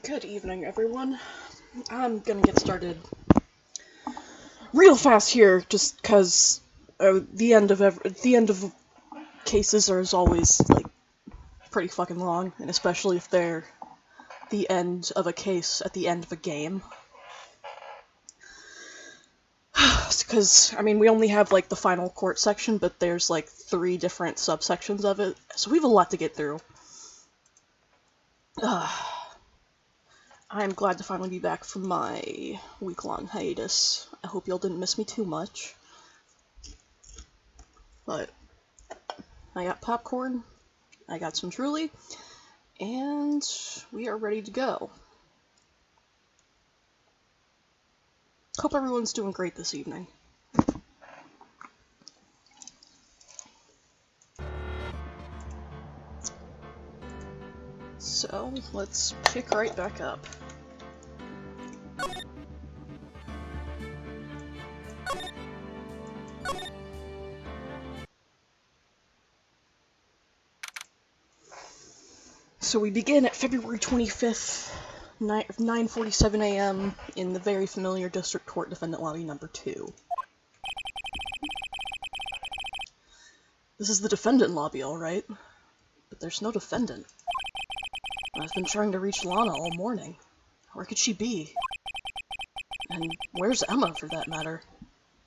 Good evening, everyone. I'm gonna get started real fast here, just because the end of cases are as always like pretty fucking long, and especially if they're the end of a case at the end of a game. Because I mean, we only have like the final court section, but there's like 3 different subsections of it, so we have a lot to get through. I'm glad to finally be back from my week-long hiatus. I hope y'all didn't miss me too much. But I got popcorn, I got some Truly, and we are ready to go. Hope everyone's doing great this evening. So, let's pick right back up. So we begin at February 25th, 9:47 a.m. in the very familiar District Court Defendant Lobby number 2. This is the defendant lobby, alright, but there's no defendant. I've been trying to reach Lana all morning. Where could she be? And where's Emma, for that matter?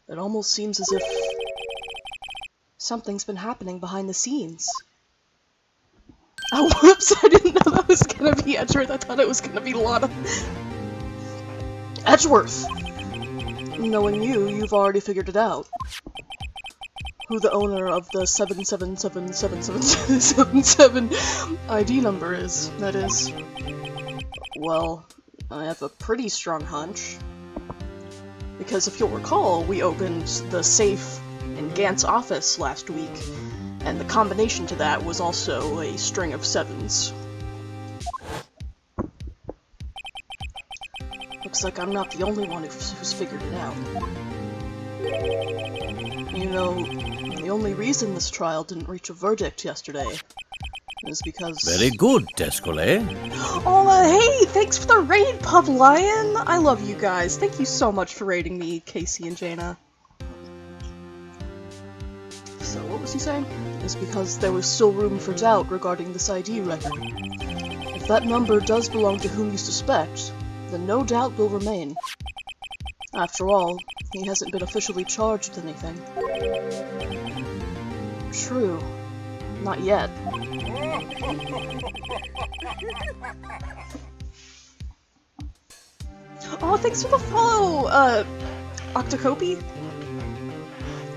It almost seems as if something's been happening behind the scenes. Oh, whoops, I didn't know that was gonna be Edgeworth. I thought it was gonna be Lana. Edgeworth! Knowing you, you've already figured it out. Who the owner of the 7777777 ID number is, that is. Well, I have a pretty strong hunch. Because if you'll recall, we opened the safe in Gant's office last week, and the combination to that was also a string of 7s. Looks like I'm not the only one who's figured it out. You know, the only reason this trial didn't reach a verdict yesterday is because... Very good, Descole. Oh, hey! Thanks for the raid, Pub Lion! I love you guys. Thank you so much for raiding me, Casey and Jaina. So, what was he saying? It's because there was still room for doubt regarding this ID record. If that number does belong to whom you suspect, then no doubt will remain. After all, he hasn't been officially charged with anything. True. Not yet. Oh, thanks for the follow, Octocopi.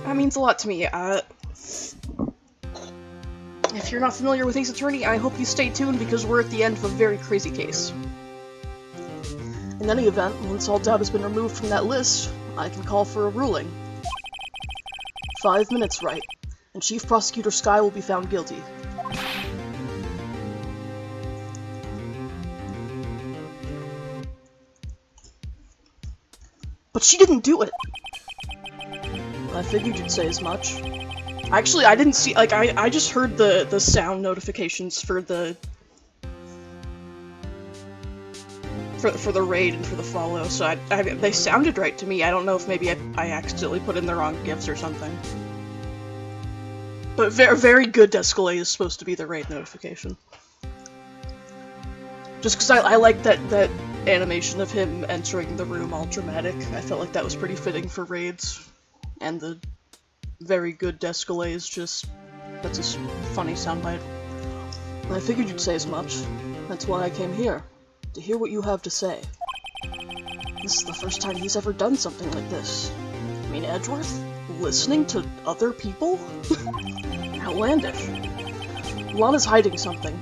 That means a lot to me. If you're not familiar with Ace Attorney, I hope you stay tuned because we're at the end of a very crazy case. In any event, once all doubt has been removed from that list, I can call for a ruling. 5 minutes, right, and Chief Prosecutor Skye will be found guilty. But she didn't do it! I figured you'd say as much. Actually, I didn't see, like, I just heard the sound notifications for the... For the raid and for the follow, so they sounded right to me. I don't know if maybe I accidentally put in the wrong gifts or something. But very good Descole is supposed to be the raid notification. Just because I like that animation of him entering the room all dramatic. I felt like that was pretty fitting for raids. And the very good Descole is just... that's a funny soundbite. I figured you'd say as much. That's why I came here. To hear what you have to say. This is the first time he's ever done something like this. I mean, Edgeworth? Listening to other people? Outlandish. Lana's hiding something,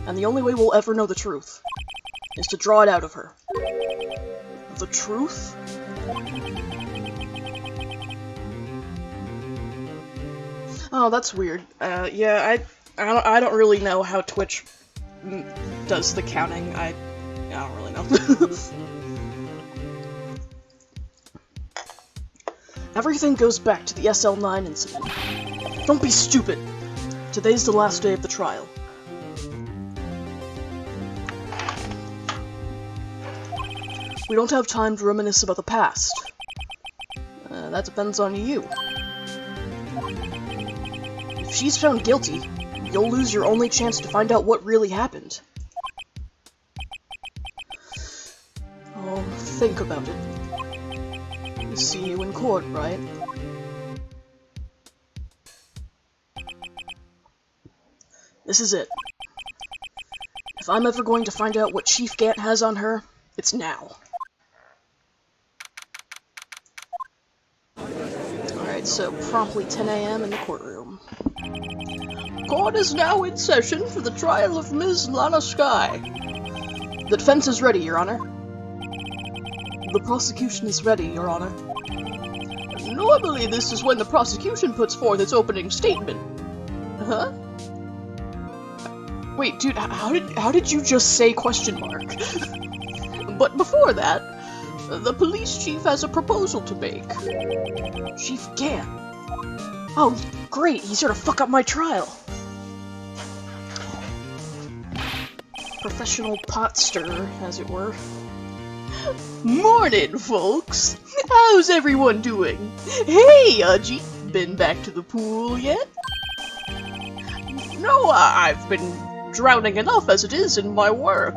and the only way we'll ever know the truth is to draw it out of her. The truth? Oh, that's weird. Yeah, I don't really know how Twitch does the counting. I don't really know. Everything goes back to the SL9 incident. Don't be stupid! Today's the last day of the trial. We don't have time to reminisce about the past. That depends on you. If she's found guilty, you'll lose your only chance to find out what really happened. Oh, think about it. See you in court, right? This is it. If I'm ever going to find out what Chief Gant has on her, it's now. Alright, so promptly 10 a.m. in the courtroom. Court is now in session for the trial of Ms. Lana Skye. The defense is ready, Your Honor. The prosecution is ready, Your Honor. Normally this is when the prosecution puts forth its opening statement. Huh? Wait, dude, how did you just say question mark? But before that, the police chief has a proposal to make. Chief Gant. Oh, great, he's here to fuck up my trial. Professional pot stirrer, as it were. Morning, folks! How's everyone doing? Hey, Udgy! Been back to the pool yet? No, I've been drowning enough as it is in my work.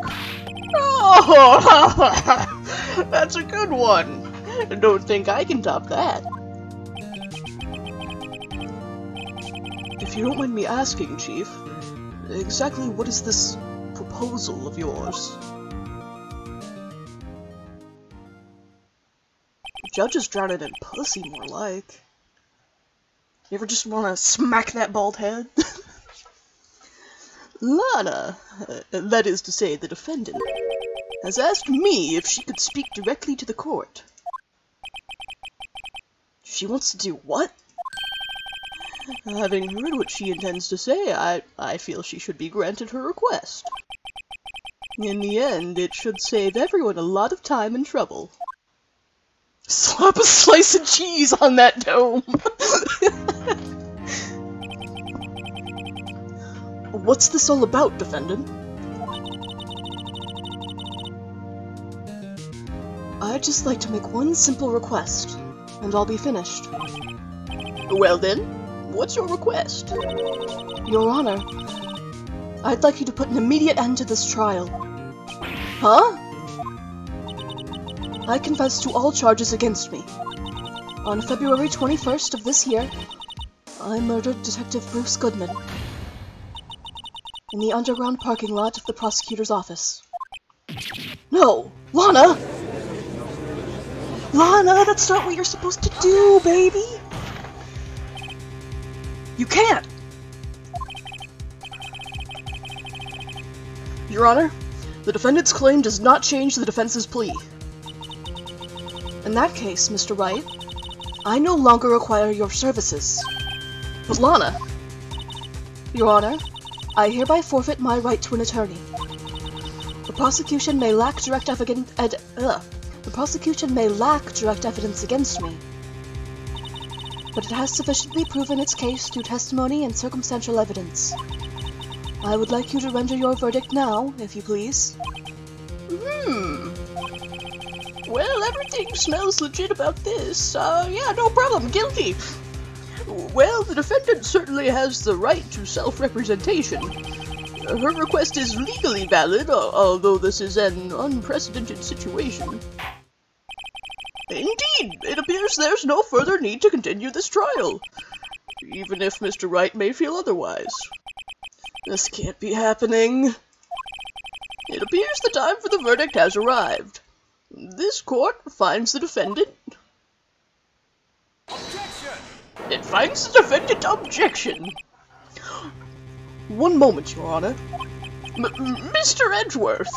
Oh, that's a good one. Don't think I can top that. If you don't mind me asking, Chief, exactly what is this proposal of yours? The judge is drowning in pussy, more like. You ever just want to smack that bald head? Lana, that is to say, the defendant, has asked me if she could speak directly to the court. She wants to do what? Having heard what she intends to say, I feel she should be granted her request. In the end, it should save everyone a lot of time and trouble. Slap a slice of cheese on that dome! What's this all about, defendant? I'd just like to make one simple request, and I'll be finished. Well then, what's your request? Your Honor, I'd like you to put an immediate end to this trial. Huh? I confess to all charges against me. On February 21st of this year, I murdered Detective Bruce Goodman in the underground parking lot of the prosecutor's office. No! Lana! Lana, that's not what you're supposed to do, baby! You can't! Your Honor, the defendant's claim does not change the defense's plea. In that case, Mr. Wright, I no longer require your services. But Lana! Your Honor, I hereby forfeit my right to an attorney. The prosecution may lack direct evidence against me, but it has sufficiently proven its case through testimony and circumstantial evidence. I would like you to render your verdict now, if you please. Well, everything smells legit about this. Yeah, no problem, guilty. Well, the defendant certainly has the right to self-representation. Her request is legally valid, although this is an unprecedented situation. Indeed, it appears there's no further need to continue this trial, even if Mr. Wright may feel otherwise. This can't be happening. It appears the time for the verdict has arrived. This court finds the defendant... Objection! It finds the defendant objection. One moment, Your Honor. Mr. Edgeworth!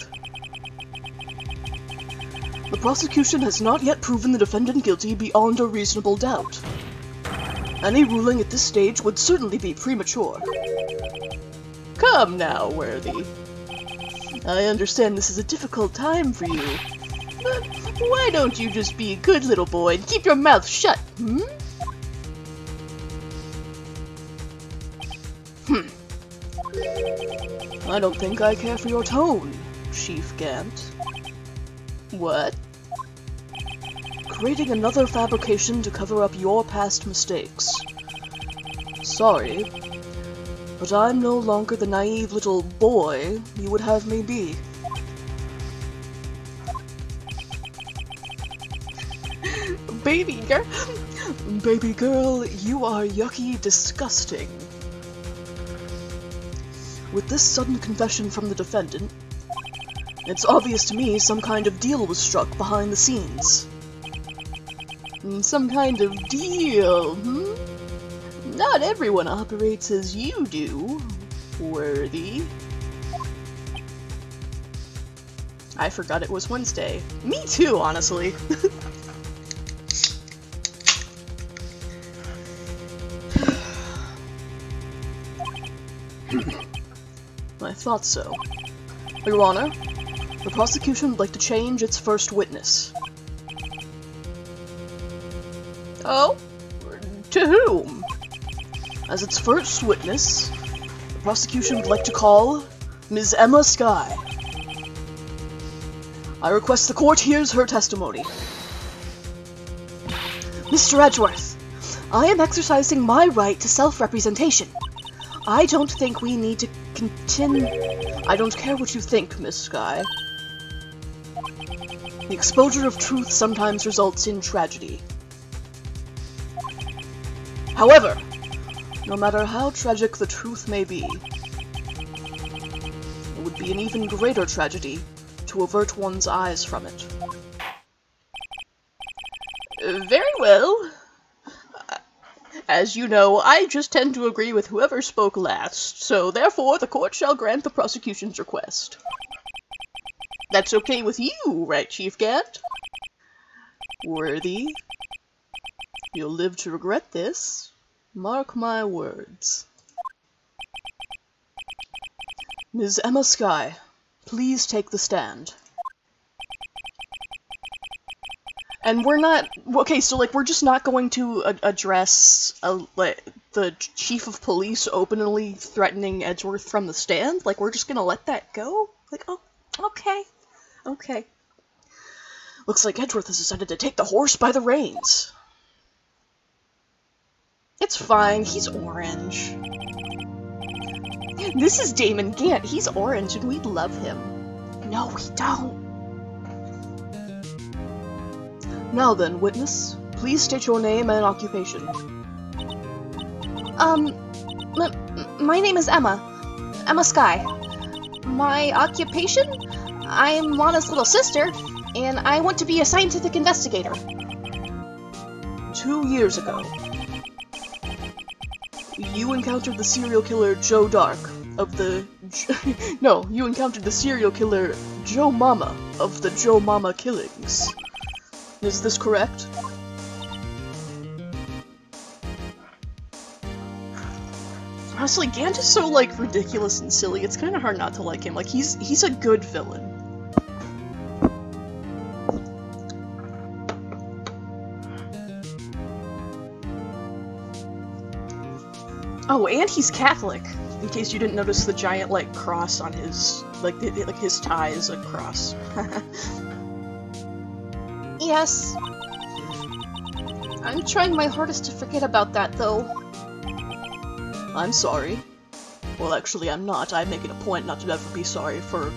The prosecution has not yet proven the defendant guilty beyond a reasonable doubt. Any ruling at this stage would certainly be premature. Come now, Worthy. I understand this is a difficult time for you, but why don't you just be a good little boy and keep your mouth shut, hmm? I don't think I care for your tone, Chief Gant. What? creating another fabrication to cover up your past mistakes. Sorry, but I'm no longer the naive little boy you would have me be. Baby girl, you are yucky disgusting. With this sudden confession from the defendant, it's obvious to me some kind of deal was struck behind the scenes. Some kind of deal, Not everyone operates as you do, Worthy. I forgot it was Wednesday. Me too, honestly. I thought so. Your Honor, the prosecution would like to change its first witness. Oh? To whom? As its first witness, the prosecution would like to call Ms. Emma Skye. I request the court hears her testimony. Mr. Edgeworth, I am exercising my right to self-representation. I don't think we need to continue. I don't care what you think, Miss Skye. The exposure of truth sometimes results in tragedy. However, no matter how tragic the truth may be, it would be an even greater tragedy to avert one's eyes from it. Very well. As you know, I just tend to agree with whoever spoke last, so therefore the court shall grant the prosecution's request. That's okay with you, right, Chief Gant? Worthy, you'll live to regret this. Mark my words. Ms. Emma Skye, please take the stand. And we're not... Okay, so, like, we're just not going to address, the chief of police openly threatening Edgeworth from the stand? Like, we're just gonna let that go? Like, oh, okay. Okay. Looks like Edgeworth has decided to take the horse by the reins. It's fine, he's orange. This is Damon Gant, he's orange and we love him. No, we don't. Now then, witness, please state your name and occupation. My name is Emma. Emma Skye. My occupation? I'm Lana's little sister, and I want to be a scientific investigator. 2 years ago, you encountered the serial killer Joe Dark of the... No, you encountered the serial killer Joe Mama of the Joe Mama killings. Is this correct? Honestly, Gant is so, like, ridiculous and silly, it's kind of hard not to like him. Like, he's a good villain. Oh, and he's Catholic, in case you didn't notice the giant, like, cross on his... Like, his tie is a cross. Yes. I'm trying my hardest to forget about that, though. I'm sorry. Well, actually, I'm not. I make it a point not to ever be sorry for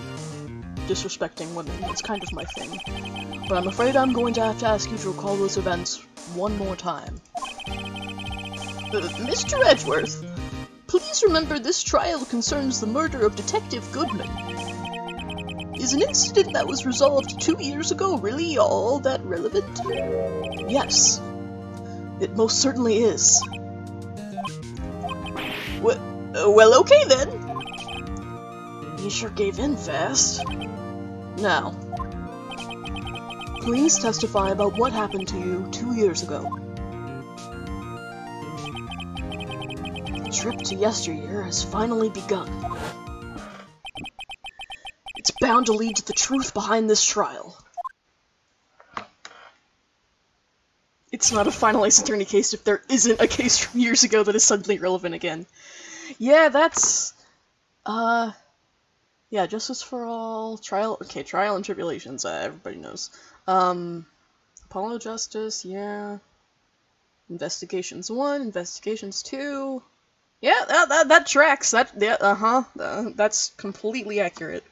disrespecting women. It's kind of my thing. But I'm afraid I'm going to have to ask you to recall those events one more time. Mr. Edgeworth, please remember this trial concerns the murder of Detective Goodman. Is an incident that was resolved 2 years ago really all that relevant? Yes. It most certainly is. Well, okay then. You sure gave in fast. Now, please testify about what happened to you 2 years ago. The trip to yesteryear has finally begun. It's bound to lead to the truth behind this trial. It's not a final Ace Attorney case if there isn't a case from years ago that is suddenly relevant again. Yeah, that's... Yeah, Justice for All, Trial... Okay, Trial and Tribulations, everybody knows. Apollo Justice, yeah. Investigations 1, Investigations 2. Yeah, that tracks. That's completely accurate.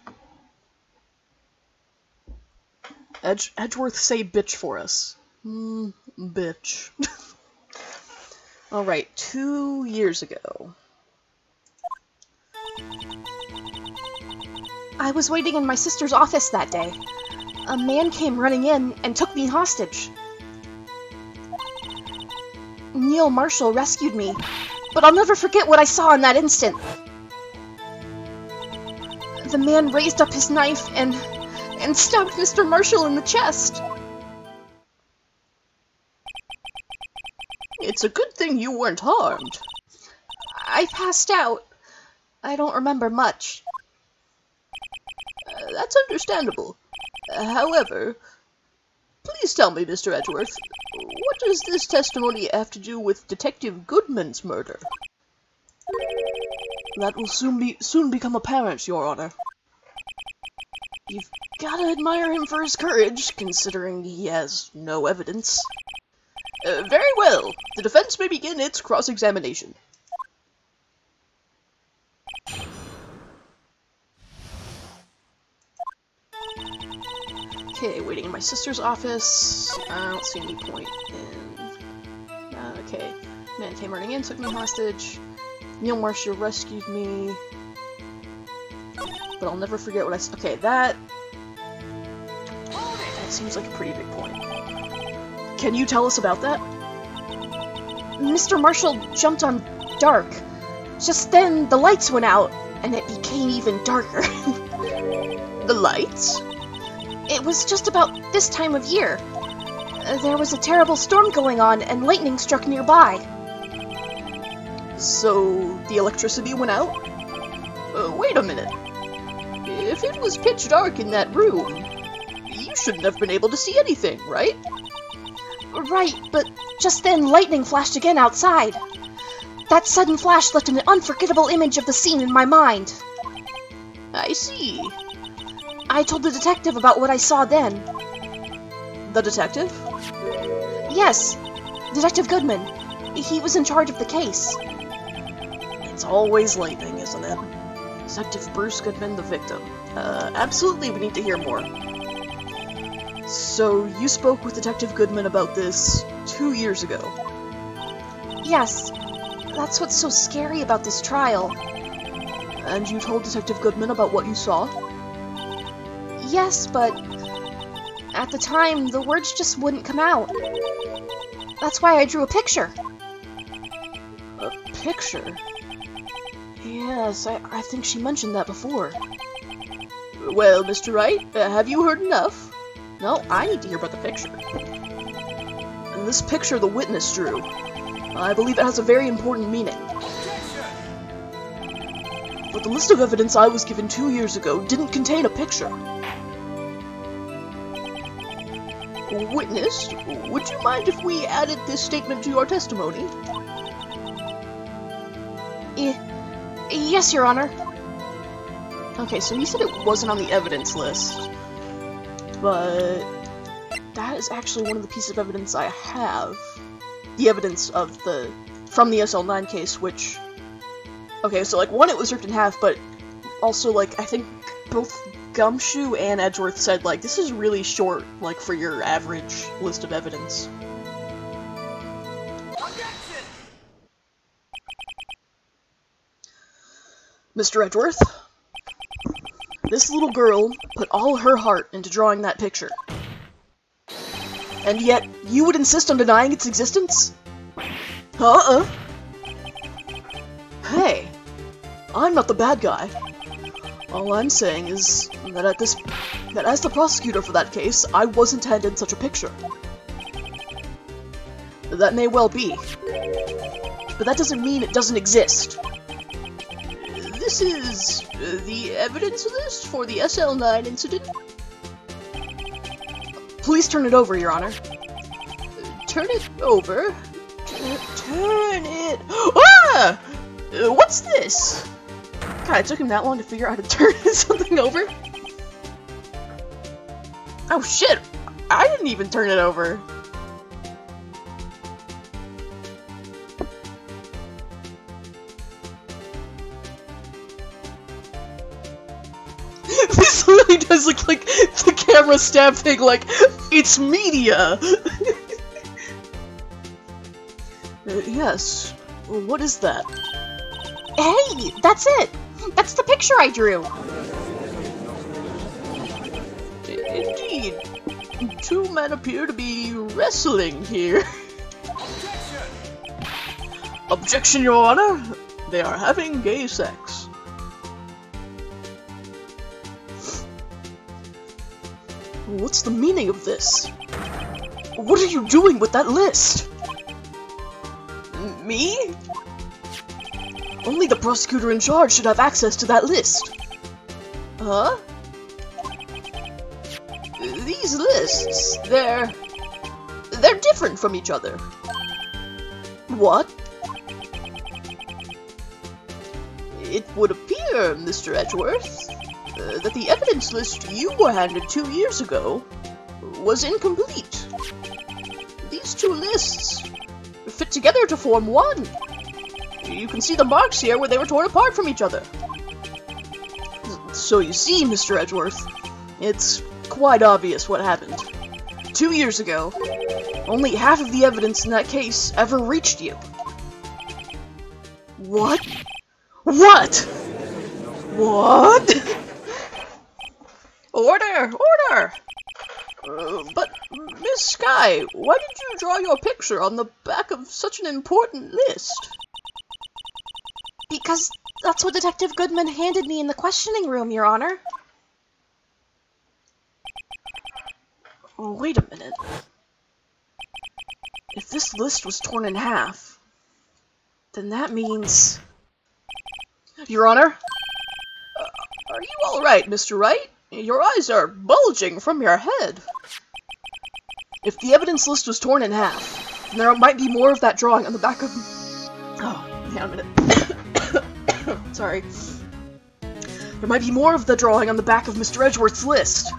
Edgeworth, say bitch for us. Bitch. Alright, 2 years ago. I was waiting in my sister's office that day. A man came running in and took me hostage. Neil Marshall rescued me, but I'll never forget what I saw in that instant. The man raised up his knife and stabbed Mr. Marshall in the chest. It's a good thing you weren't harmed. I passed out. I don't remember much. That's understandable. However, please tell me, Mr. Edgeworth, what does this testimony have to do with Detective Goodman's murder? That will soon become apparent, Your Honor. You've gotta admire him for his courage, considering he has no evidence. Very well. The defense may begin its cross-examination. Okay, waiting in my sister's office. I don't see any point in... okay. Man came running in, took me hostage. Neil Marshall rescued me. But I'll never forget what I... okay, that seems like a pretty big point. Can you tell us about that? Mr. Marshall jumped on dark. Just then, the lights went out, and it became even darker. The lights? It was just about this time of year. There was a terrible storm going on, and lightning struck nearby. So, the electricity went out? Wait a minute. If it was pitch dark in that room, you shouldn't have been able to see anything, right? Right, but just then lightning flashed again outside. That sudden flash left an unforgettable image of the scene in my mind. I see. I told the detective about what I saw then. The detective? Yes, Detective Goodman. He was in charge of the case. It's always lightning, isn't it? Detective Bruce Goodman, the victim. Absolutely, we need to hear more. So, you spoke with Detective Goodman about this 2 years ago? Yes. That's what's so scary about this trial. And you told Detective Goodman about what you saw? Yes, but at the time, the words just wouldn't come out. That's why I drew a picture. A picture? Yes, I think she mentioned that before. Well, Mr. Wright, have you heard enough? No, I need to hear about the picture. And this picture the witness drew, I believe it has a very important meaning. But the list of evidence I was given 2 years ago didn't contain a picture. Witness, would you mind if we added this statement to your testimony? Yes, Your Honor. Okay, so you said it wasn't on the evidence list, but that is actually one of the pieces of evidence I have. The evidence of from the SL9 case, which... okay, so, like, one, it was ripped in half, but also, like, I think both Gumshoe and Edgeworth said, like, this is really short, like, for your average list of evidence. Mr. Edgeworth, this little girl put all her heart into drawing that picture. And yet, you would insist on denying its existence? Hey, I'm not the bad guy. All I'm saying is that as the prosecutor for that case, I wasn't handed such a picture. That may well be, but that doesn't mean it doesn't exist. This is the evidence list for the SL9 incident. Please turn it over, Your Honor. Turn it over? Turn it... Ah! What's this? God, it took him that long to figure out how to turn something over. Oh shit! I didn't even turn it over. This really does look like the camera stab thing, like, it's media! Yes. What is that? Hey, that's it! That's the picture I drew! Indeed. Two men appear to be wrestling here. Objection, Your Honor! They are having gay sex. What's the meaning of this? What are you doing with that list? Me? Only the prosecutor in charge should have access to that list. Huh? These lists, they're different from each other. What? It would appear, Mr. Edgeworth, that the evidence list you were handed 2 years ago was incomplete. These two lists fit together to form one. You can see the marks here where they were torn apart from each other. So you see, Mr. Edgeworth, it's quite obvious what happened. 2 years ago, only half of the evidence in that case ever reached you. What? What? What? Order! Order! But, Miss Sky, why did you draw your picture on the back of such an important list? Because that's what Detective Goodman handed me in the questioning room, Your Honor. Oh, wait a minute. If this list was torn in half, then that means... Your Honor? Are you alright, Mr. Wright? Your eyes are bulging from your head. If the evidence list was torn in half, then there might be more of that drawing on the back of... Oh, hang on a minute. Sorry. There might be more of the drawing on the back of Mr. Edgeworth's list.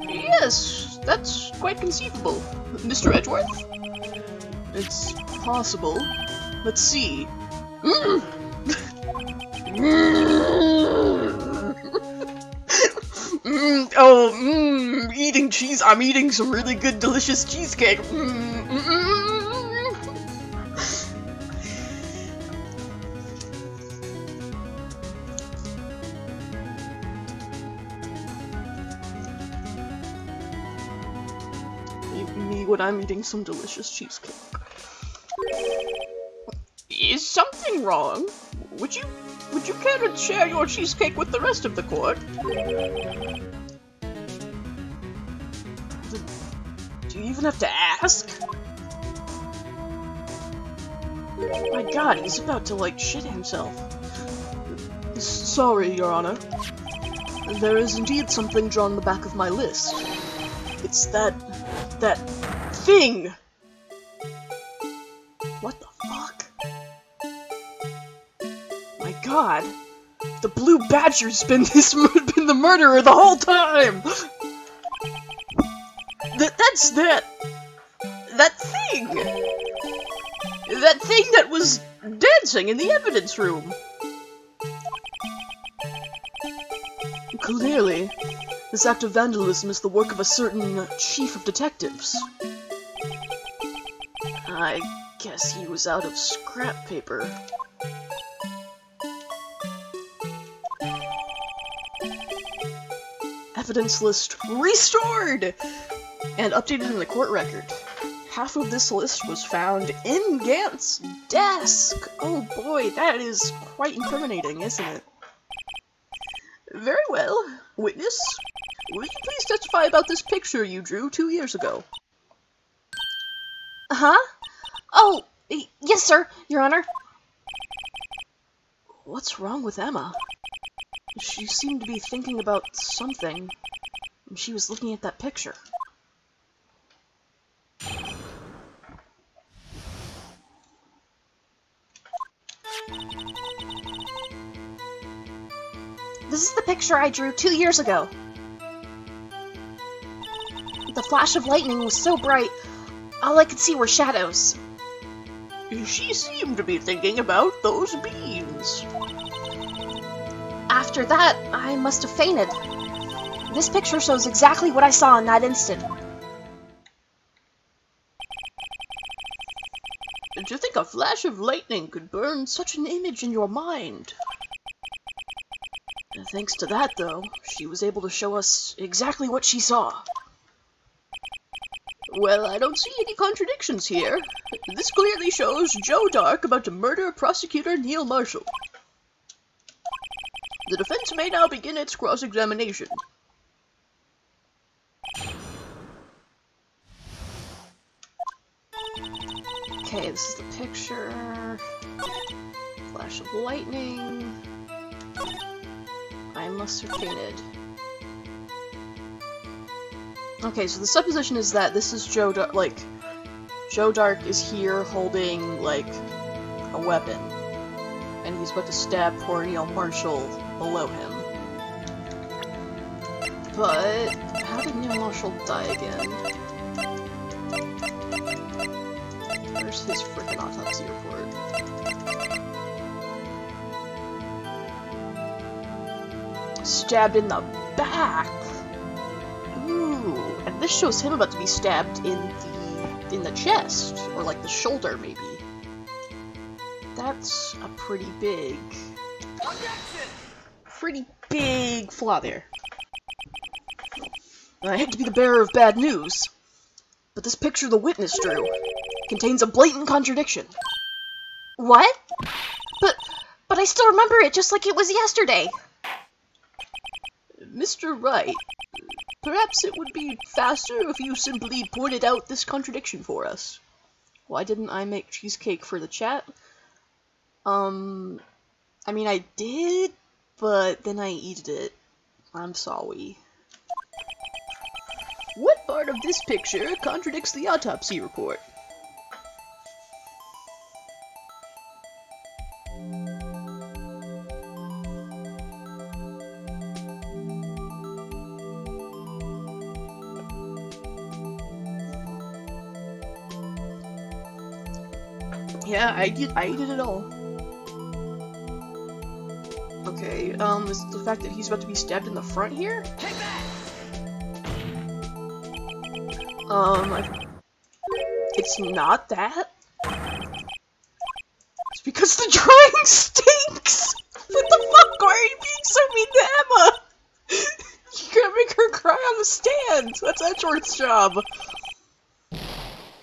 Yes, that's quite conceivable. Mr. Edgeworth? It's possible. Let's see. Eating cheese. I'm eating some really good, delicious cheesecake. Me when I'm eating some delicious cheesecake. Is something wrong? Would you care to share your cheesecake with the rest of the court? Do you even have to ask? My god, he's about to, like, shit himself. Sorry, Your Honor. There is indeed something drawn on the back of my list. It's that thing! What the fuck? My god. The Blue Badger's been the murderer the whole time! That's that thing! That thing that was dancing in the evidence room! Clearly, this act of vandalism is the work of a certain chief of detectives. I guess he was out of scrap paper. Evidence list restored! And updated in the court record. Half of this list was found in Gant's desk! Oh boy, that is quite incriminating, isn't it? Very well. Witness, will you please testify about this picture you drew 2 years ago? Huh? Oh, yes, sir, Your Honor. What's wrong with Emma? She seemed to be thinking about something. She was looking at that picture. This is the picture I drew 2 years ago. The flash of lightning was so bright, all I could see were shadows. She seemed to be thinking about those beans. After that, I must have fainted. This picture shows exactly what I saw in that instant. To think a flash of lightning could burn such an image in your mind. And thanks to that, though, she was able to show us exactly what she saw. Well, I don't see any contradictions here. This clearly shows Joe Dark about to murder prosecutor Neil Marshall. The defense may now begin its cross-examination. Okay, this is the picture. Flash of lightning. I must have fainted. Okay, so the supposition is that this is Joe Dark, Joe Dark is here holding, like, a weapon. And he's about to stab poor Neil Marshall below him. But how did Neil Marshall die again? Where's his freaking autopsy report? Stabbed in the back! Ooh, and this shows him about to be stabbed in the chest, or like the shoulder, maybe. That's a pretty big flaw there. I hate to be the bearer of bad news, but this picture the witness drew contains a blatant contradiction. What? But I still remember it just like it was yesterday. Mr. Wright, perhaps it would be faster if you simply pointed out this contradiction for us. Why didn't I make cheesecake for the chat? I mean, I did, but then I eated it. I'm sorry. What part of this picture contradicts the autopsy report? Yeah, I did it all. Okay, is the fact that he's about to be stabbed in the front here? It's not that. It's because the drawing stinks! What the fuck? Why are you being so mean to Emma? You're gonna make her cry on the stand! That's Edgeworth's job!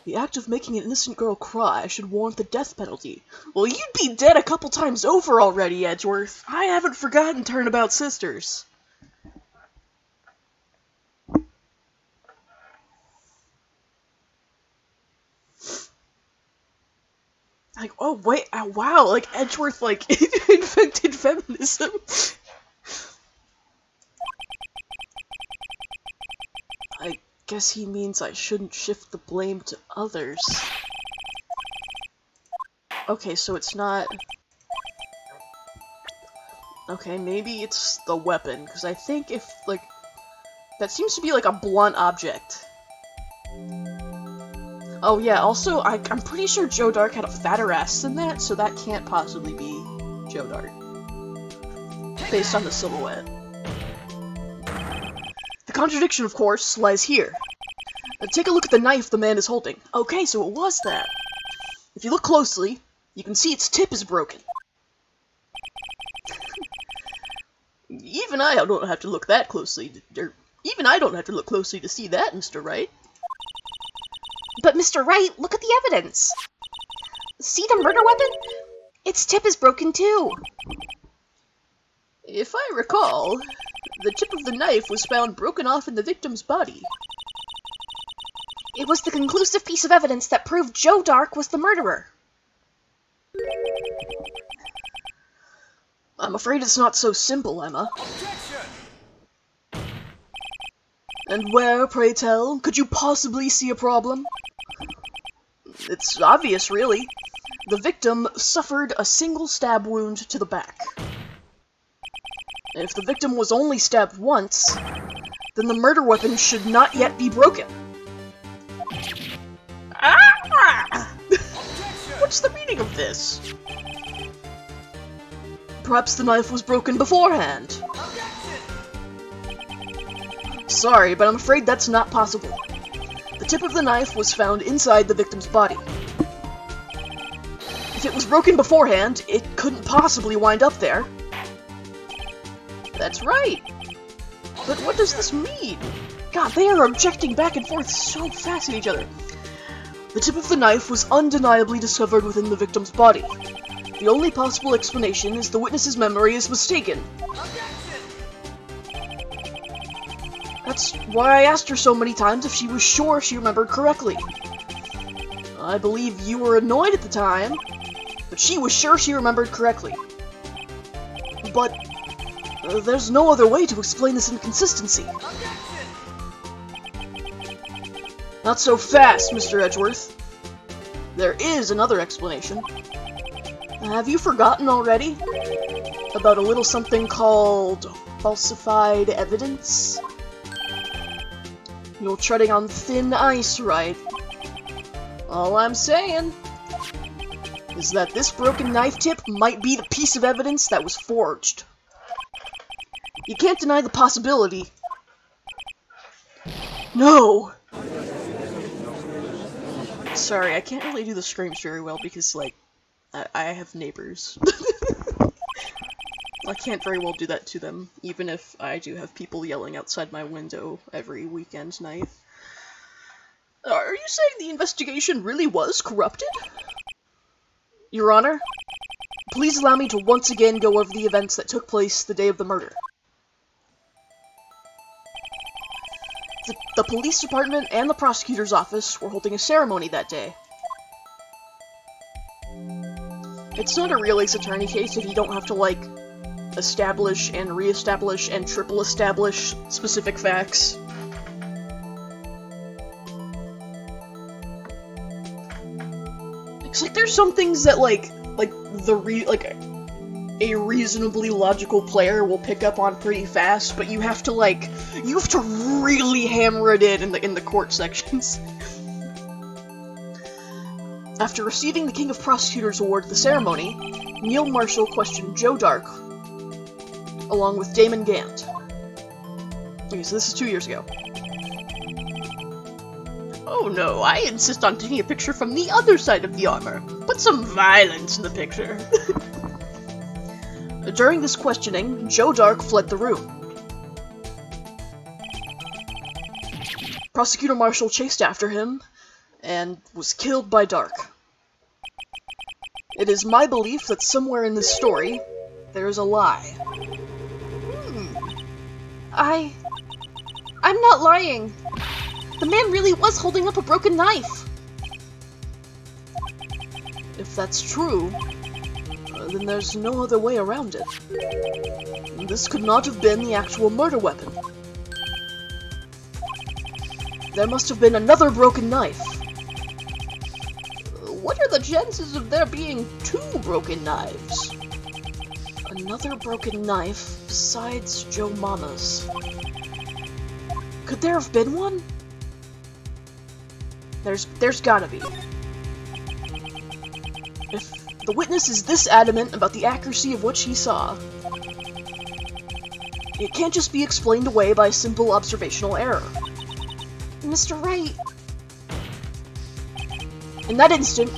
The act of making an innocent girl cry should warrant the death penalty. Well, you'd be dead a couple times over already, Edgeworth. I haven't forgotten Turnabout Sisters. Like, oh wait, wow, like Edgeworth, like, invented feminism. I guess he means I shouldn't shift the blame to others. Okay, so it's not... Okay, maybe it's the weapon, because I think if, like... That seems to be like a blunt object. Oh yeah, also, I'm pretty sure Joe Dark had a fatter ass than that, so that can't possibly be Joe Dark. Based on the silhouette. The contradiction, of course, lies here. Take a look at the knife the man is holding. Okay, so it was that. If you look closely, you can see its tip is broken. Even I don't have to look that closely, even I don't have to look closely to see that, Mr. Wright. But Mr. Wright, look at the evidence. See the murder weapon? Its tip is broken too. If I recall, the tip of the knife was found broken off in the victim's body. It was the conclusive piece of evidence that proved Joe Dark was the murderer. I'm afraid it's not so simple, Emma. And where, pray tell, could you possibly see a problem? It's obvious, really. The victim suffered a single stab wound to the back. And if the victim was only stabbed once, then the murder weapon should not yet be broken. Ah! What's the meaning thinking of this. Perhaps the knife was broken beforehand. Sorry, but I'm afraid that's not possible. The tip of the knife was found inside the victim's body. If it was broken beforehand, it couldn't possibly wind up there. That's right. But what does this mean? God, they are objecting back and forth so fast at each other. The tip of the knife was undeniably discovered within the victim's body. The only possible explanation is the witness's memory is mistaken. That's why I asked her so many times if she was sure she remembered correctly. I believe you were annoyed at the time, but she was sure she remembered correctly. But there's no other way to explain this inconsistency. Not so fast, Mr. Edgeworth. There is another explanation. Have you forgotten already? About a little something called falsified evidence? You're treading on thin ice, right? All I'm saying is that this broken knife tip might be the piece of evidence that was forged. You can't deny the possibility. No! Sorry, I can't really do the screams very well because, like, I have neighbors. I can't very well do that to them, even if I do have people yelling outside my window every weekend night. Are you saying the investigation really was corrupted? Your Honor, please allow me to once again go over the events that took place the day of the murder. The police department and the prosecutor's office were holding a ceremony that day. It's not a real ace attorney case if you don't have to, like, establish and re-establish and triple establish specific facts. It's like there's some things that a reasonably logical player will pick up on pretty fast, but you have to really hammer it in the court sections. After receiving the King of Prosecutors Award at the ceremony, Neil Marshall questioned Joe Dark, along with Damon Gant. Okay, so this is 2 years ago. Oh no, I insist on taking a picture from the other side of the armor. Put some violence in the picture. During this questioning, Joe Dark fled the room. Prosecutor Marshall chased after him, and was killed by Dark. It is my belief that somewhere in this story, there is a lie. I'm not lying. The man really was holding up a broken knife. If that's true, then there's no other way around it. This could not have been the actual murder weapon. There must have been another broken knife. What are the chances of there being two broken knives? Another broken knife besides Joe Mama's. Could there have been one? There's gotta be. If the witness is this adamant about the accuracy of what she saw, it can't just be explained away by simple observational error. Mr. Wright. In that instant,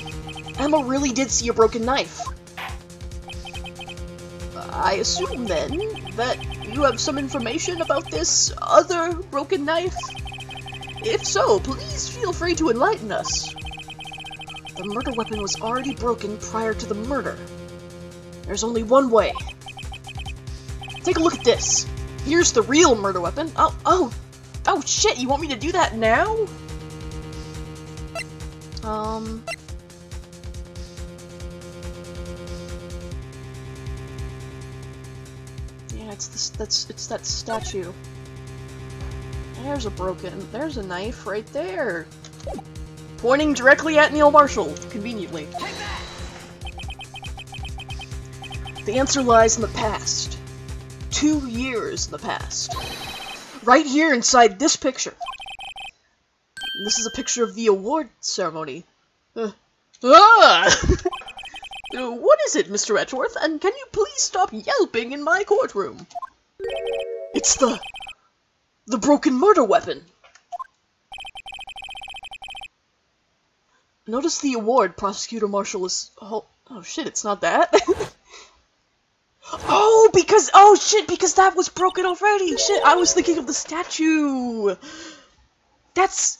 Emma really did see a broken knife. I assume, then, that you have some information about this other broken knife? If so, please feel free to enlighten us. The murder weapon was already broken prior to the murder. There's only one way. Take a look at this. Here's the real murder weapon. Oh shit, you want me to do that now? Yeah, it's that statue. There's a knife right there. Pointing directly at Neil Marshall, conveniently. The answer lies in the past. 2 years in the past. Right here inside this picture. This is a picture of the award ceremony. is it, Mr. Edgeworth? And can you please stop yelping in my courtroom? It's the broken murder weapon. Notice the award, Prosecutor Marshall is... Oh shit, it's not that. Oh shit, because that was broken already. Shit, I was thinking of the statue. That's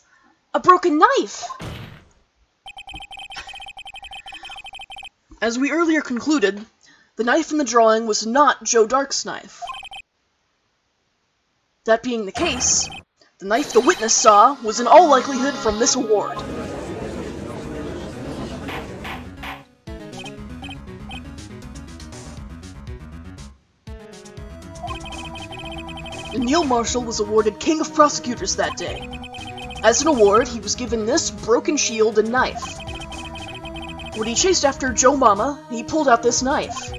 a broken knife. As we earlier concluded, the knife in the drawing was not Joe Dark's knife. That being the case, the knife the witness saw was in all likelihood from this award. Neil Marshall was awarded King of Prosecutors that day. As an award, he was given this broken shield and knife. When he chased after Joe Mama, he pulled out this knife.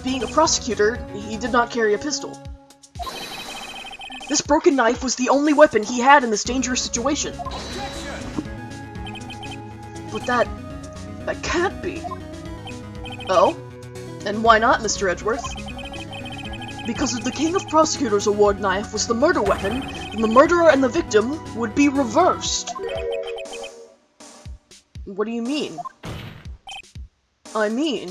Being a prosecutor, he did not carry a pistol. This broken knife was the only weapon he had in this dangerous situation. But that can't be. Oh? And why not, Mr. Edgeworth? Because if the King of Prosecutors award knife was the murder weapon, then the murderer and the victim would be reversed. What do you mean? I mean,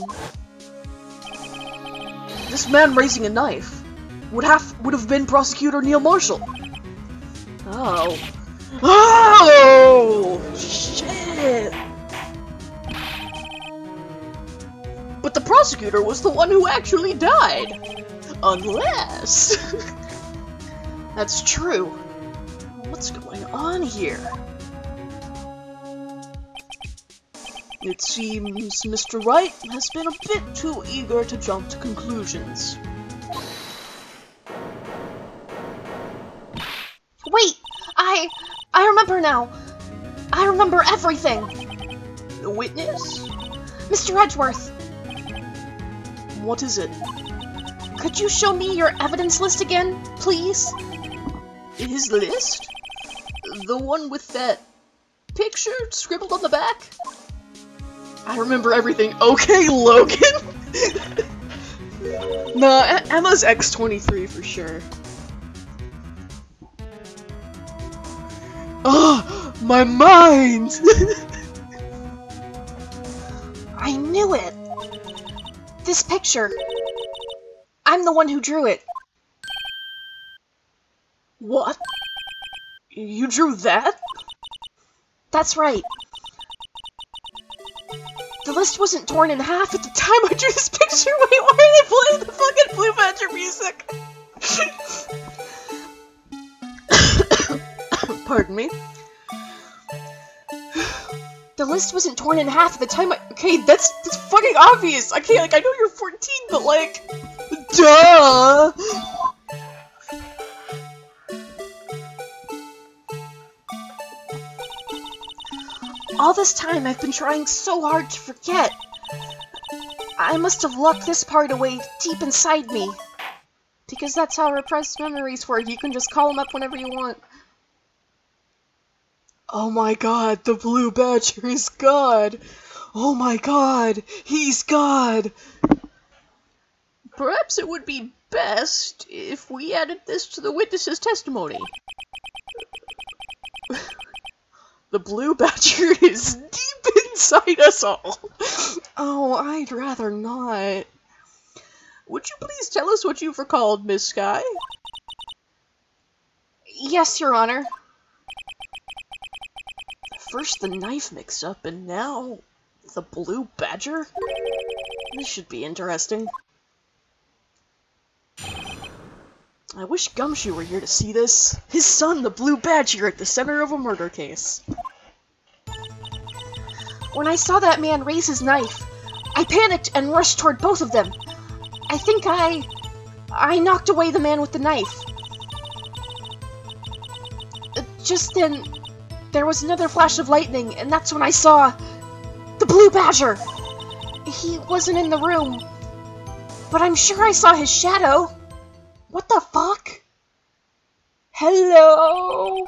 this man raising a knife would have been Prosecutor Neil Marshall. Oh. Oh! Shit! But the prosecutor was the one who actually died. Unless... That's true. What's going on here? It seems Mr. Wright has been a bit too eager to jump to conclusions. Wait! I remember now! I remember everything! The witness? Mr. Edgeworth! What is it? Could you show me your evidence list again, please? His list? The one with that picture scribbled on the back? I remember everything. Okay, Logan! Nah, Emma's X23 for sure. Oh, my mind! I knew it! This picture. I'm the one who drew it. What? You drew that? That's right. The list wasn't torn in half at the time I drew this picture. Wait, why are they playing the fucking Blue Badger music? Pardon me? The list wasn't torn in half at the time I— Okay, that's fucking obvious. Okay, like, I know you're 14, but like... Duh! All this time I've been trying so hard to forget. I must have locked this part away deep inside me. Because that's how repressed memories work. You can just call them up whenever you want. Oh my god, the Blue Badger is God! Oh my god, he's God! Perhaps it would be best if we added this to the witness's testimony. The Blue Badger is deep inside us all. Oh, I'd rather not. Would you please tell us what you've recalled, Miss Sky? Yes, Your Honor. First the knife mix-up, and now the Blue Badger? This should be interesting. I wish Gumshoe were here to see this. His son, the Blue Badger, at the center of a murder case. When I saw that man raise his knife, I panicked and rushed toward both of them. I think I knocked away the man with the knife. Just then, there was another flash of lightning, and that's when I saw the Blue Badger. He wasn't in the room, but I'm sure I saw his shadow. What the fuck? Hello?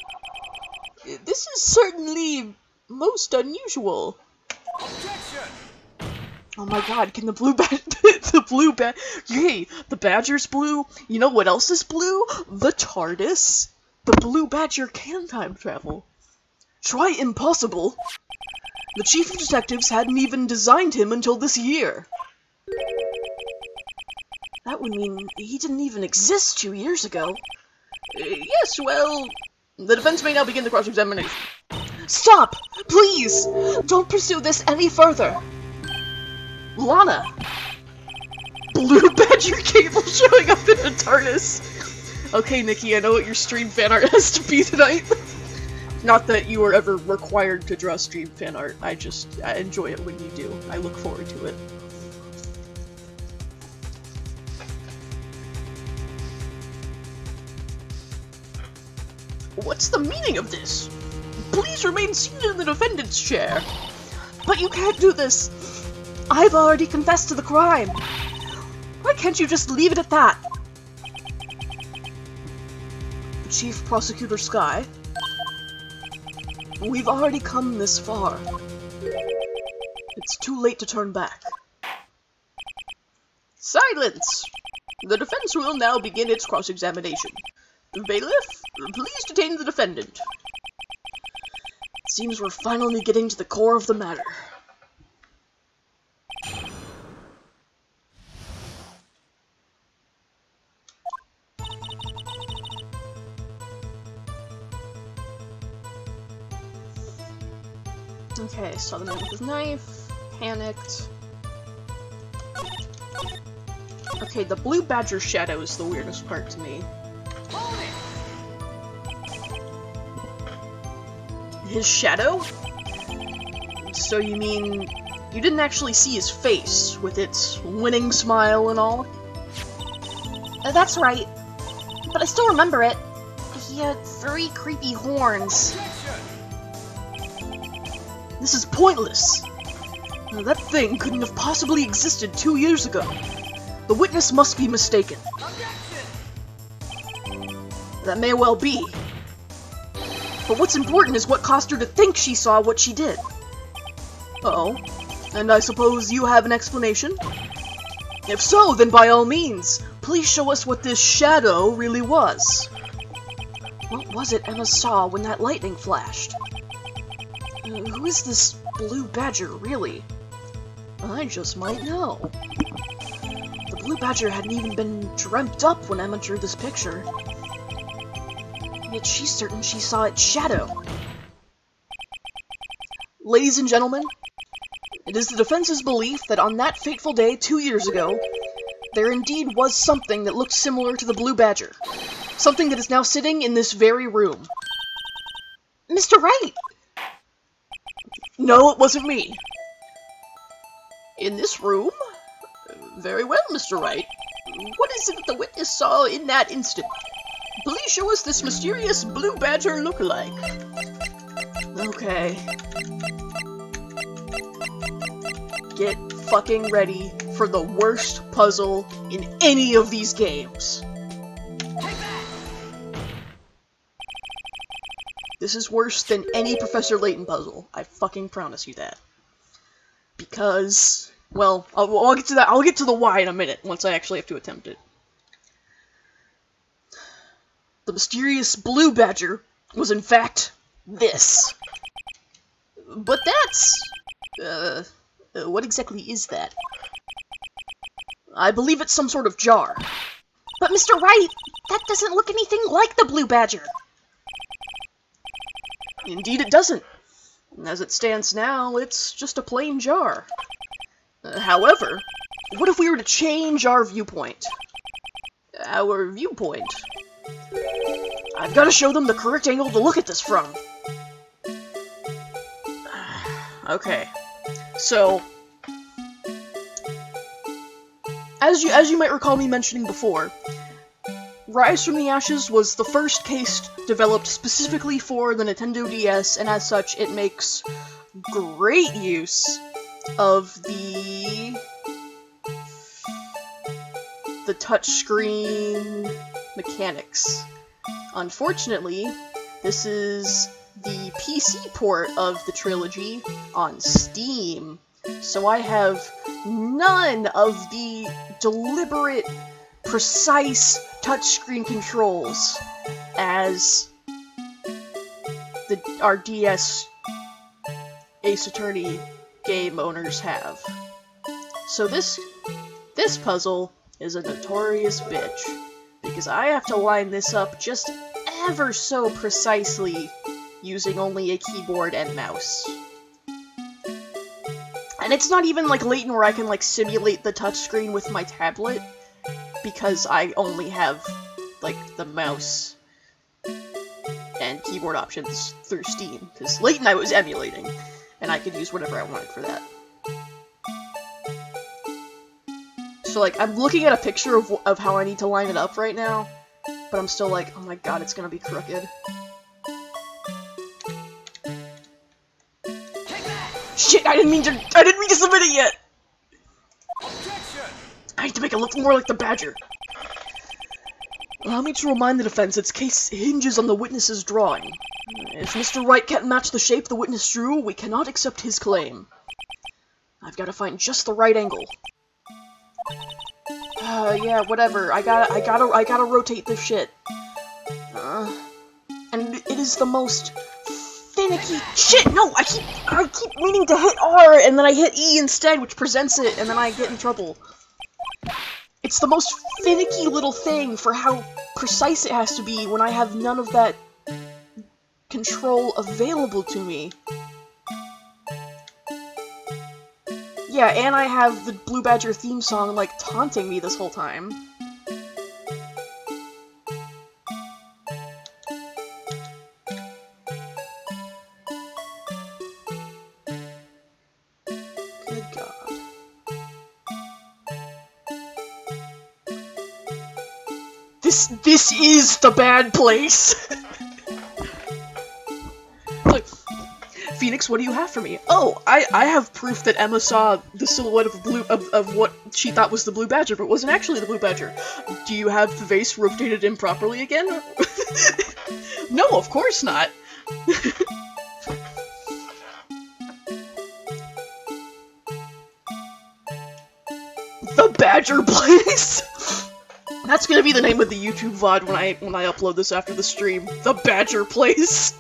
This is certainly most unusual. Objection! Oh my god, can the blue yay, the badger's blue. You know what else is blue? The TARDIS. The blue badger can time travel. Try impossible. The chief of detectives hadn't even designed him until this year. That would mean he didn't even exist 2 years ago. Yes, well, the defense may now begin the cross-examination. Stop! Please! Don't pursue this any further! Lana! Blue Badger Cable showing up in a TARDIS! Okay, Nikki, I know what your stream fan art has to be tonight. Not that you were ever required to draw stream fan art, I enjoy it when you do. I look forward to it. What's the meaning of this? Please remain seated in the defendant's chair. But you can't do this. I've already confessed to the crime. Why can't you just leave it at that? Chief Prosecutor Sky, we've already come this far. It's too late to turn back. Silence! The defense will now begin its cross-examination. Bailiff, please detain the defendant. It seems we're finally getting to the core of the matter. Okay, saw the man with his knife, panicked. Okay, the blue badger shadow is the weirdest part to me. His shadow? So you mean you didn't actually see his face with its winning smile and all? That's right. But I still remember it. He had 3 creepy horns. This is pointless. Now, that thing couldn't have possibly existed 2 years ago. The witness must be mistaken. That may well be. But what's important is what caused her to think she saw what she did. Uh-oh. And I suppose you have an explanation? If so, then by all means, please show us what this shadow really was. What was it Emma saw when that lightning flashed? Who is this blue badger, really? I just might know. The blue badger hadn't even been dreamt up when Emma drew this picture. Yet she's certain she saw its shadow. Ladies and gentlemen, it is the defense's belief that on that fateful day 2 years ago, there indeed was something that looked similar to the blue badger. Something that is now sitting in this very room. Mr. Wright! No, it wasn't me. In this room? Very well, Mr. Wright. What is it that the witness saw in that instant? Please show us this mysterious blue badger look-alike. Okay. Get fucking ready for the worst puzzle in any of these games. This is worse than any Professor Layton puzzle. I fucking promise you that. Because, well, I'll get to that. I'll get to the why in a minute once I actually have to attempt it. The mysterious blue badger was in fact this. But that's... what exactly is that? I believe it's some sort of jar. But Mr. Wright, that doesn't look anything like the blue badger. Indeed it doesn't. As it stands now, it's just a plain jar. However, what if we were to change our viewpoint? Our viewpoint? I've got to show them the correct angle to look at this from. Okay, so as you might recall me mentioning before, Rise from the Ashes was the first case developed specifically for the Nintendo DS, and as such, it makes great use of the touchscreen mechanics. Unfortunately, this is the PC port of the trilogy on Steam, so I have none of the deliberate, precise touchscreen controls as our DS Ace Attorney game owners have. So this puzzle is a notorious bitch, because I have to line this up just ever so precisely using only a keyboard and mouse. And it's not even like Layton where I can like simulate the touchscreen with my tablet, because I only have like the mouse and keyboard options through Steam, because Layton I was emulating, and I could use whatever I wanted for that. So like, I'm looking at a picture of how I need to line it up right now, but I'm still like, oh my god, it's gonna be crooked. Shit, I didn't mean to submit it yet! I need to make it look more like the Badger. Allow me to remind the defense its case hinges on the witness's drawing. If Mr. Wright can't match the shape the witness drew, we cannot accept his claim. I've got to find just the right angle. Yeah, whatever. I gotta rotate this shit. And it is the most finicky shit. No, I keep meaning to hit R, and then I hit E instead, which presents it, and then I get in trouble. It's the most finicky little thing for how precise it has to be when I have none of that control available to me. Yeah, and I have the Blue Badger theme song, like, taunting me this whole time. Good God. This is the bad place! Like, Phoenix, what do you have for me? Oh, I have proof that Emma saw the silhouette of what she thought was the Blue Badger, but wasn't actually the Blue Badger. Do you have the vase rotated improperly again? No, of course not. The Badger Place? That's gonna be the name of the YouTube VOD when I upload this after the stream. The Badger Place.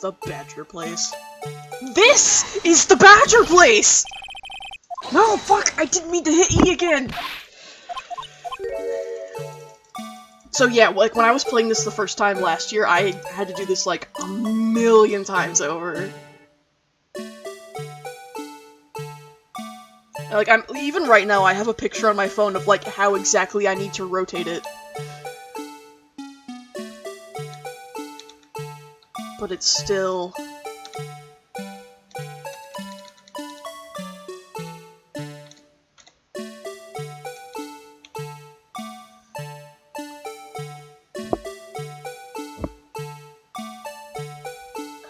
The Badger Place. This is the Badger Place! No, fuck! I didn't mean to hit E again! So yeah, like, when I was playing this the first time last year, I had to do this, like, a million times over. Like, even right now, I have a picture on my phone of, like, how exactly I need to rotate it. But it's still...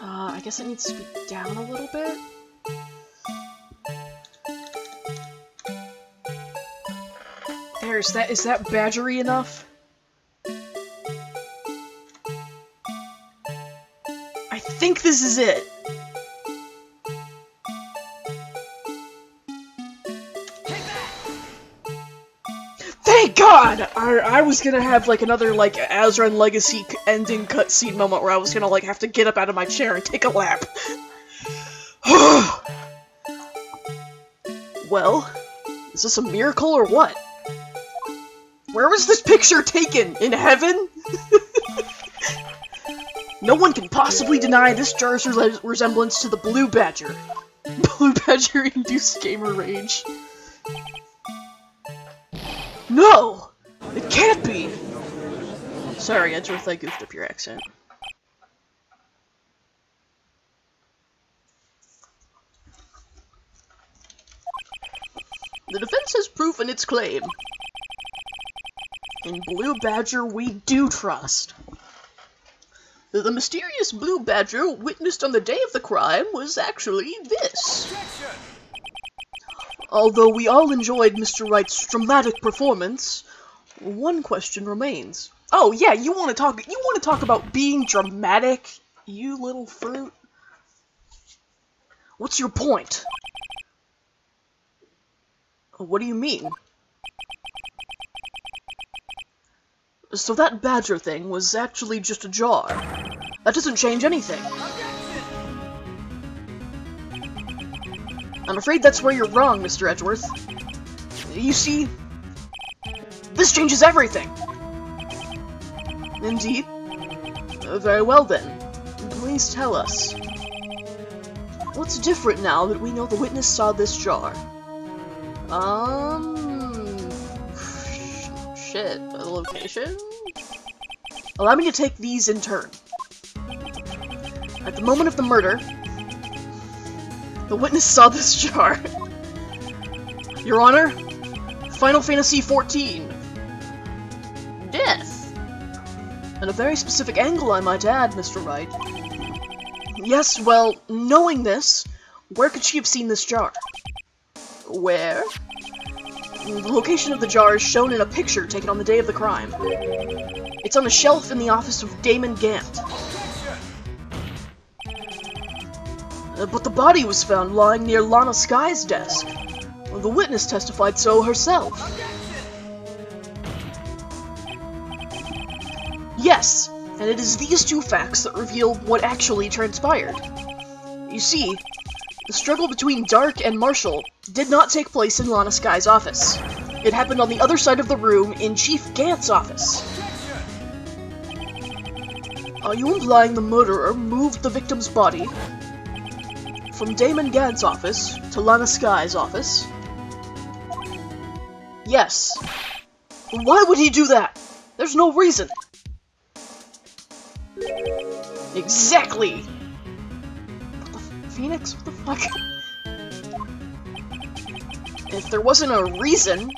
I guess it needs to be down a little bit? There, is that badgery enough? I think this is it. Thank God! I was gonna have, like, another, like, Azran Legacy ending cutscene moment where I was gonna, like, have to get up out of my chair and take a lap. Well, is this a miracle or what? Where was this picture taken? In heaven? No one can possibly deny this jar's resemblance to the Blue Badger. Blue Badger-induced gamer rage. No! It can't be! Sorry, Edgeworth, I goofed up your accent. The defense has proven its claim. In Blue Badger, we do trust. The mysterious Blue Badger witnessed on the day of the crime was actually this. Although we all enjoyed Mr. Wright's dramatic performance, one question remains. Oh yeah, you want to talk about being dramatic, you little fruit? What's your point? What do you mean? So that badger thing was actually just a jar. That doesn't change anything. I'm afraid that's where you're wrong, Mr. Edgeworth. You see, this changes everything. Indeed? Very well then. Please tell us. What's different now that we know the witness saw this jar? Shit. A location? Allow me to take these in turn. At the moment of the murder, the witness saw this jar. Your Honor, Final Fantasy XIV. Death. And a very specific angle, I might add, Mr. Wright. Yes, well, knowing this, where could she have seen this jar? Where? The location of the jar is shown in a picture taken on the day of the crime. It's on a shelf in the office of Damon Gant. But the body was found lying near Lana Sky's desk. The witness testified so herself. Yes, and it is these two facts that reveal what actually transpired. You see, the struggle between Dark and Marshall did not take place in Lana Sky's office. It happened on the other side of the room in Chief Gant's office. Are you implying the murderer moved the victim's body from Damon Gant's office to Lana Sky's office? Yes. Why would he do that? There's no reason. Exactly! What the Phoenix? What the fuck? If there wasn't a reason,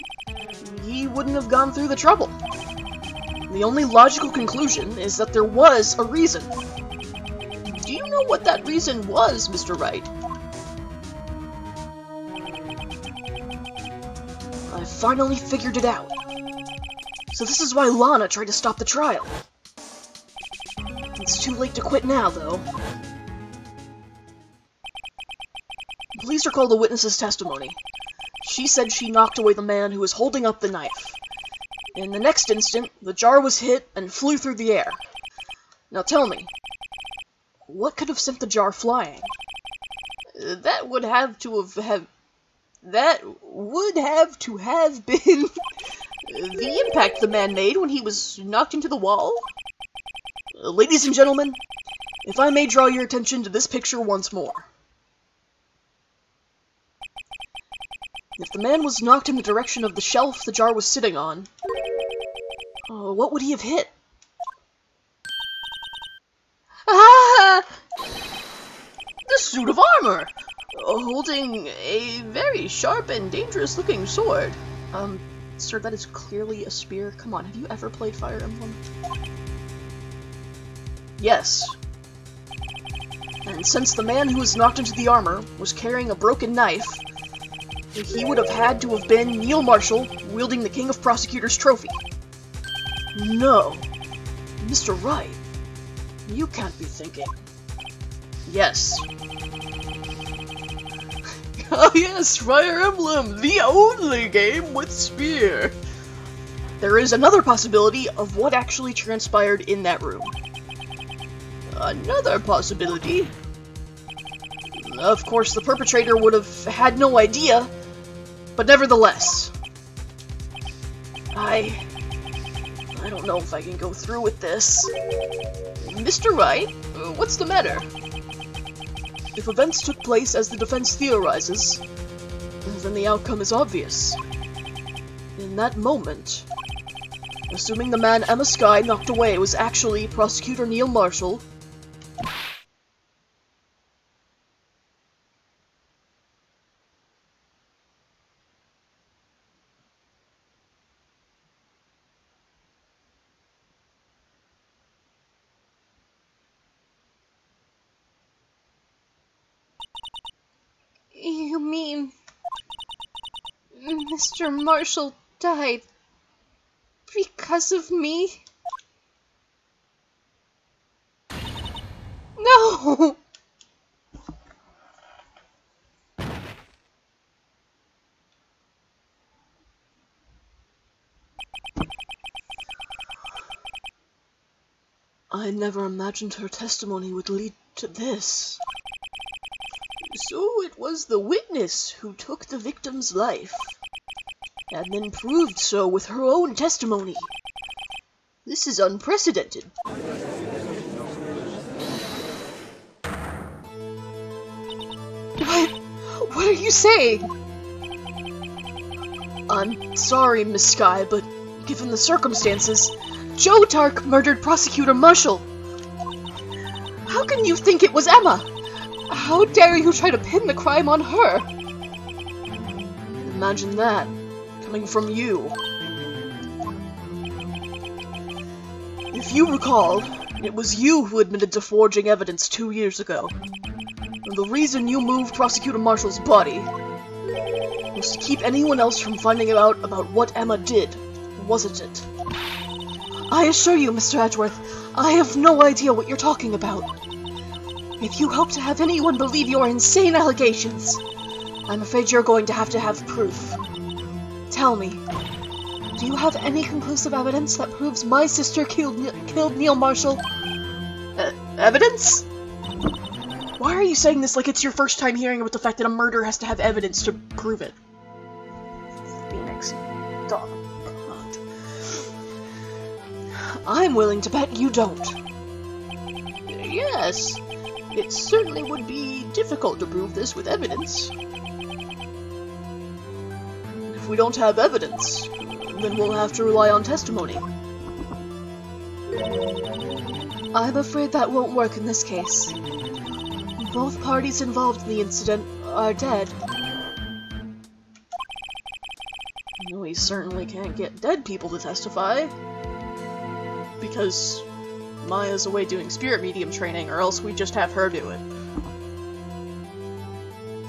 he wouldn't have gone through the trouble. The only logical conclusion is that there was a reason. Do you know what that reason was, Mr. Wright? I finally figured it out. So this is why Lana tried to stop the trial. It's too late to quit now, though. Please recall the witness's testimony. She said she knocked away the man who was holding up the knife. In the next instant, the jar was hit and flew through the air. Now tell me, what could have sent the jar flying? That would have to have been the impact the man made when he was knocked into the wall. Ladies and gentlemen, if I may draw your attention to this picture once more. If the man was knocked in the direction of the shelf the jar was sitting on, what would he have hit? Ah! The suit of armor! Holding a very sharp and dangerous-looking sword. Sir, that is clearly a spear. Come on, have you ever played Fire Emblem? Yes. And since the man who was knocked into the armor was carrying a broken knife, he would have had to have been Neil Marshall, wielding the King of Prosecutors trophy. No. Mr. Wright, you can't be thinking. Yes. Oh yes, Fire Emblem, the only game with spear! There is another possibility of what actually transpired in that room. Another possibility? Of course, the perpetrator would have had no idea, but nevertheless. I don't know if I can go through with this. Mr. Wright, what's the matter? If events took place as the defense theorizes, then the outcome is obvious. In that moment, assuming the man Emma Skye knocked away was actually Prosecutor Neil Marshall, You mean Mr. Marshall died because of me? No! I never imagined her testimony would lead to this. So it was the witness who took the victim's life, and then proved so with her own testimony. This is unprecedented. What are you saying? I'm sorry, Miss Sky, but Given the circumstances, Joe Tark murdered Prosecutor Marshall. How can you think it was Emma? How dare you try to pin the crime on her? imagine that, coming from you. If you recall, it was you who admitted to forging evidence 2 years ago. And the reason you moved Prosecutor Marshall's body was to keep anyone else from finding out about what Emma did, wasn't it? I assure you, Mr. Edgeworth, I have no idea what you're talking about. If you hope to have anyone believe your insane allegations, I'm afraid you're going to have proof. Tell me, do you have any conclusive evidence that proves my sister killed Neil Marshall? Evidence? Why are you saying this like it's your first time hearing about the fact that a murder has to have evidence to prove it? Phoenix, dog. I'm willing to bet you don't. Yes, it certainly would be difficult to prove this with evidence. If we don't have evidence, then we'll have to rely on testimony. I'm afraid that won't work in this case. Both parties involved in the incident are dead. We certainly can't get dead people to testify. Because Maya's away doing spirit medium training, or else we just have her do it.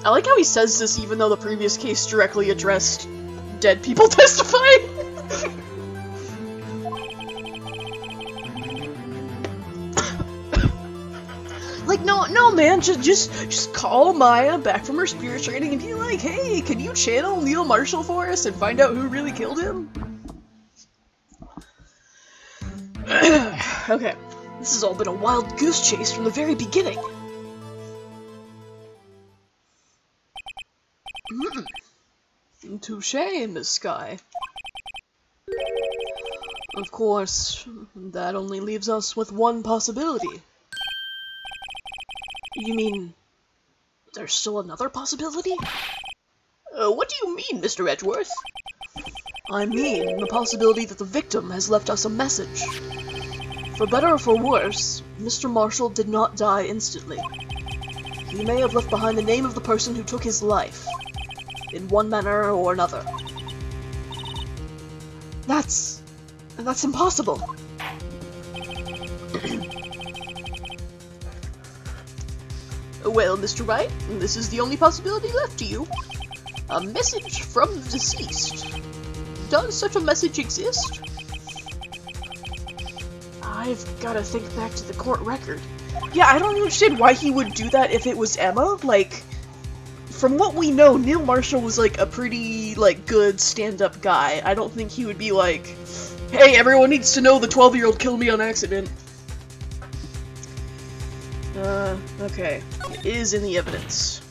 I like how he says this even though the previous case directly addressed dead people testifying. Like, no, man, just call Maya back from her spirit training and be like, hey, can you channel Neil Marshall for us and find out who really killed him? Okay, this has all been a wild goose chase from the very beginning. Touché, Miss Sky. Of course, that only leaves us with one possibility. You mean, there's still another possibility? What do you mean, Mr. Edgeworth? I mean the possibility that the victim has left us a message. For better or for worse, Mr. Marshall did not die instantly. He may have left behind the name of the person who took his life, in one manner or another. That's impossible. Well, Mr. Wright, this is the only possibility left to you. A message from the deceased. Does such a message exist? I've gotta think back to the court record. Yeah, I don't understand why he would do that if it was Emma. Like, from what we know, Neil Marshall was, like, a pretty, like, good stand-up guy. I don't think he would be like, hey, everyone needs to know the 12-year-old killed me on accident. Okay. It is in the evidence.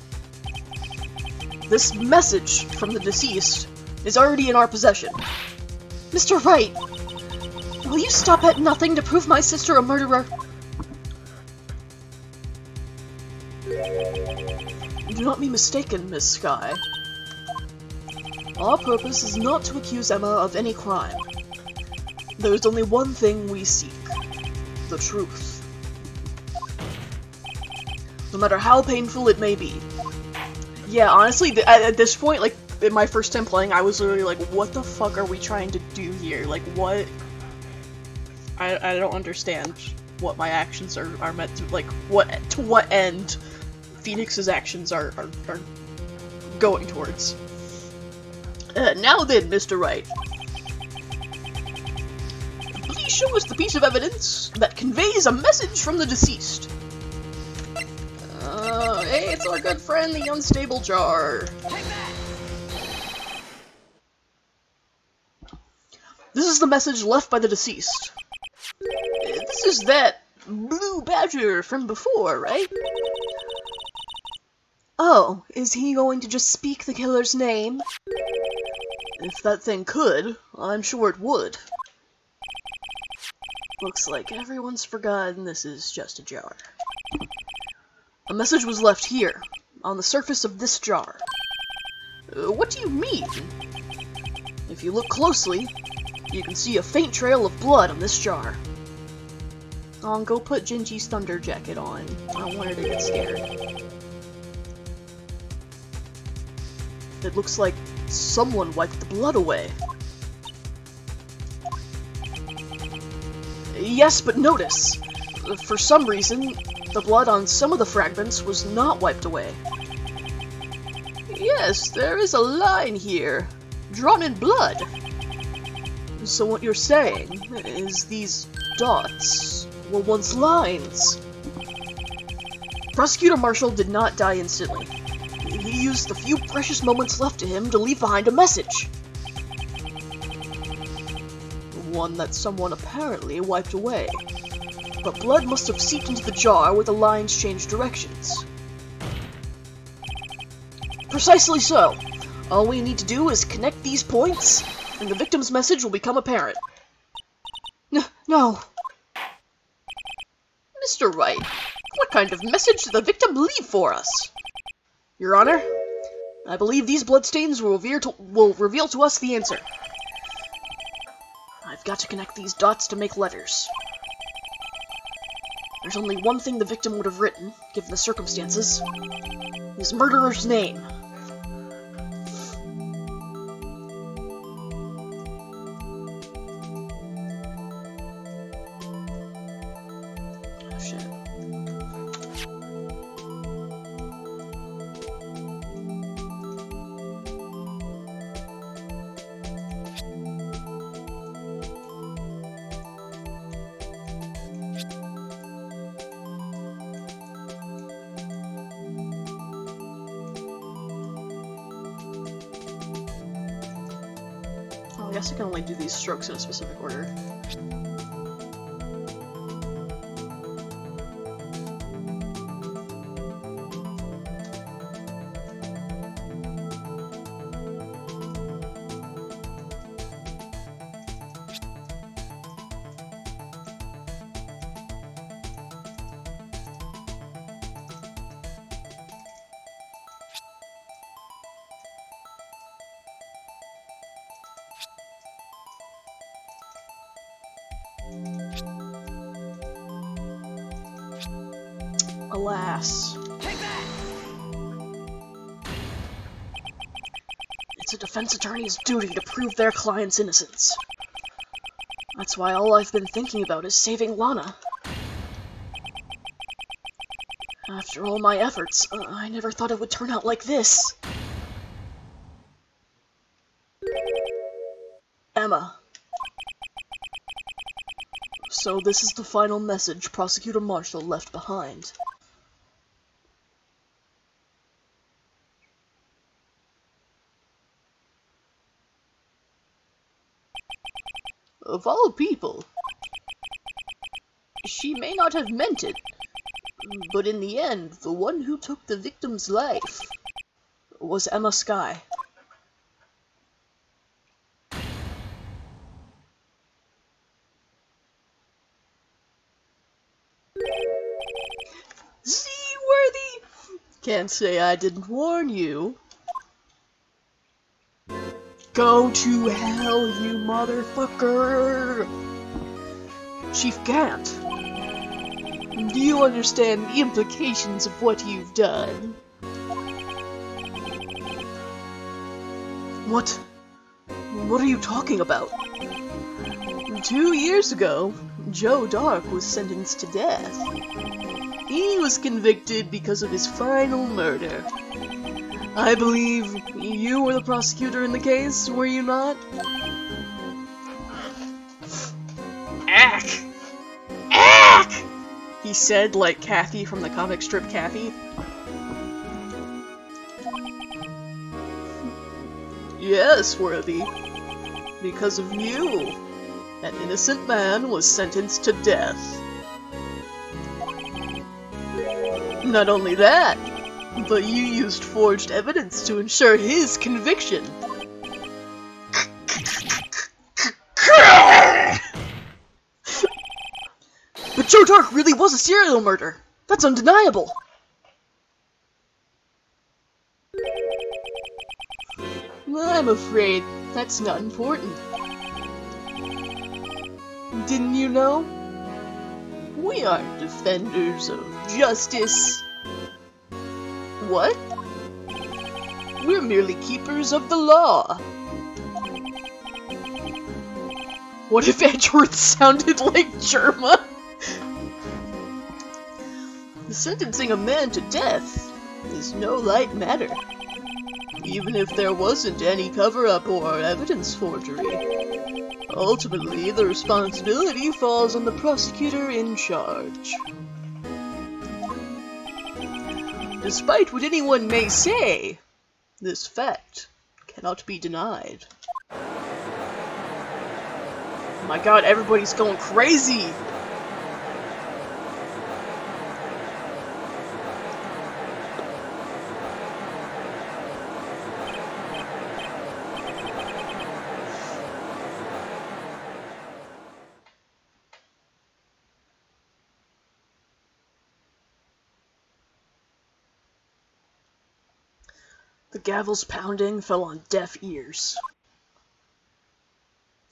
This message from the deceased is already in our possession. Mr. Wright, will you stop at nothing to prove my sister a murderer? Do not be mistaken, Miss Sky. Our purpose is not to accuse Emma of any crime. There is only one thing we seek. The truth. No matter how painful it may be. Yeah, honestly, at this point, like, in my first time playing, I was literally like, what the fuck are we trying to do here? Like, what? I don't understand what my actions are meant to, like, to what end Phoenix's actions are going towards. Now then, Mr. Wright. Please show us the piece of evidence that conveys a message from the deceased. Hey, it's our good friend, the unstable jar. This is the message left by the deceased. This is that blue badger from before, right? Oh, is he going to just speak the killer's name? If that thing could, I'm sure it would. Looks like everyone's forgotten this is just a jar. A message was left here, on the surface of this jar. What do you mean? If you look closely, you can see a faint trail of blood on this jar. Go put Gingy's thunder jacket on. I don't want her to get scared. It looks like someone wiped the blood away. Yes, but notice, for some reason, the blood on some of the fragments was not wiped away. Yes, there is a line here, drawn in blood. So what you're saying is these dots were once lines. Prosecutor Marshall did not die instantly. He used the few precious moments left to him to leave behind a message. One that someone apparently wiped away. But blood must have seeped into the jar where the lines changed directions. Precisely so. All we need to do is connect these points, and the victim's message will become apparent. No. Mr. Wright, what kind of message did the victim leave for us? Your Honor, I believe these bloodstains will reveal to us the answer. I've got to connect these dots to make letters. There's only one thing the victim would have written, given the circumstances. His murderer's name. Oh, shit. I guess I can only do these strokes in a specific order. Alas. It's a defense attorney's duty to prove their client's innocence. That's why all I've been thinking about is saving Lana. After all my efforts, I never thought it would turn out like this. Emma. So this is the final message Prosecutor Marshall left behind. Of all people. She may not have meant it, but in the end, the one who took the victim's life was Emma Skye. Seaworthy! Can't say I didn't warn you. Go to hell, you motherfucker! Chief Gant, do you understand the implications of what you've done? What are you talking about? 2 years ago, Joe Dark was sentenced to death. He was convicted because of his final murder. I believe you were the prosecutor in the case, were you not? Ack! Ack! He said like Kathy from the comic strip Kathy. Yes, Worthy. Because of you, an innocent man was sentenced to death. Not only that, but you used forged evidence to ensure his conviction. But Joe Dark really was a serial murderer. That's undeniable. Well, I'm afraid that's not important. Didn't you know? We aren't defenders of justice. What? We're merely keepers of the law. What if Edgeworth sounded like Germa? Sentencing a man to death is no light matter, even if there wasn't any cover-up or evidence forgery. Ultimately, the responsibility falls on the prosecutor in charge. Despite what anyone may say, this fact cannot be denied. Oh my god, everybody's going crazy! The gavel's pounding fell on deaf ears.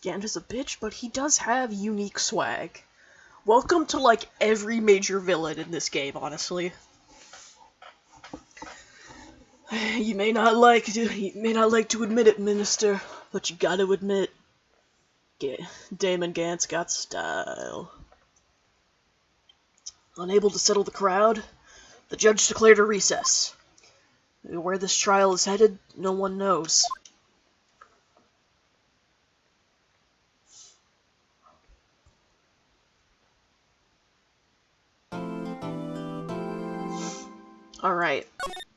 Gant is a bitch, but he does have unique swag. Welcome to, like, every major villain in this game, honestly. You may not like to admit it, Minister, but you gotta admit, Damon Gant's got style. Unable to settle the crowd, the judge declared a recess. Where this trial is headed, no one knows. Alright,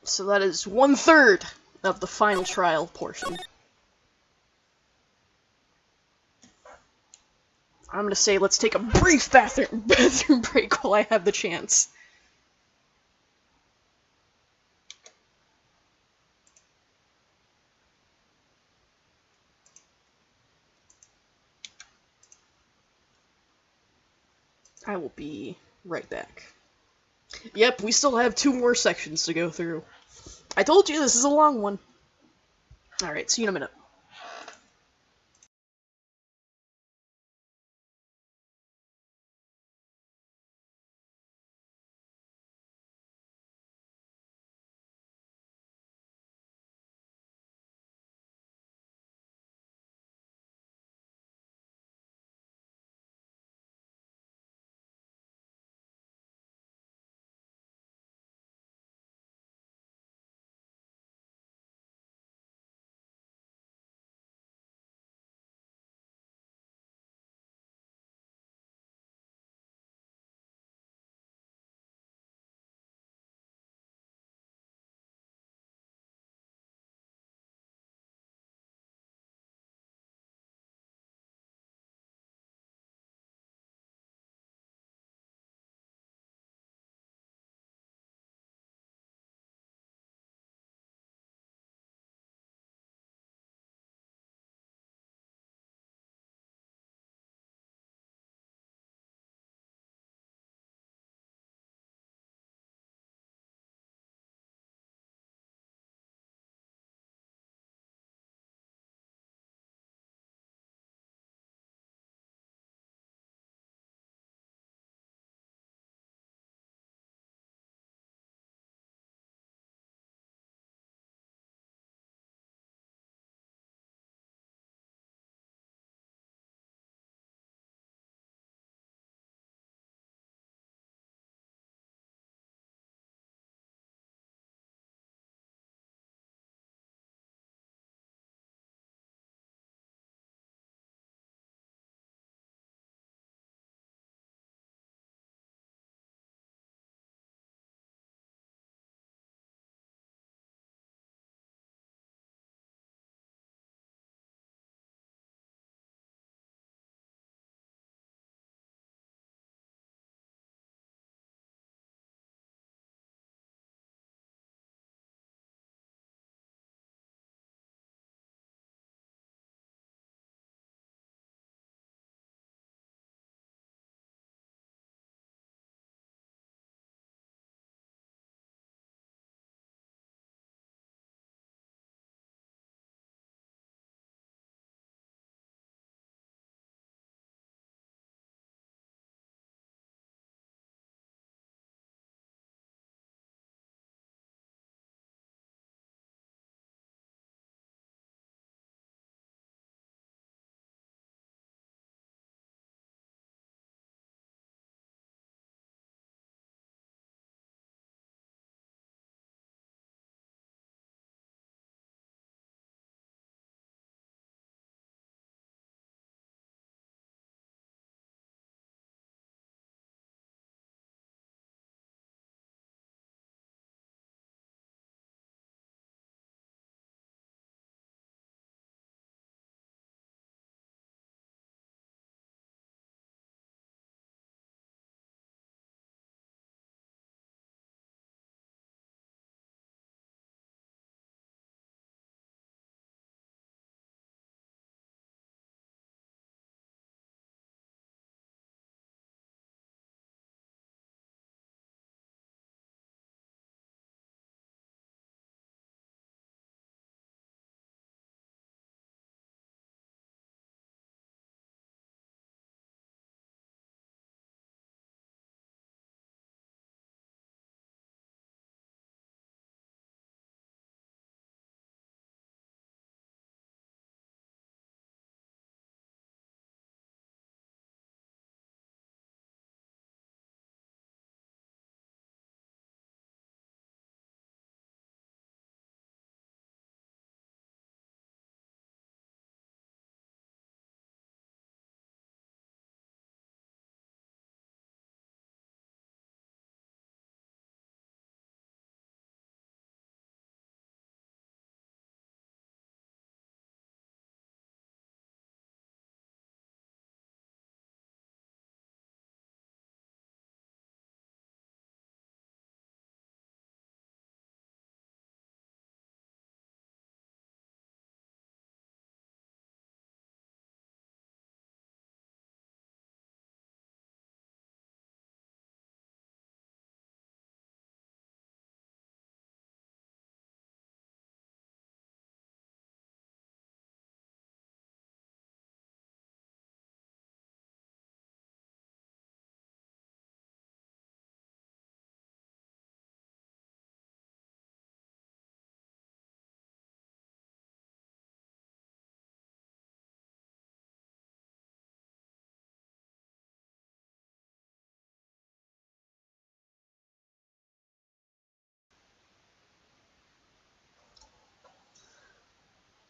so that is 1/3 of the final trial portion. I'm gonna say let's take a brief bathroom break while I have the chance. I will be right back. Yep, we still have 2 more sections to go through. I told you this is a long one. Alright, see you in a minute.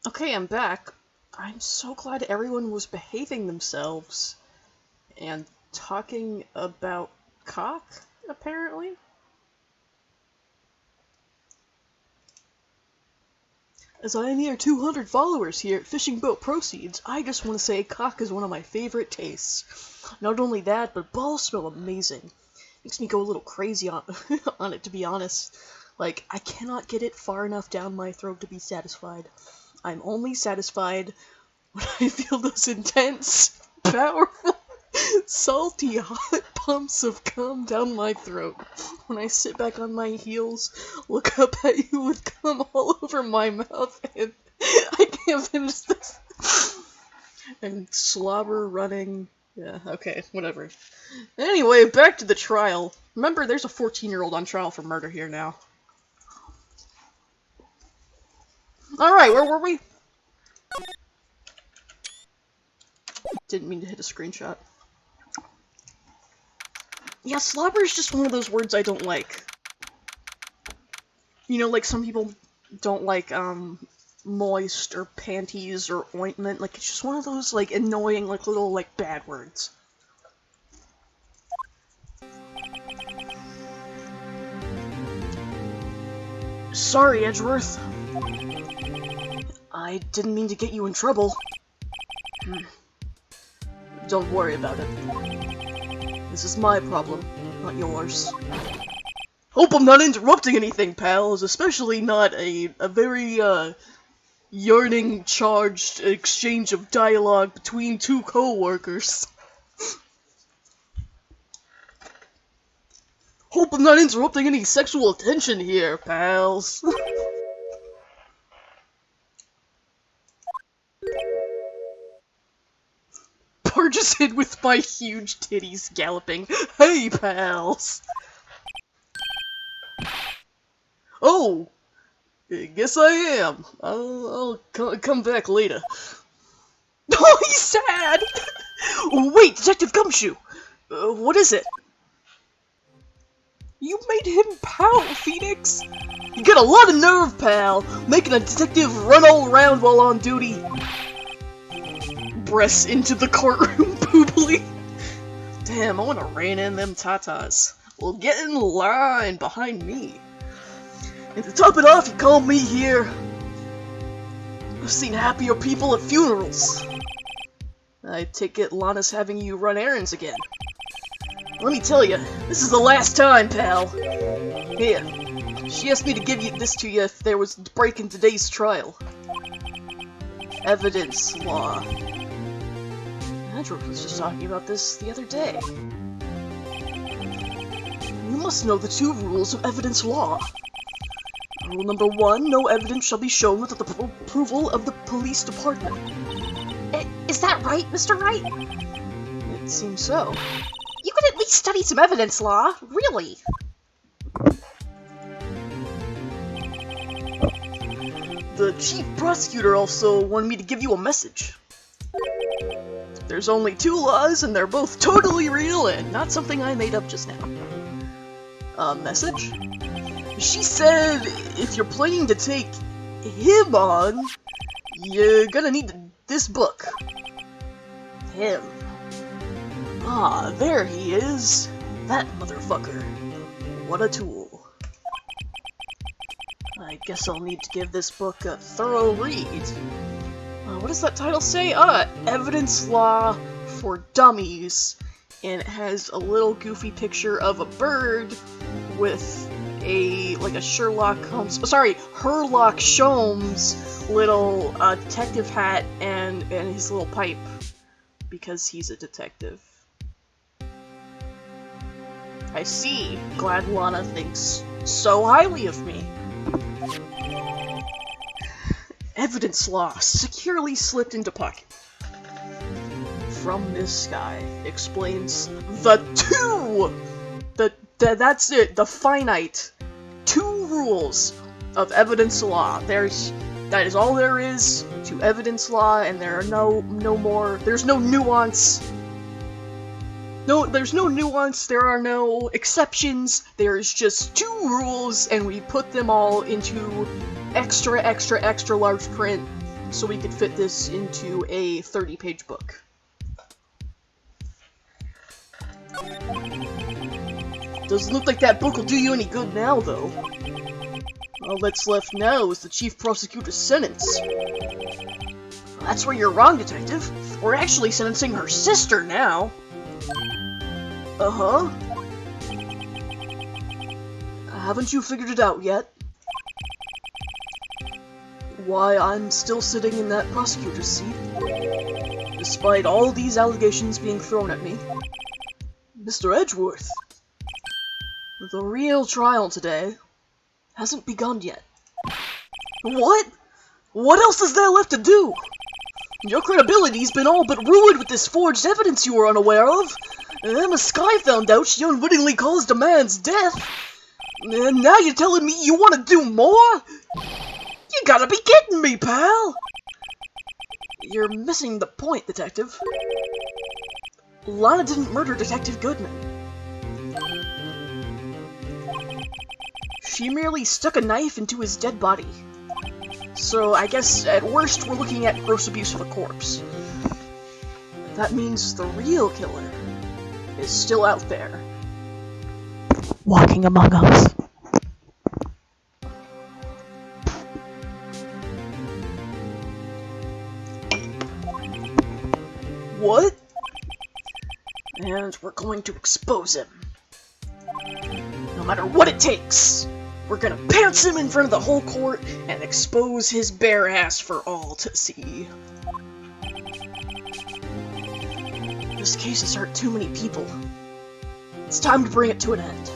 Okay, I'm back. I'm so glad everyone was behaving themselves and talking about cock, apparently. As I am near 200 followers here at Fishing Boat Proceeds, I just want to say cock is one of my favorite tastes. Not only that, but balls smell amazing. Makes me go a little crazy on, on it, to be honest. Like, I cannot get it far enough down my throat to be satisfied. I'm only satisfied when I feel those intense, powerful, salty, hot pumps of cum down my throat. When I sit back on my heels, look up at you with cum all over my mouth, and I can't finish this. And slobber running. Yeah, okay, whatever. Anyway, back to the trial. Remember, there's a 14-year-old on trial for murder here now. Alright, where were we? Didn't mean to hit a screenshot. Yeah, slobber is just one of those words I don't like. You know, like some people don't like, moist or panties or ointment. Like, it's just one of those, like, annoying, like, little, like, bad words. Sorry, Edgeworth. I didn't mean to get you in trouble. Don't worry about it. This is my problem, not yours. Hope I'm not interrupting anything, pals, especially not a very, yearning charged exchange of dialogue between two co-workers. Hope I'm not interrupting any sexual attention here, pals. Barges in with my huge titties galloping. Hey, pals! Oh! Guess I am. I'll come back later. Oh, he's sad! Wait, Detective Gumshoe! What is it? You made him pout, Phoenix! You got a lot of nerve, pal! Making a detective run all around while on duty. Breasts into the courtroom, poopily. Damn, I wanna rein in them tatas. Well, get in line behind me. And to top it off, you called me here. I've seen happier people at funerals. I take it Lana's having you run errands again. Let me tell you, this is the last time, pal. Here, she asked me to give this to you if there was a break in today's trial. Evidence law. Andrew was just talking about this the other day. You must know the 2 rules of evidence law. Rule number 1, no evidence shall be shown without the approval of the police department. Is that right, Mr. Wright? It seems so. You could at least study some evidence law, really. The chief prosecutor also wanted me to give you a message. There's only 2 laws, and they're both totally real and not something I made up just now. A message? She said if you're planning to take him on, you're gonna need this book. Him. Ah, there he is. That motherfucker. What a tool. I guess I'll need to give this book a thorough read. What does that title say? Evidence Law for Dummies. And it has a little goofy picture of a bird with like a Sherlock Holmes, Herlock Sholmes little detective hat and his little pipe, because he's a detective. I see. Glad Lana thinks so highly of me. Evidence law securely slipped into pocket. From this guy explains that's it, the finite 2 rules of evidence law. That is all there is to evidence law, and there are no more, there's no nuance. There's no nuance, there are no exceptions, there's just 2 rules, and we put them all into extra large print so we could fit this into a 30-page book. Doesn't look like that book will do you any good now, though. All that's left now is the Chief Prosecutor's sentence. That's where you're wrong, Detective. We're actually sentencing her sister now. Uh-huh. Haven't you figured it out yet? Why I'm still sitting in that prosecutor's seat, despite all these allegations being thrown at me. Mr. Edgeworth, the real trial today hasn't begun yet. What? What else is there left to do? Your credibility's been all but ruined with this forged evidence you were unaware of. Emma Skye found out she unwittingly caused a man's death. And now you're telling me you want to do more? You gotta be kidding me, pal! You're missing the point, Detective. Lana didn't murder Detective Goodman. She merely stuck a knife into his dead body. So I guess at worst we're looking at gross abuse of a corpse. That means the real killer is still out there. Walking among us. What? And we're going to expose him. No matter what it takes. We're gonna pants him in front of the whole court and expose his bare ass for all to see. This case has hurt too many people. It's time to bring it to an end.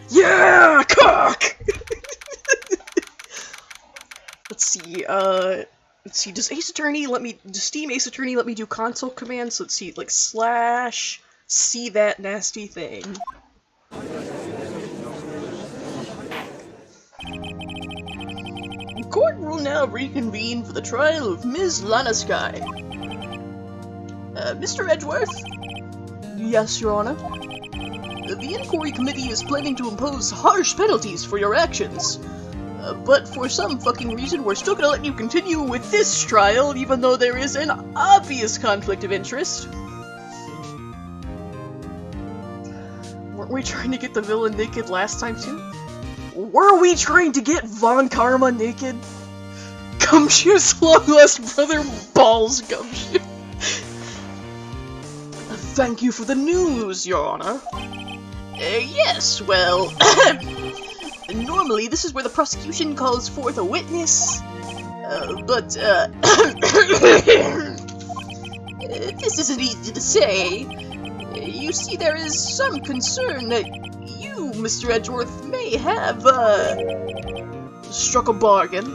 Yeah, cock! Let's see, does Steam Ace Attorney let me do console commands? Let's see, like, / see that nasty thing. The court will now reconvene for the trial of Ms. Lana Skye. Mr. Edgeworth? Yes, Your Honor? The Inquiry Committee is planning to impose harsh penalties for your actions. But for some fucking reason, we're still gonna let you continue with this trial, even though there is an obvious conflict of interest. Weren't we trying to get the villain naked last time, too? Were we trying to get Von Karma naked? Gumshoe's long-lost brother Balls Gumshoe. Thank you for the news, Your Honor. Yes, well... Normally, this is where the prosecution calls forth a witness, but this isn't easy to say. You see, there is some concern that you, Mr. Edgeworth, may have, struck a bargain.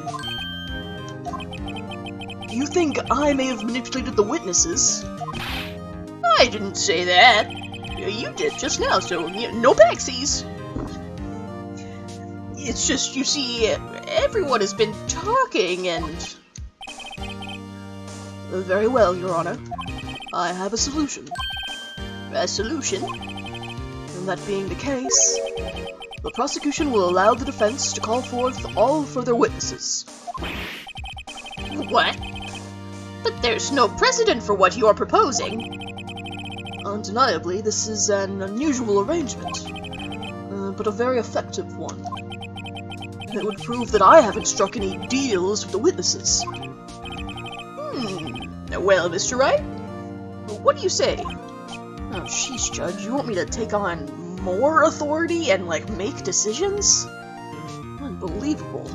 You think I may have manipulated the witnesses? I didn't say that. You did just now, so no backsies. It's just, you see, everyone has been talking and... Very well, Your Honor. I have a solution. A solution? And that being the case, the prosecution will allow the defense to call forth all further witnesses. What? But there's no precedent for what you're proposing. Undeniably, this is an unusual arrangement, but a very effective one. It would prove that I haven't struck any deals with the witnesses. Well, Mr. Wright? What do you say? Oh, sheesh, Judge, you want me to take on more authority and, like, make decisions? Unbelievable.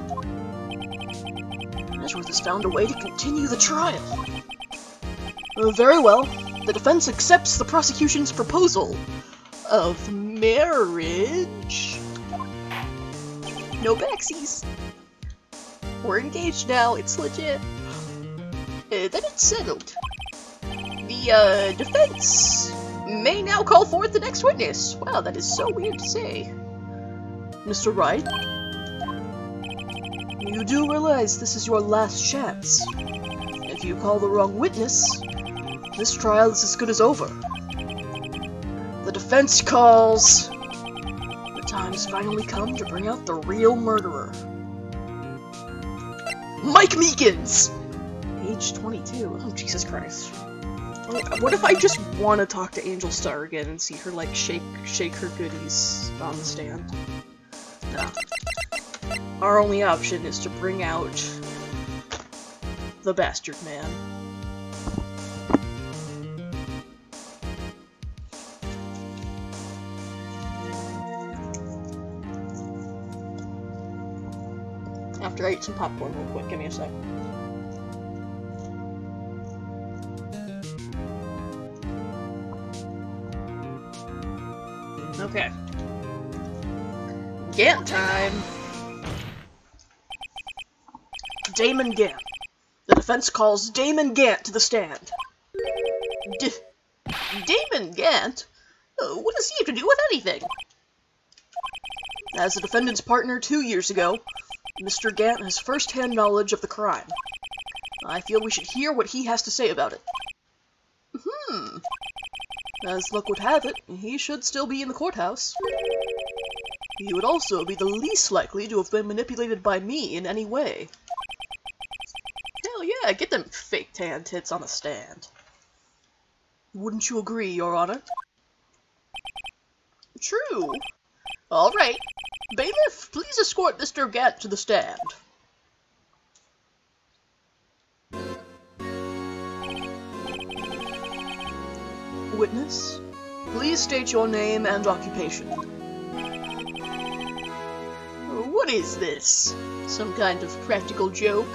Edgeworth has found a way to continue the trial. Very well. The defense accepts the prosecution's proposal of marriage. No backsies. We're engaged now, it's legit. Then it's settled. The, defense may now call forth the next witness. Wow, that is so weird to say. Mr. Wright? You do realize this is your last chance. If you call the wrong witness, this trial is as good as over. The defense calls... The time's finally come to bring out the real murderer. Mike Meekins! Age 22. Oh, Jesus Christ. What if I just want to talk to Angel Star again and see her, like, shake her goodies on the stand? No. Our only option is to bring out the Bastard Man. After I eat some popcorn real quick, give me a sec. Okay. Gant time! Damon Gant. The defense calls Damon Gant to the stand. Damon Gant? What does he have to do with anything? As the defendant's partner 2 years ago, Mr. Gant has first-hand knowledge of the crime. I feel we should hear what he has to say about it. As luck would have it, he should still be in the courthouse. He would also be the least likely to have been manipulated by me in any way. Hell yeah, get them fake tan tits on the stand. Wouldn't you agree, Your Honor? True. Alright. Bailiff, please escort Mr. Gant to the stand. Witness, please state your name and occupation. What is this? Some kind of practical joke?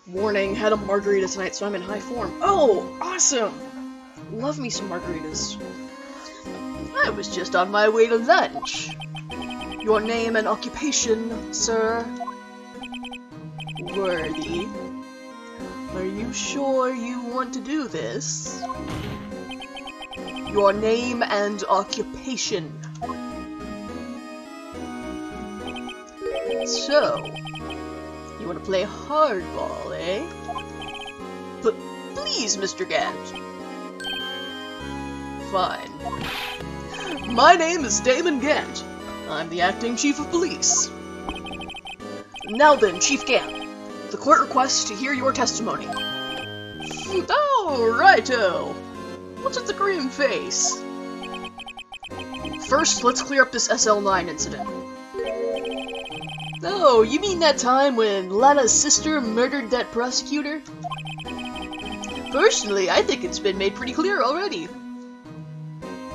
Warning, had a margarita tonight, so I'm in high form. Oh, awesome! Love me some margaritas. I was just on my way to lunch. Your name and occupation, sir? Worthy. Are you sure you want to do this? Your name and occupation. So, you want to play hardball, eh? But please, Mr. Gant. Fine. My name is Damon Gant. I'm the acting chief of police. Now then, Chief Gant. The court requests to hear your testimony. Oh, righto! What's with the green face? First, let's clear up this SL9 incident. Oh, you mean that time when Lana's sister murdered that prosecutor? Personally, I think it's been made pretty clear already.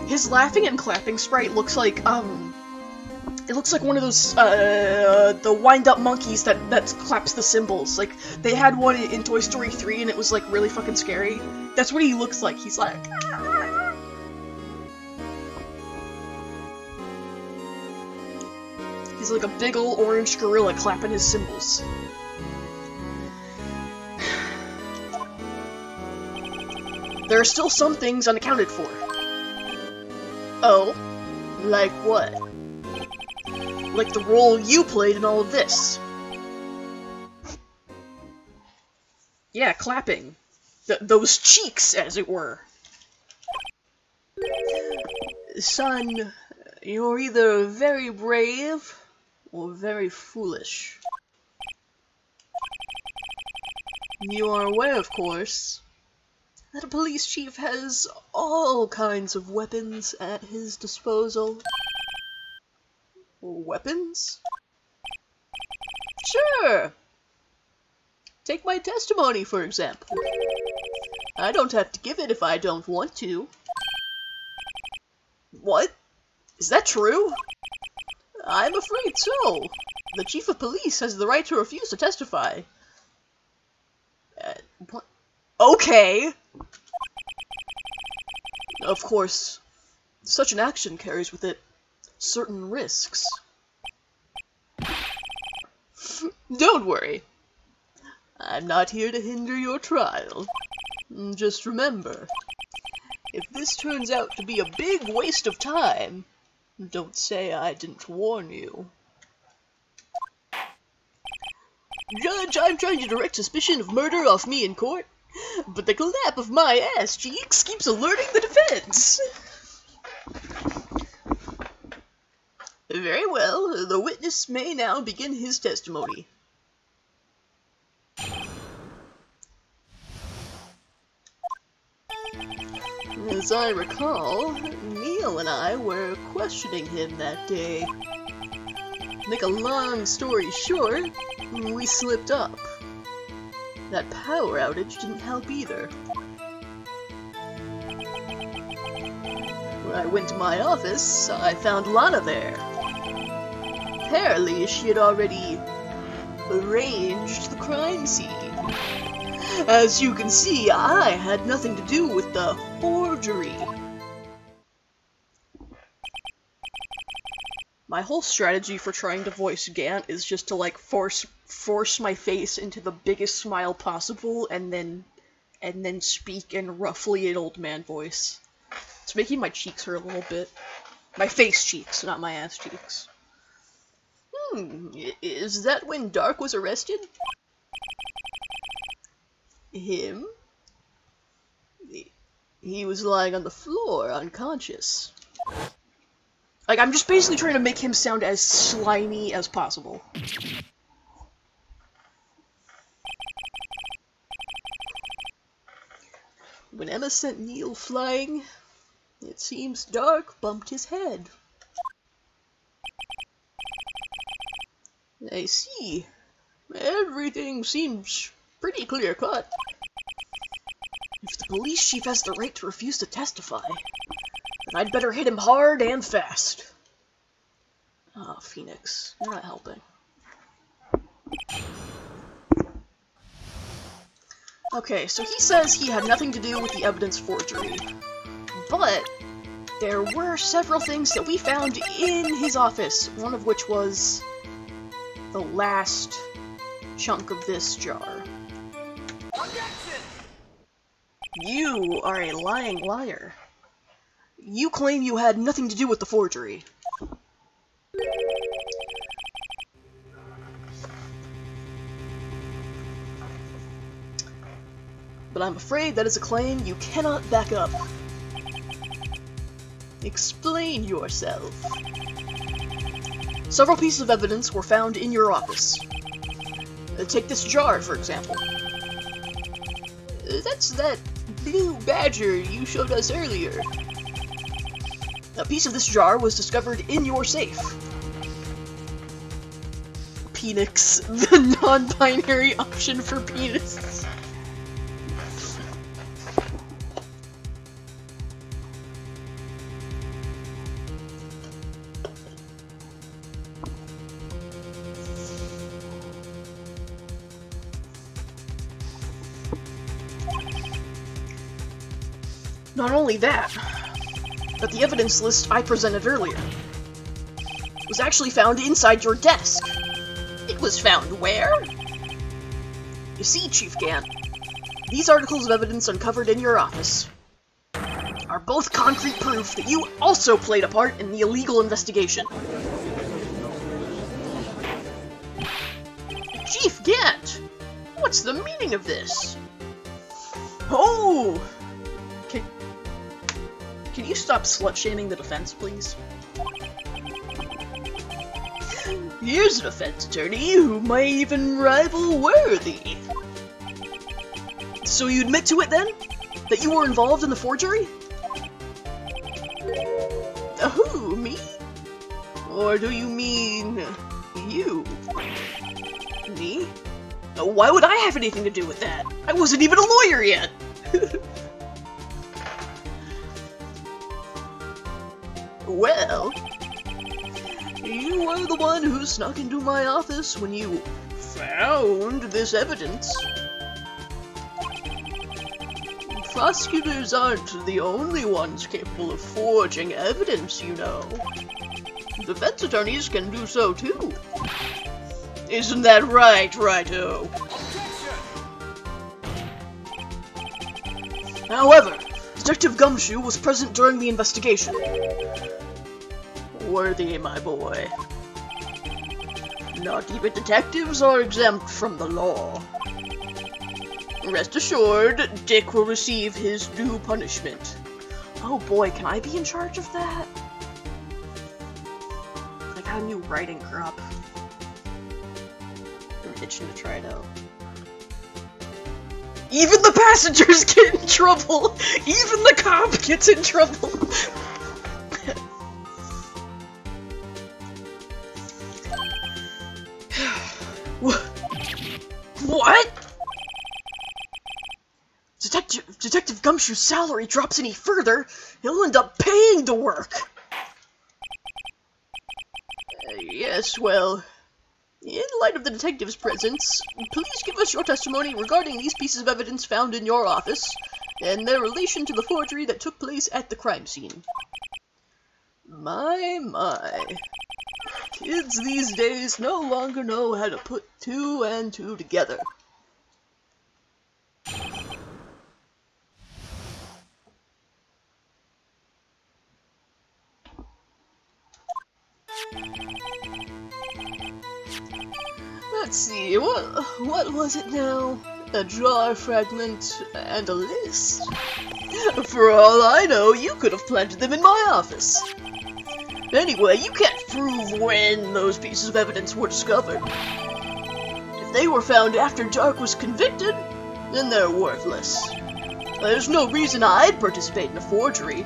His laughing and clapping sprite looks like, it looks like one of those, the wind-up monkeys that claps the cymbals. Like, they had one in Toy Story 3 and it was, like, really fucking scary. That's what he looks like. He's like... He's like a big ol' orange gorilla clapping his cymbals. There are still some things unaccounted for. Oh? Like what? Like the role you played in all of this. Yeah, clapping. Those cheeks, as it were. Son, you're either very brave or very foolish. You are aware, of course, that a police chief has all kinds of weapons at his disposal. Weapons? Sure! Take my testimony, for example. I don't have to give it if I don't want to. What? Is that true? I'm afraid so. The chief of police has the right to refuse to testify. What? Okay! Of course, such an action carries with it certain risks. Don't worry. I'm not here to hinder your trial. Just remember, if this turns out to be a big waste of time, don't say I didn't warn you. Judge, I'm trying to direct suspicion of murder off me in court, but the clap of my ass cheeks keeps alerting the defense. Very well, the witness may now begin his testimony. as I recall, Neil and I were questioning him that day. Make a long story short, we slipped up. That power outage didn't help either. When I went to my office, I found Lana there. Apparently, she had already arranged the crime scene. As you can see, I had nothing to do with the forgery. My whole strategy for trying to voice Gant is just to like force my face into the biggest smile possible and then speak in roughly an old man voice. It's making my cheeks hurt a little bit. My face cheeks, not my ass cheeks. Is that when Dark was arrested? Him? He was lying on the floor, unconscious. Like, I'm just basically trying to make him sound as slimy as possible. When Emma sent Neil flying, it seems Dark bumped his head. I see. Everything seems pretty clear-cut. If the police chief has the right to refuse to testify, then I'd better hit him hard and fast. Oh, Phoenix, you're not helping. Okay, so he says he had nothing to do with the evidence forgery, but there were several things that we found in his office, one of which was the last chunk of this jar. You are a lying liar. You claim you had nothing to do with the forgery. But I'm afraid that is a claim you cannot back up. Explain yourself. Several pieces of evidence were found in your office. Take this jar, for example. That's that blue badger you showed us earlier. A piece of this jar was discovered in your safe. Penix, the non-binary option for penis. Not only that, but the evidence list I presented earlier was actually found inside your desk. It was found where? You see, Chief Gant, these articles of evidence uncovered in your office are both concrete proof that you also played a part in the illegal investigation. Chief Gant, what's the meaning of this? Oh! Can you stop slut-shaming the defense, please? Here's a defense attorney who might even rival Worthy. So you admit to it, then? That you were involved in the forgery? Who, me? Or do you mean you? Me? Why would I have anything to do with that? I wasn't even a lawyer yet! Well, you were the one who snuck into my office when you found this evidence. Prosecutors aren't the only ones capable of forging evidence, you know. Defense attorneys can do so too. Isn't that right, Righto? However, Detective Gumshoe was present during the investigation. Worthy, my boy. Not even detectives are exempt from the law. Rest assured, Dick will receive his due punishment. Oh boy, can I be in charge of that? I got a new writing crop. I'm itching to try it out. Even the passengers get in trouble! Even the cop gets in trouble! What? Detective Gumshoe's salary drops any further, he'll end up paying to work! Yes, well... In light of the detective's presence, please give us your testimony regarding these pieces of evidence found in your office, and their relation to the forgery that took place at the crime scene. My. Kids these days no longer know how to put two and two together. Let's see, what was it now? A jar fragment and a list? For all I know, you could have planted them in my office. Anyway, you can't prove when those pieces of evidence were discovered. If they were found after Dark was convicted, then they're worthless. There's no reason I'd participate in a forgery.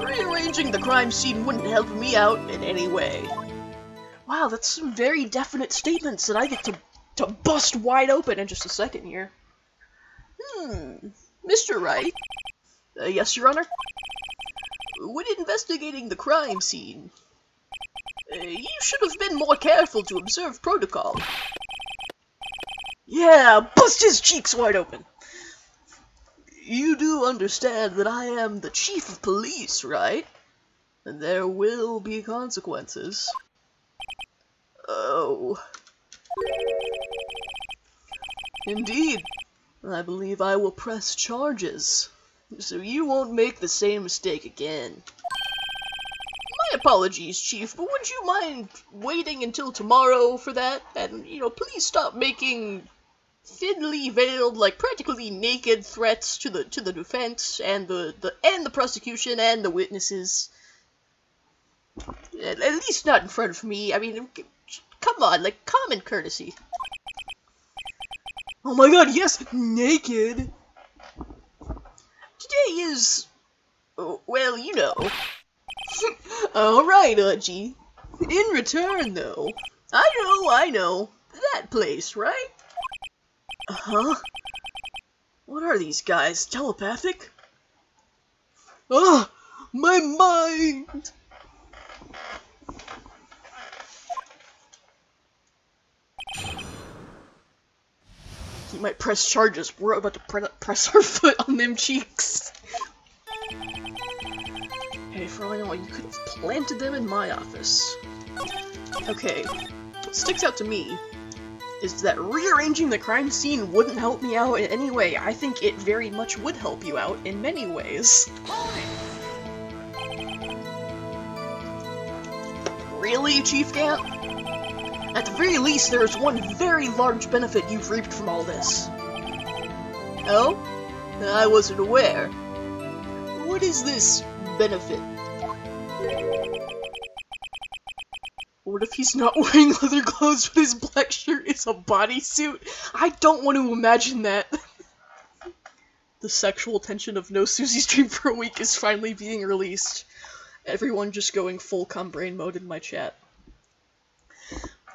Rearranging the crime scene wouldn't help me out in any way. Wow, that's some very definite statements that I get to bust wide open in just a second here. Mr. Wright? Yes, Your Honor? When investigating the crime scene, you should have been more careful to observe protocol. Yeah, bust his cheeks wide open! You do understand that I am the chief of police, right? And there will be consequences. Oh. Indeed. I believe I will press charges, so you won't make the same mistake again. My apologies, Chief, but would you mind waiting until tomorrow for that? And, please stop making thinly veiled, like practically naked threats to the defense and the prosecution and the witnesses. At least not in front of me. I mean, come on, like common courtesy. Oh my god, yes, naked. Today is, well, Alright, Udgy. In return, though, I know, that place, right? Uh-huh. What are these guys, telepathic? Ah, my mind! He might press charges. We're about to press our foot on them cheeks. Hey, for all I know, you could have planted them in my office. Okay, what sticks out to me is that rearranging the crime scene wouldn't help me out in any way. I think it very much would help you out in many ways. Really, Chief Gant? At the very least, there is one very large benefit you've reaped from all this. Oh? I wasn't aware. What is this benefit? What if he's not wearing leather gloves, but his black shirt is a bodysuit? I don't want to imagine that. The sexual tension of No Susie's Dream for a Week is finally being released. Everyone just going full cum-brain mode in my chat.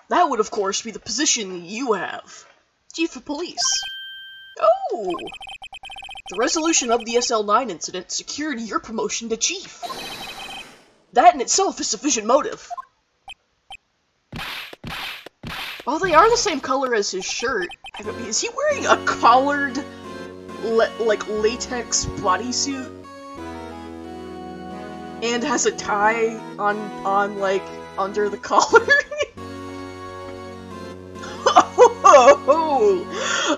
That would, of course, be the position you have. Chief of Police. Oh! The resolution of the SL9 incident secured your promotion to Chief. That in itself is sufficient motive. While they are the same color as his shirt, I mean, is he wearing a collared, latex bodysuit? And has a tie on, under the collar?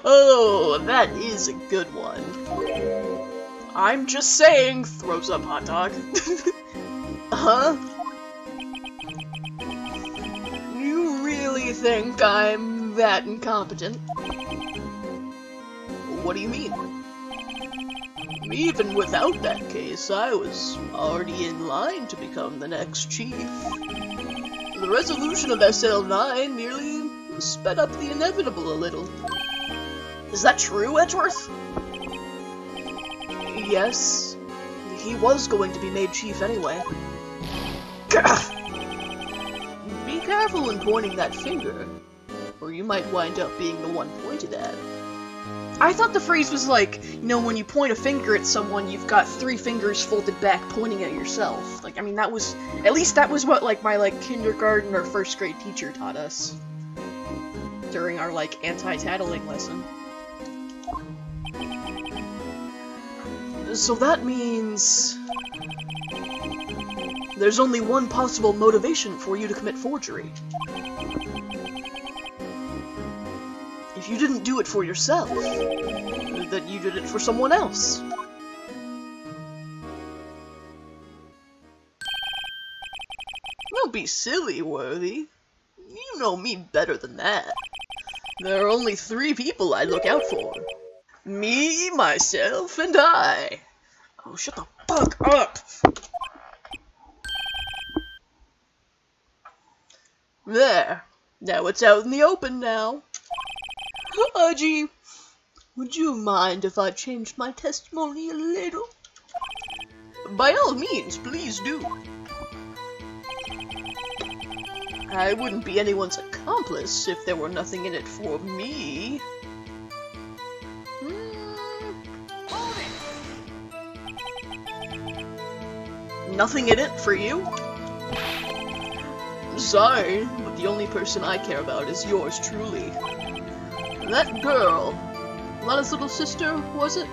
Oh, that is a good one. I'm just saying, throws up hot dog. Huh? You really think I'm that incompetent? What do you mean? Even without that case, I was already in line to become the next chief. The resolution of SL9 merely sped up the inevitable a little. Is that true, Edgeworth? Yes. He was going to be made chief anyway. Be careful when pointing that finger, or you might wind up being the one pointed at. I thought the phrase was like, you know, when you point a finger at someone, you've got 3 fingers folded back pointing at yourself. Like, I mean, that was, at least that was what, like, my, like, kindergarten or 1st grade teacher taught us during our, like, anti-tattling lesson. So that means there's only one possible motivation for you to commit forgery. If you didn't do it for yourself, then you did it for someone else. Don't be silly, Worthy. You know me better than that. There are only 3 people I look out for. Me, myself, and I. Oh, shut the fuck up! There. Now it's out in the open now. Gee, would you mind if I changed my testimony a little? By all means, please do. I wouldn't be anyone's accomplice if there were nothing in it for me. Nothing in it for you? Sorry, but the only person I care about is yours truly. That girl, Lana's little sister, was it?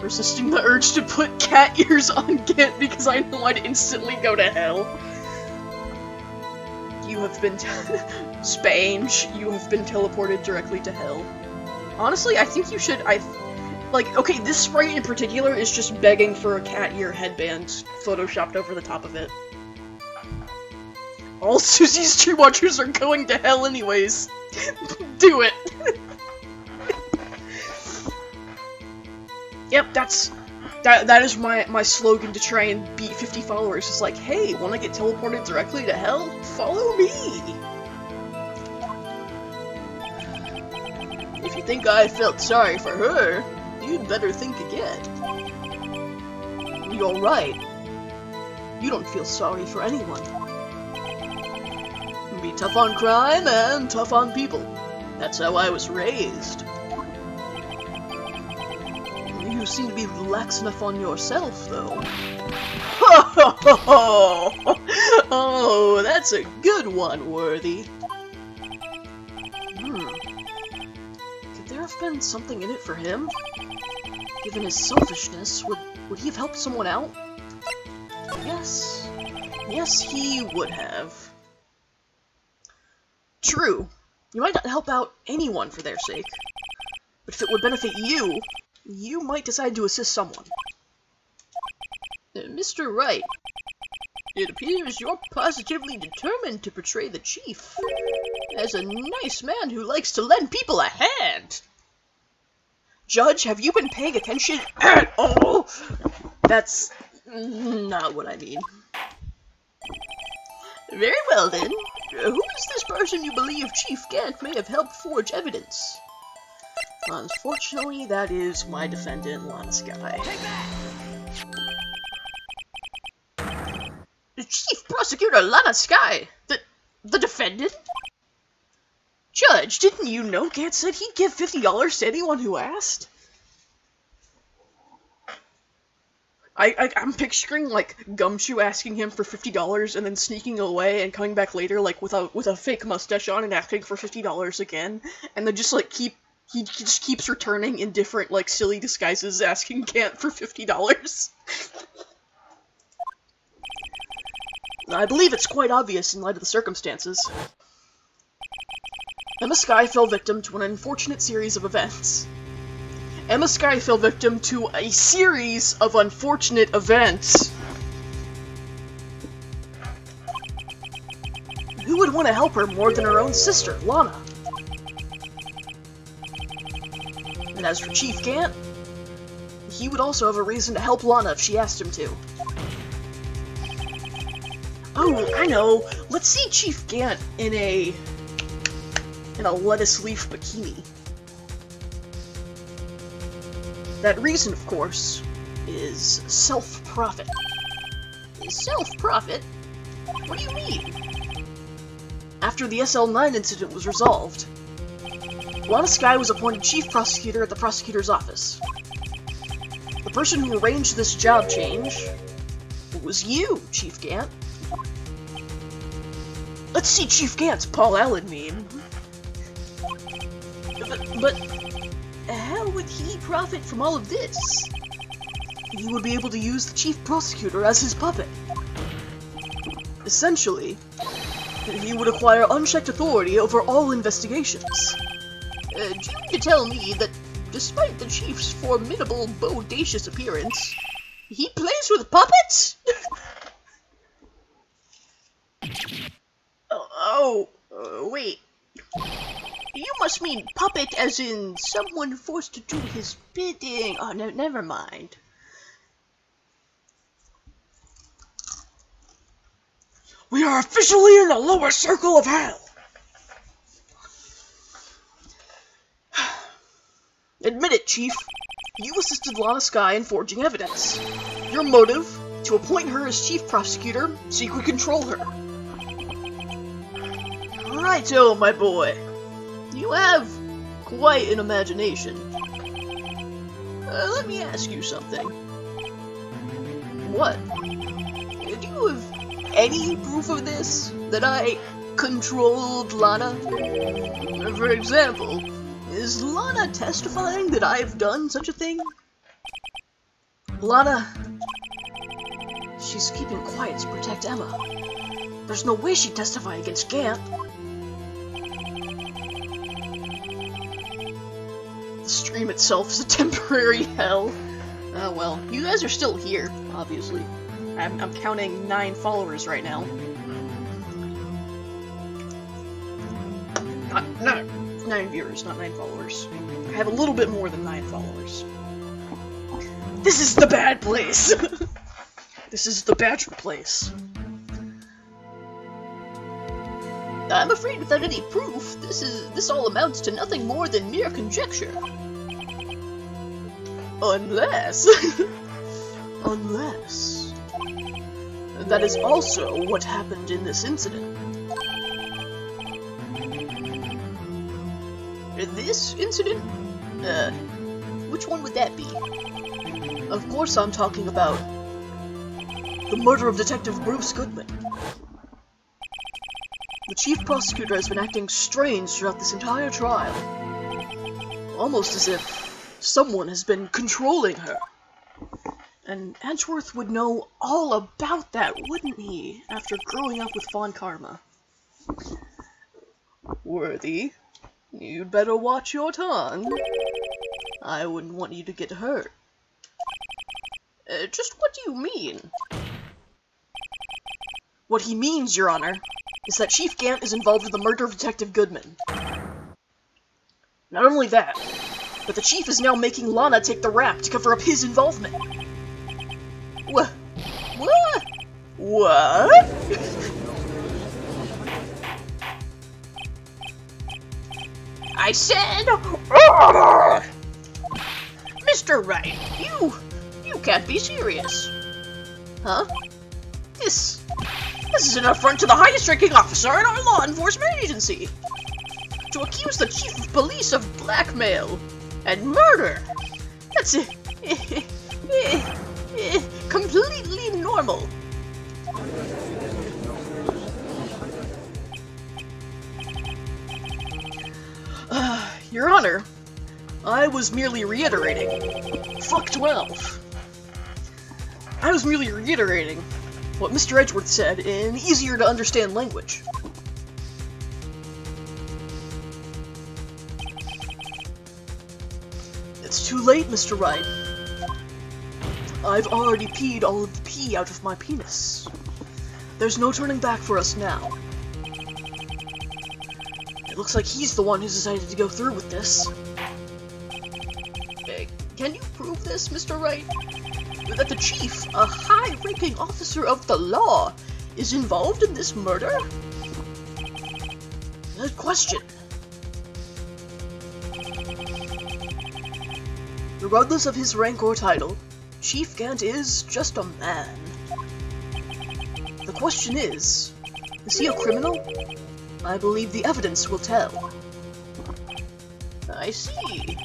Resisting the urge to put cat ears on Gant because I know I'd instantly go to hell. You have been Spange, you have been teleported directly to hell. Honestly, I think you should, like, okay, this sprite in particular is just begging for a cat ear headband photoshopped over the top of it. All Susie's Tree Watchers are going to hell anyways. Do it! Yep, that is my slogan to try and beat 50 followers. It's like, hey, wanna get teleported directly to hell? Follow me! If you think I felt sorry for her, you'd better think again. You're right. You don't feel sorry for anyone. Be tough on crime and tough on people. That's how I was raised. You seem to be lax enough on yourself, though. Oh, that's a good one, Worthy. Could there have been something in it for him? Given his selfishness, would he have helped someone out? Yes. Yes, he would have. True. You might not help out anyone for their sake. But if it would benefit you, you might decide to assist someone. Mr. Wright, it appears you're positively determined to portray the chief as a nice man who likes to lend people a hand. Judge, have you been paying attention at all? That's not what I mean. Very well then. Who is this person you believe Chief Gant may have helped forge evidence? Unfortunately, that is my defendant, Lana Sky. Take that! Chief Prosecutor Lana Sky! The defendant? Judge, didn't you know Gant said he'd give $50 to anyone who asked? I'm picturing, like, Gumshoe asking him for $50 and then sneaking away and coming back later, like, with a fake mustache on and asking for $50 again, and then just, like, he just keeps returning in different, like, silly disguises asking Gant for $50. I believe it's quite obvious in light of the circumstances. Emma Sky fell victim to an unfortunate series of events. Emma Sky fell victim to a series of unfortunate events. Who would want to help her more than her own sister, Lana? And as for Chief Gant, he would also have a reason to help Lana if she asked him to. Oh, I know. Let's see Chief Gant in a lettuce leaf bikini. That reason, of course, is self-profit. Self-profit? What do you mean? After the SL9 incident was resolved, Lana Skye was appointed chief prosecutor at the prosecutor's office. The person who arranged this job change was you, Chief Gant. Let's see Chief Gant's Paul Allen meme. But how would he profit from all of this? He would be able to use the chief prosecutor as his puppet. Essentially, he would acquire unchecked authority over all investigations. Do you mean to tell me that, despite the chief's formidable, bodacious appearance, he plays with puppets? Wait. You must mean puppet as in someone forced to do his bidding. Oh, no, never mind. We are officially in the lower circle of hell! Admit it, Chief. You assisted Lana Skye in forging evidence. Your motive? To appoint her as chief prosecutor so you could control her. Righto, my boy. You have quite an imagination. Let me ask you something. What? Do you have any proof of this? That I controlled Lana? For example, is Lana testifying that I've done such a thing? Lana... She's keeping quiet to protect Emma. There's no way she'd testify against Gant. The stream itself is a temporary hell. Well, you guys are still here, obviously. I'm counting 9 followers right now. Not 9 viewers, not 9 followers. I have a little bit more than 9 followers. This is the bad place! This is the Badger place. I'm afraid without any proof, this all amounts to nothing more than mere conjecture. Unless... unless... that is also what happened in this incident. This incident? Which one would that be? Of course I'm talking about the murder of Detective Bruce Goodman. The chief prosecutor has been acting strange throughout this entire trial. Almost as if someone has been controlling her. And Edgeworth would know all about that, wouldn't he, after growing up with Von Karma? Worthy, you'd better watch your tongue. I wouldn't want you to get hurt. Just what do you mean? What he means, Your Honor, is that Chief Gant is involved in the murder of Detective Goodman. Not only that, but the Chief is now making Lana take the rap to cover up his involvement. What? I said, Mr. Wright, you can't be serious. Huh? This is an affront to the highest-ranking officer in our law enforcement agency. To accuse the chief of police of blackmail and murder. That's completely normal. Your Honor, I was merely reiterating. Fuck 12. I was merely reiterating what Mr. Edgeworth said in easier-to-understand language. It's too late, Mr. Wright. I've already peed all of the pee out of my penis. There's no turning back for us now. It looks like he's the one who's decided to go through with this. Can you prove this, Mr. Wright? That the chief, a high-ranking officer of the law, is involved in this murder? Good question. Regardless of his rank or title, Chief Gant is just a man. The question is he a criminal? I believe the evidence will tell. I see.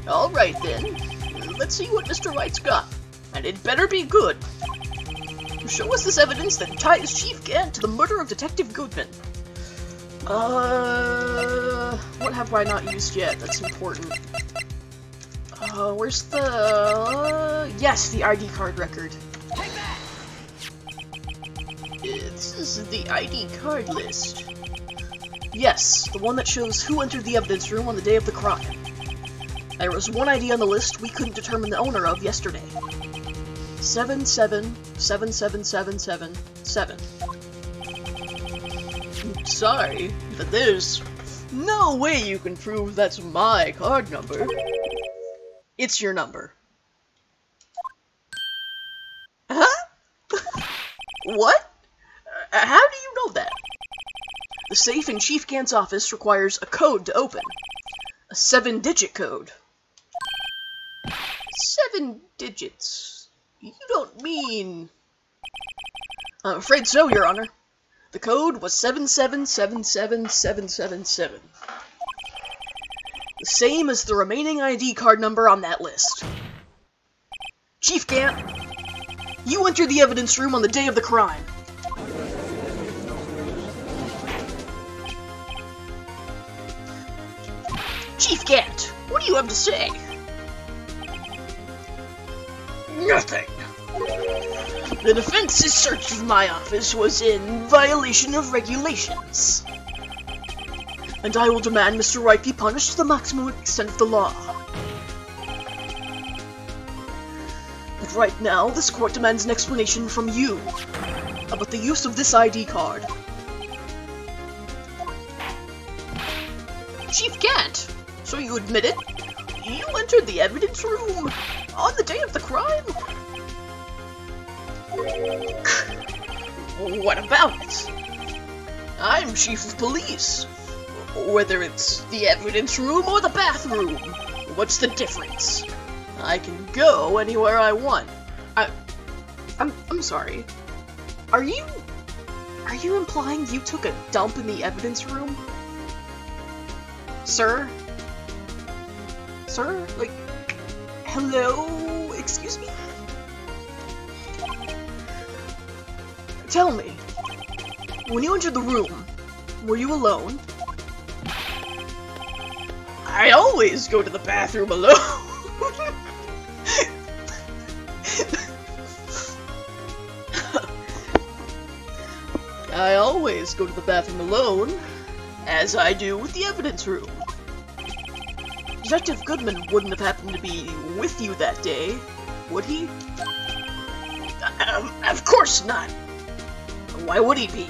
Alright then, let's see what Mr. Wright's got, and it better be good. Show us this evidence that ties Chief Gant to the murder of Detective Goodman. What have I not used yet that's important? Where's the... yes, the ID card record. This is the ID card list. Yes, the one that shows who entered the evidence room on the day of the crime. There was one ID on the list we couldn't determine the owner of yesterday. 7777777. Sorry, but there's no way you can prove that's my card number. It's your number. Huh? What? How do you know that? The safe in Chief Gant's office requires a code to open. A 7-digit code. 7 digits? You don't mean... I'm afraid so, Your Honor. The code was 7777777. The same as the remaining ID card number on that list. Chief Gant, you entered the evidence room on the day of the crime. Chief Gant, what do you have to say? Nothing. The defense's search of my office was in violation of regulations. And I will demand Mr. Wright be punished to the maximum extent of the law. But right now, this court demands an explanation from you about the use of this ID card. Chief Gant, so you admit it? You entered the evidence room on the day of the crime? What about it? I'm chief of police. Whether it's the evidence room or the bathroom, what's the difference? I can go anywhere I want. I'm sorry. Are you implying you took a dump in the evidence room? Sir? Sir? Like, hello? Excuse me? Tell me, when you entered the room, were you alone? I always go to the bathroom alone. I always go to the bathroom alone, as I do with the evidence room. Detective Goodman wouldn't have happened to be with you that day, would he? Of course not. Why would he be?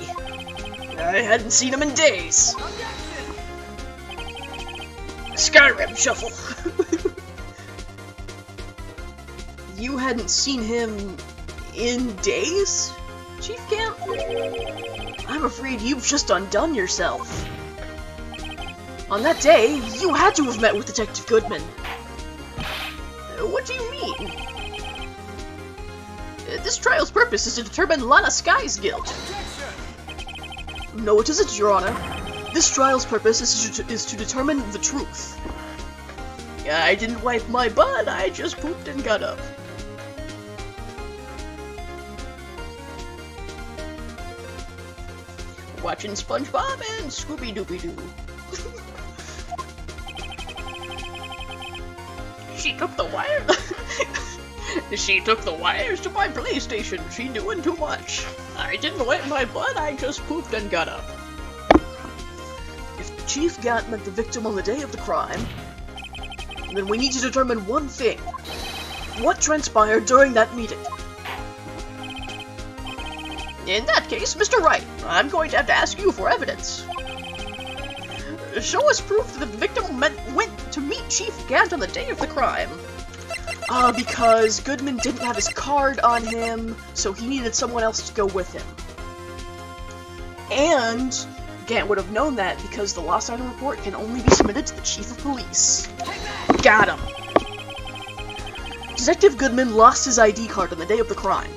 I hadn't seen him in days. Skyrim shuffle. You hadn't seen him in days, Chief Gant? I'm afraid you've just undone yourself. On that day, you had to have met with Detective Goodman. What do you mean? This trial's purpose is to determine Lana Sky's guilt. No, it isn't, Your Honor. This trial's purpose is to determine the truth. I didn't wipe my butt, I just pooped and got up. Watching SpongeBob and Scooby-Dooby-Doo. She took the wire. She took the wires to my PlayStation. She doing too much. I didn't wipe my butt, I just pooped and got up. If Chief Gant met the victim on the day of the crime, then we need to determine one thing. What transpired during that meeting? In that case, Mr. Wright, I'm going to have to ask you for evidence. Show us proof that the victim went to meet Chief Gant on the day of the crime. Because Goodman didn't have his card on him, so he needed someone else to go with him. And Gant would have known that because the lost item report can only be submitted to the Chief of Police. Got him! Detective Goodman lost his ID card on the day of the crime.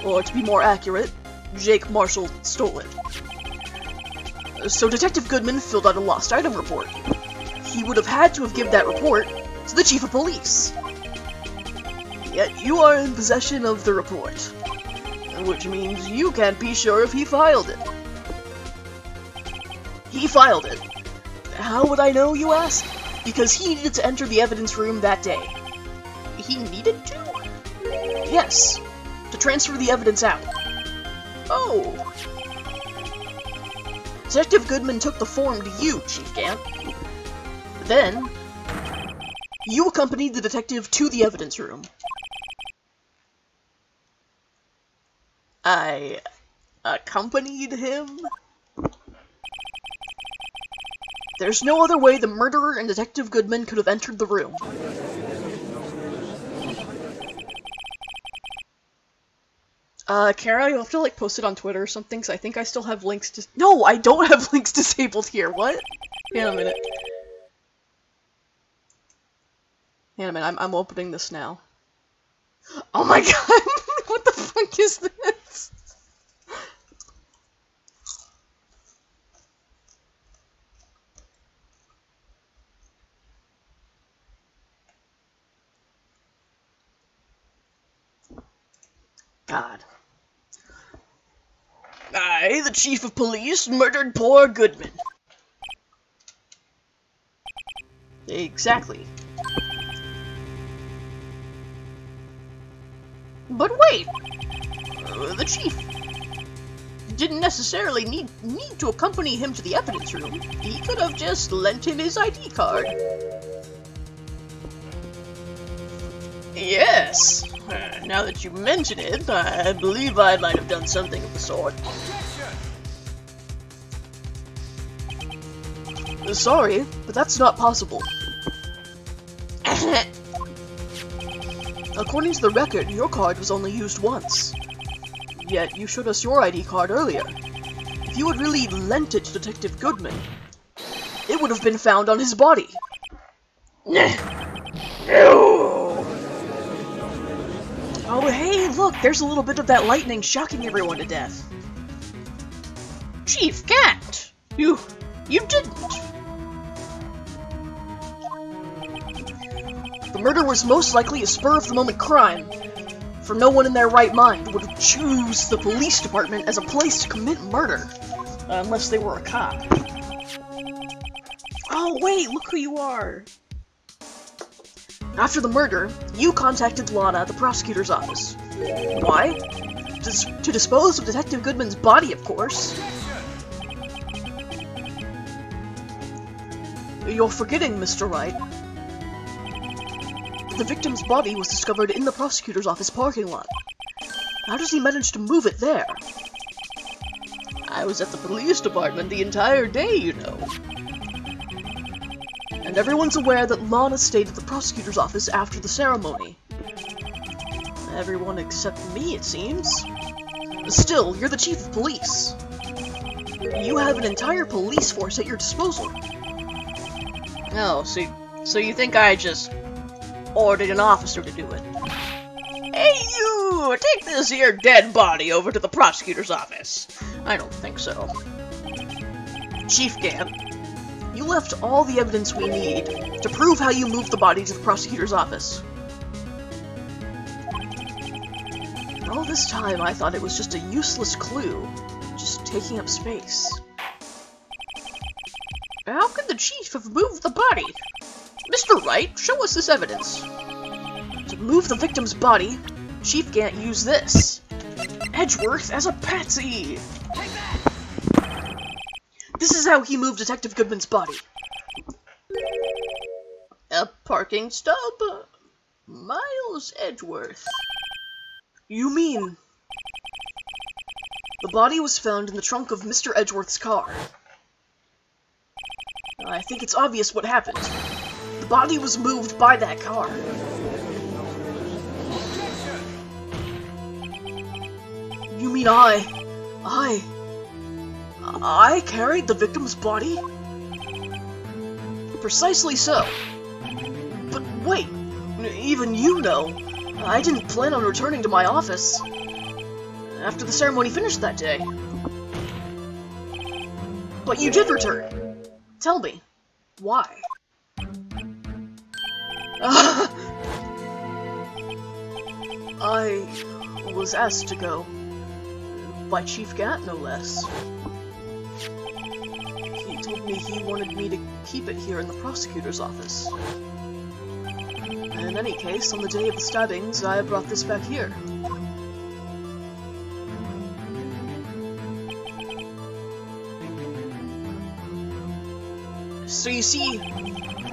Or, to be more accurate, Jake Marshall stole it. So Detective Goodman filled out a lost item report. He would have had to have given that report to the Chief of Police. Yet you are in possession of the report, which means you can't be sure if he filed it. He filed it. How would I know, you ask? Because he needed to enter the evidence room that day. He needed to? Yes, to transfer the evidence out. Oh. Detective Goodman took the form to you, Chief Gant. Then, you accompanied the detective to the evidence room. I accompanied him? There's no other way the murderer and Detective Goodman could have entered the room. Kara, you'll have to, like, post it on Twitter or something, because I think I still have links to- No, I don't have links disabled here, what? Hang on a minute. Hang on a minute, I'm opening this now. Oh my god! What the fuck is this? God. I, the Chief of Police, murdered poor Goodman. Exactly. But wait! The Chief didn't necessarily need to accompany him to the evidence room. He could have just lent him his ID card. Yes. Now that you mention it, I believe I might have done something of the sort. Sorry, but that's not possible. According to the record, your card was only used once. Yet you showed us your ID card earlier. If you had really lent it to Detective Goodman, it would have been found on his body. Oh hey, look, there's a little bit of that lightning shocking everyone to death. Chief Cat! You didn't! The murder was most likely a spur-of-the-moment crime, for no one in their right mind would choose the police department as a place to commit murder, unless they were a cop. Oh wait, look who you are! After the murder, you contacted Lana at the prosecutor's office. Why? To dispose of Detective Goodman's body, of course. You're forgetting, Mr. Wright. The victim's body was discovered in the prosecutor's office parking lot. How does he manage to move it there? I was at the police department the entire day, you know. And everyone's aware that Lana stayed at the prosecutor's office after the ceremony. Everyone except me, it seems. Still, you're the chief of police. You have an entire police force at your disposal. Oh, so you think I just ordered an officer to do it? Hey you! Take this here dead body over to the prosecutor's office. I don't think so. Chief Gant, you left all the evidence we need to prove how you moved the body to the prosecutor's office. All this time, I thought it was just a useless clue, just taking up space. How could the chief have moved the body? Mr. Wright, show us this evidence. To move the victim's body, Chief Gant used this. Edgeworth as a patsy! This is how he moved Detective Goodman's body. A parking stub? Miles Edgeworth. You mean... The body was found in the trunk of Mr. Edgeworth's car. I think it's obvious what happened. The body was moved by that car. You mean I carried the victim's body? Precisely so. But wait, Even you know, I didn't plan on returning to my office after the ceremony finished that day. But you did return. Tell me, why? I was asked to go. By Chief Gat, no less. He told me he wanted me to keep it here in the prosecutor's office. In any case, on the day of the stabbings, I brought this back here. So you see,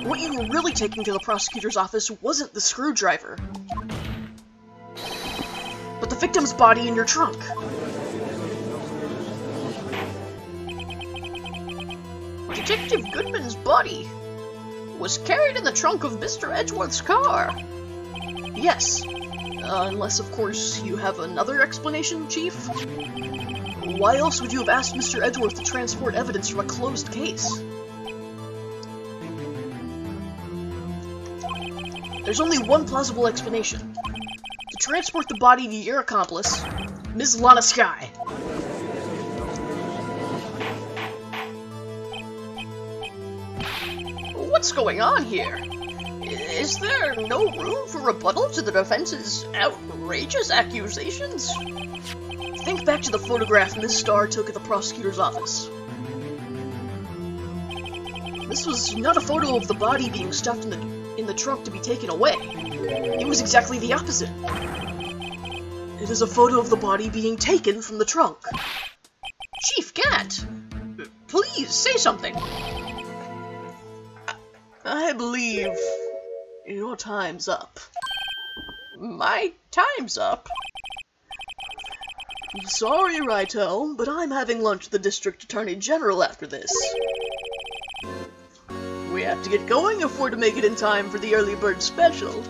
what you were really taking to the prosecutor's office wasn't the screwdriver, but the victim's body in your trunk. Detective Goodman's body was carried in the trunk of Mr. Edgeworth's car. Yes. Unless, of course, you have another explanation, Chief? Why else would you have asked Mr. Edgeworth to transport evidence from a closed case? There's only one plausible explanation. To transport the body to your accomplice, Ms. Lana Skye. What's going on here? Is there no room for rebuttal to the defense's outrageous accusations? Think back to the photograph Miss Starr took at the prosecutor's office. This was not a photo of the body being stuffed in the trunk to be taken away. It was exactly the opposite. It is a photo of the body being taken from the trunk. Chief Gat, please say something. I believe your time's up. My time's up? Sorry, Righto, but I'm having lunch with the District Attorney General after this. We have to get going if we're to make it in time for the early bird special.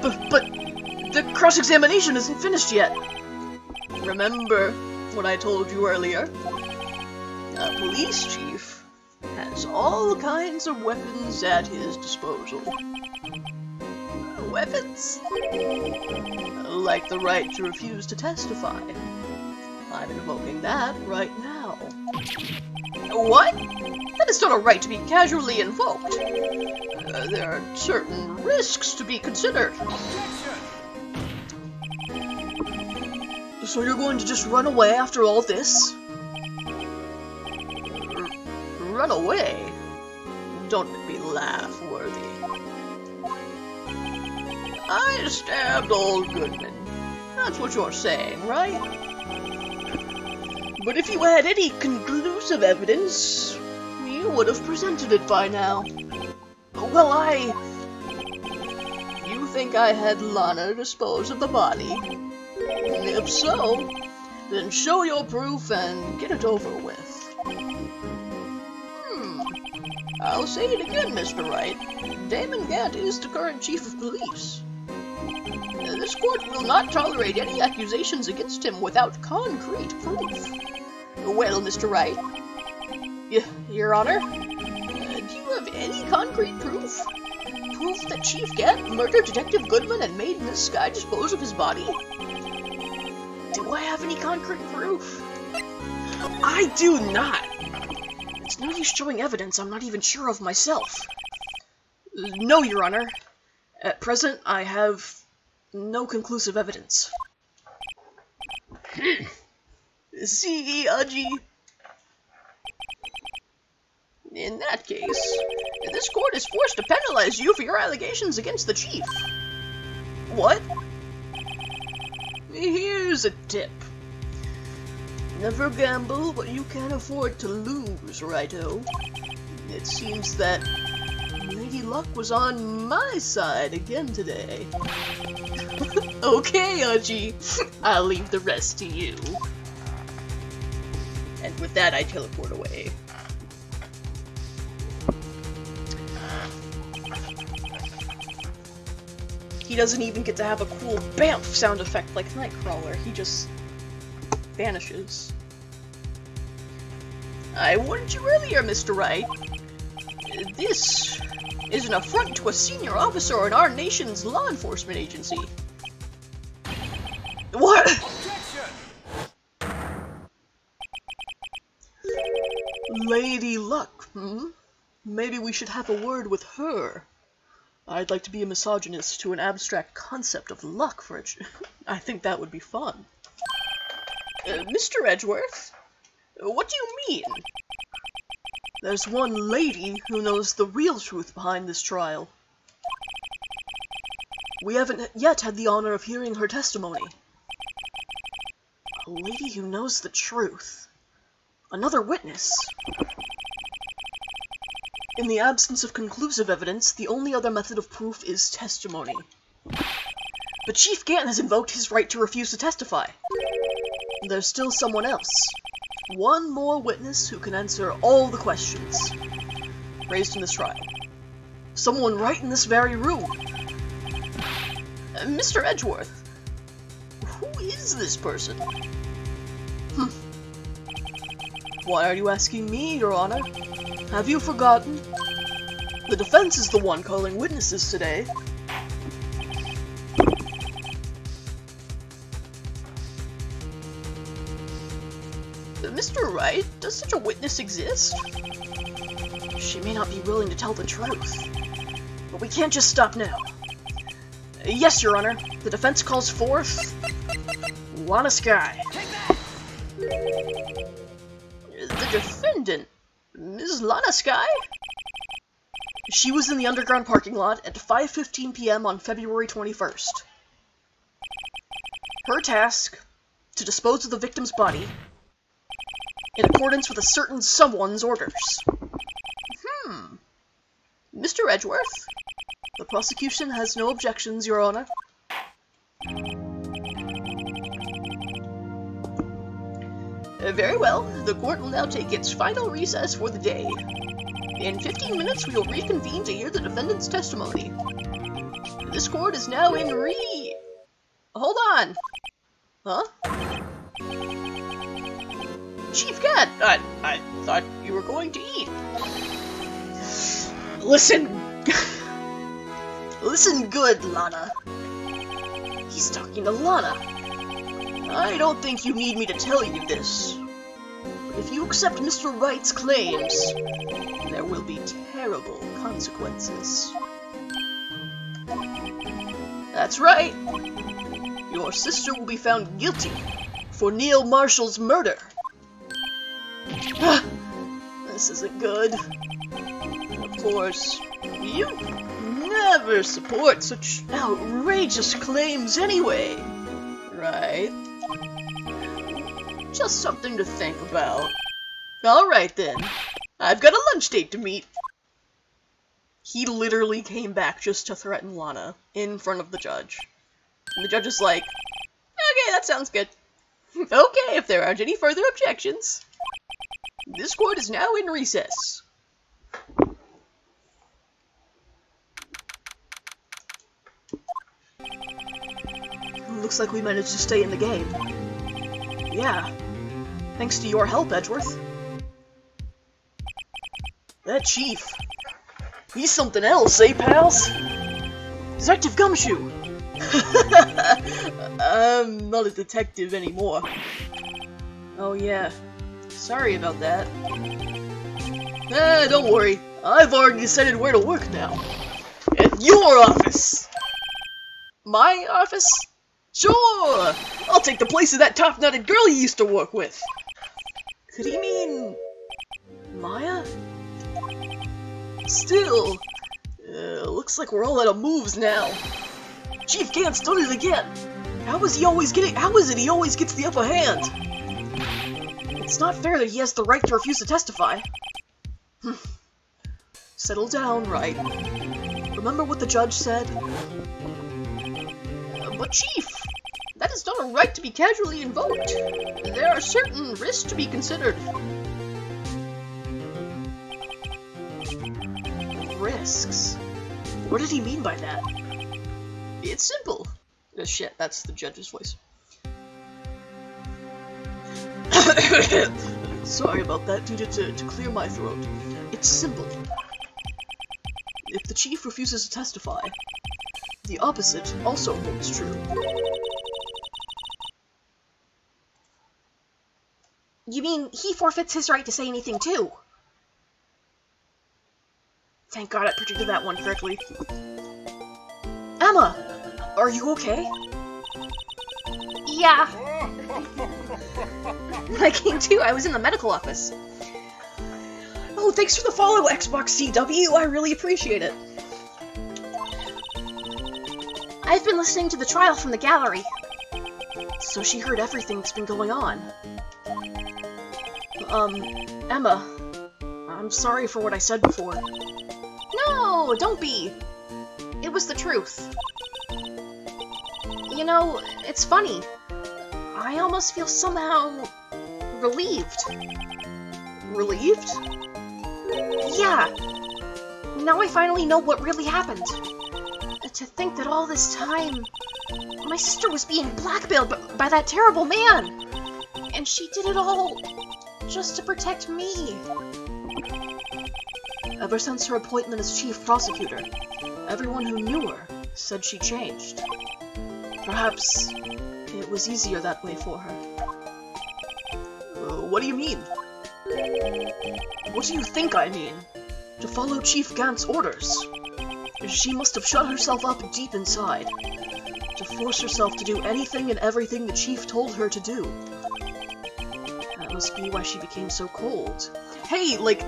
But the cross-examination isn't finished yet. Remember what I told you earlier? A police chief has all kinds of weapons at his disposal. Weapons? Like the right to refuse to testify. I'm invoking that right now. What? That is not a right to be casually invoked. There are certain risks to be considered. So you're going to just run away after all this? Run away? Don't make me laugh, Worthy. I stabbed old Goodman. That's what you're saying, right? But if you had any conclusive evidence, you would have presented it by now. Well, You think I had Lana dispose of the body? If so, then show your proof and get it over with. I'll say it again, Mr. Wright. Damon Gant is the current chief of police. This court will not tolerate any accusations against him without concrete proof. Well, Mr. Wright. Your Honor? Do you have any concrete proof? Proof that Chief Gant murdered Detective Goodman and made Miss Skye dispose of his body? Do I have any concrete proof? I do not! It's no use showing evidence I'm not even sure of myself. No, Your Honor. At present, I have no conclusive evidence. See, Aji? In that case, this court is forced to penalize you for your allegations against the chief. What? Here's a tip. Never gamble what you can't afford to lose, Righto. It seems that Lady Luck was on my side again today. Okay, Aji. I'll leave the rest to you. And with that, I teleport away. He doesn't even get to have a cool BAMF sound effect like Nightcrawler. He just vanishes. I warned you earlier, Mr. Wright. This is an affront to a senior officer in our nation's law enforcement agency. What? Lady Luck, Maybe we should have a word with her. I'd like to be a misogynist to an abstract concept of luck for it. I think that would be fun. Mr. Edgeworth? What do you mean? There's one lady who knows the real truth behind this trial. We haven't yet had the honor of hearing her testimony. A lady who knows the truth. Another witness. In the absence of conclusive evidence, the only other method of proof is testimony. But Chief Gann has invoked his right to refuse to testify. There's still someone else. One more witness who can answer all the questions raised in this trial. Someone right in this very room. Mr. Edgeworth, who is this person? Why are you asking me, Your Honor? Have you forgotten? The defense is the one calling witnesses today. Mr. Wright, does such a witness exist? She may not be willing to tell the truth, but we can't just stop now. Yes, Your Honor. The defense calls forth Lana Skye. The defendant, Ms. Lana Skye? She was in the underground parking lot at 5:15 p.m. on February 21st. Her task, to dispose of the victim's body in accordance with a certain someone's orders. Mr. Edgeworth? The prosecution has no objections, Your Honor. Very well. The court will now take its final recess for the day. In 15 minutes, we will reconvene to hear the defendant's testimony. This court is now in Hold on! Huh? Chief Cat! I thought you were going to eat. Listen! Listen good, Lana. He's talking to Lana. I don't think you need me to tell you this. But if you accept Mr. Wright's claims, there will be terrible consequences. That's right. Your sister will be found guilty for Neil Marshall's murder. This isn't good. Of course, you never support such outrageous claims anyway, right? Just something to think about. Alright then, I've got a lunch date to meet. He literally came back just to threaten Lana in front of the judge. And the judge is like, okay, that sounds good. Okay, if there aren't any further objections. This court is now in recess. Looks like we managed to stay in the game. Yeah. Thanks to your help, Edgeworth. That chief. He's something else, eh, pals? Detective Gumshoe! I'm not a detective anymore. Oh yeah. Sorry about that. Don't worry. I've already decided where to work now. At your office! My office? Sure! I'll take the place of that top-knotted girl you used to work with. Could he mean Maya? Still, looks like we're all out of moves now. Chief Gant's done it again. How is it he always gets the upper hand? It's not fair that he has the right to refuse to testify. Settle down, Wright. Remember what the judge said? But Chief, that is not a right to be casually invoked. There are certain risks to be considered. Risks? What did he mean by that? It's simple. Shit, that's the judge's voice. Sorry about that, needed to clear my throat. It's simple. if the chief refuses to testify, the opposite also holds true. You mean he forfeits his right to say anything too? Thank God I predicted that one correctly. Emma! Are you okay? Yeah. When I came to, I was in the medical office. Oh, thanks for the follow, Xbox CW. I really appreciate it. I've been listening to the trial from the gallery. So she heard everything that's been going on. Emma, I'm sorry for what I said before. No, don't be. It was the truth. You know, it's funny. I almost feel somehow relieved. Relieved? Yeah. Now I finally know what really happened. To think that all this time, my sister was being blackmailed by that terrible man. And she did it all just to protect me. Ever since her appointment as chief prosecutor, everyone who knew her said she changed. Perhaps it was easier that way for her. What do you mean? What do you think I mean? To follow Chief Gant's orders. She must have shut herself up deep inside, to force herself to do anything and everything the Chief told her to do. That must be why she became so cold. Hey, like,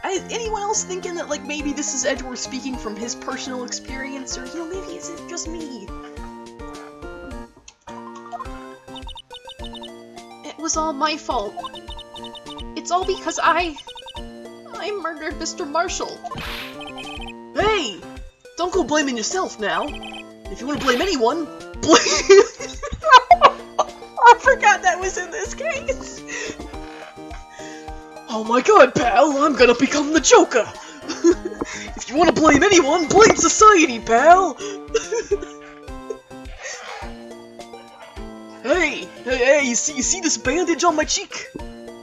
anyone else thinking that, like, maybe this is Edgeworth speaking from his personal experience, or, you know, maybe it's just me? It was all my fault. It's all because I murdered Mr. Marshall. Hey! Don't go blaming yourself now. If you want to blame anyone, blame... I forgot that was in this case! Oh my god, pal, I'm gonna become the Joker! If you want to blame anyone, blame society, pal! Hey, you see this bandage on my cheek?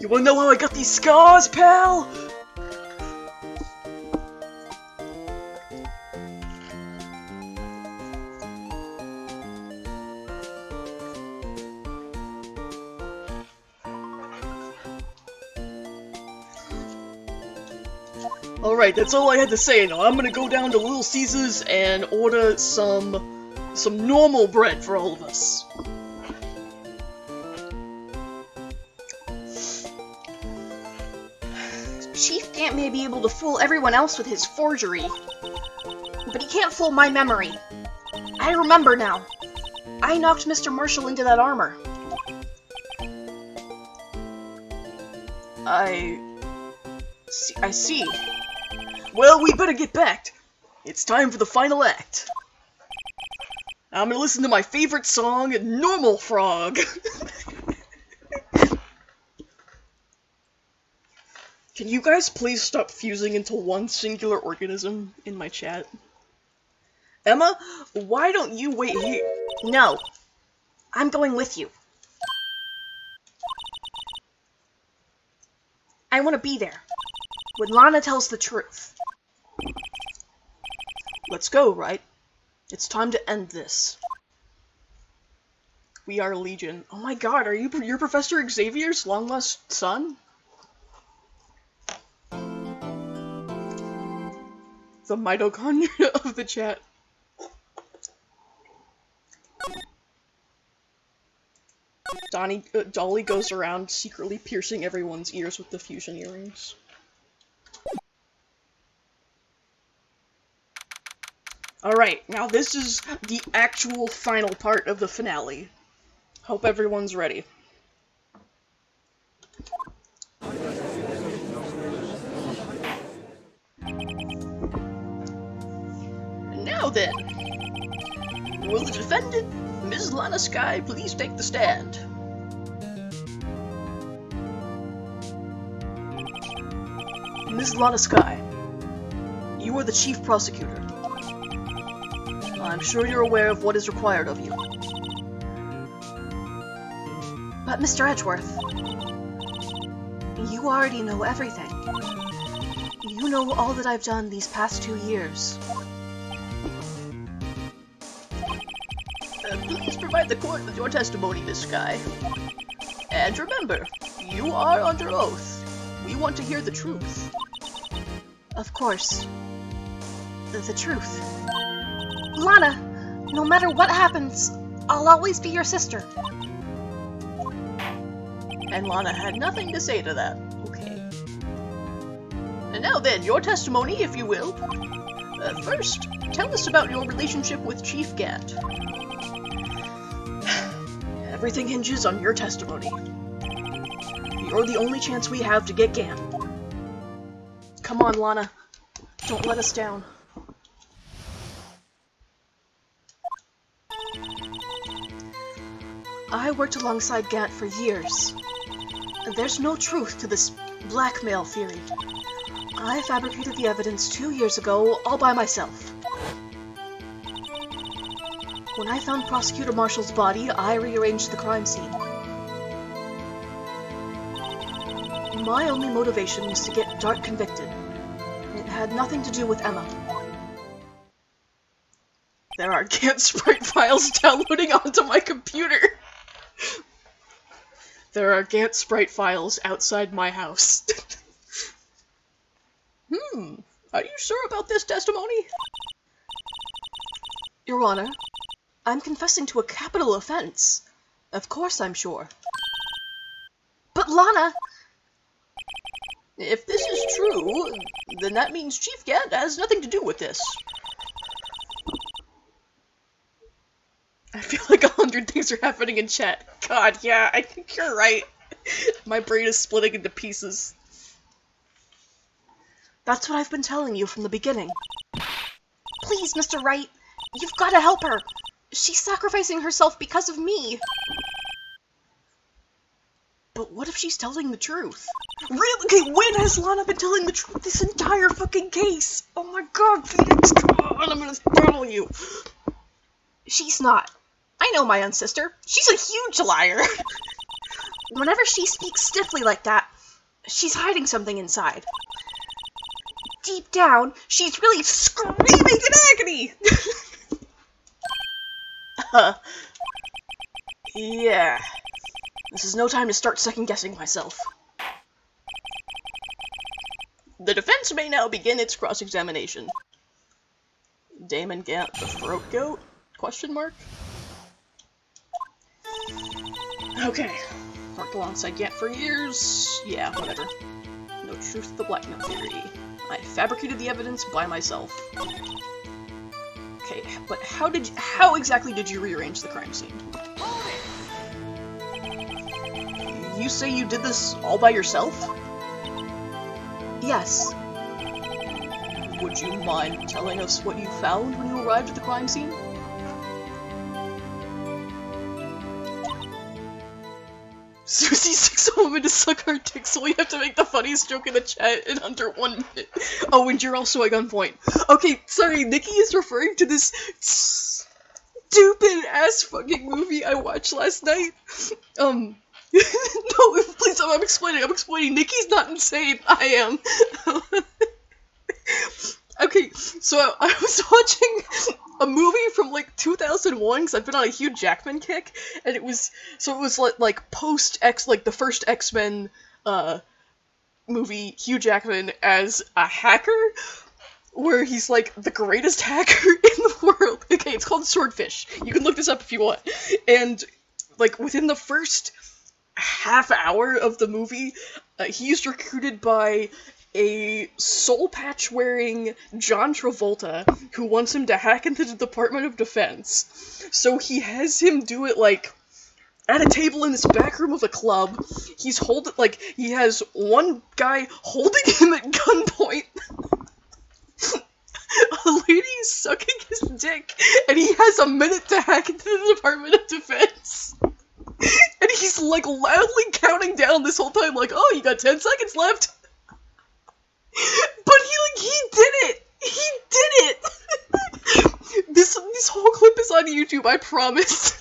You wanna know how I got these scars, pal? Alright, that's all I had to say. Now I'm gonna go down to Little Caesars and order some normal bread for all of us. Chief Gant may be able to fool everyone else with his forgery, but he can't fool my memory. I remember now. I knocked Mr. Marshall into that armor. I see. Well, we better get back. It's time for the final act. I'm gonna listen to my favorite song, Normal Frog. Can you guys please stop fusing into one singular organism in my chat? Emma, why don't you wait here? No. I'm going with you. I want to be there. When Lana tells the truth. Let's go, right? It's time to end this. We are Legion. Oh my god, are you're Professor Xavier's long-lost son? The mitochondria of the chat. Dolly goes around secretly piercing everyone's ears with the fusion earrings. Alright, now this is the actual final part of the finale. Hope everyone's ready. Now then, will the defendant, Ms. Lana Skye, please take the stand? Ms. Lana Skye, you are the chief prosecutor. I'm sure you're aware of what is required of you. But Mr. Edgeworth, you already know everything. You know all that I've done these past 2 years. Please provide the court with your testimony, Miss Sky. And remember, you are under oath. We want to hear the truth. Of course. The truth. Lana, no matter what happens, I'll always be your sister. And Lana had nothing to say to that. Okay. And now then, your testimony, if you will. First, tell us about your relationship with Chief Gant. Everything hinges on your testimony. You're the only chance we have to get Gant. Come on, Lana. Don't let us down. I worked alongside Gant for years. There's no truth to this blackmail theory. I fabricated the evidence 2 years ago, all by myself. When I found Prosecutor Marshall's body, I rearranged the crime scene. My only motivation was to get Dart convicted. It had nothing to do with Emma. There are Gant sprite files downloading onto my computer. There are Gant sprite files outside my house. Are you sure about this testimony? Your Honor, I'm confessing to a capital offense. Of course I'm sure. But Lana! If this is true, then that means Chief Gant has nothing to do with this. I feel like 100 things are happening in chat. God, yeah, I think you're right. My brain is splitting into pieces. That's what I've been telling you from the beginning. Please, Mr. Wright, you've got to help her. She's sacrificing herself because of me. But what if she's telling the truth? Really? Okay, when has Lana been telling the truth this entire fucking case? Oh my god, Phoenix, come on, I'm gonna throttle you. She's not. I know my own sister. She's a huge liar. Whenever she speaks stiffly like that, she's hiding something inside. Deep down, she's really screaming in agony! Yeah. This is no time to start second-guessing myself. The defense may now begin its cross-examination. Damon Gant, the throat goat? Question mark? Okay. Worked alongside Gant for years. Yeah, whatever. No truth to the blackmail theory. I fabricated the evidence by myself. Okay, but how exactly did you rearrange the crime scene? You say you did this all by yourself? Yes. Would you mind telling us what you found when you arrived at the crime scene? Susie sticks a woman to suck her dick, so we have to make the funniest joke in the chat in under 1 minute. Oh, and you're also at gunpoint. Okay, sorry, Nikki is referring to this stupid-ass fucking movie I watched last night. No, please, I'm explaining. Nikki's not insane. I am. Okay, so I was watching a movie from like 2001 because I've been on a Hugh Jackman kick, and it was like post X, like the first X-Men movie, Hugh Jackman as a hacker, where he's like the greatest hacker in the world. Okay, it's called Swordfish. You can look this up if you want. And like within the first half hour of the movie, he's recruited by a soul patch wearing John Travolta who wants him to hack into the Department of Defense. So he has him do it like at a table in this back room of a club. He has one guy holding him at gunpoint. A lady is sucking his dick, and he has a minute to hack into the Department of Defense. And he's like loudly counting down this whole time, like, oh, you got 10 seconds left. But he did it! He did it! This whole clip is on YouTube, I promise.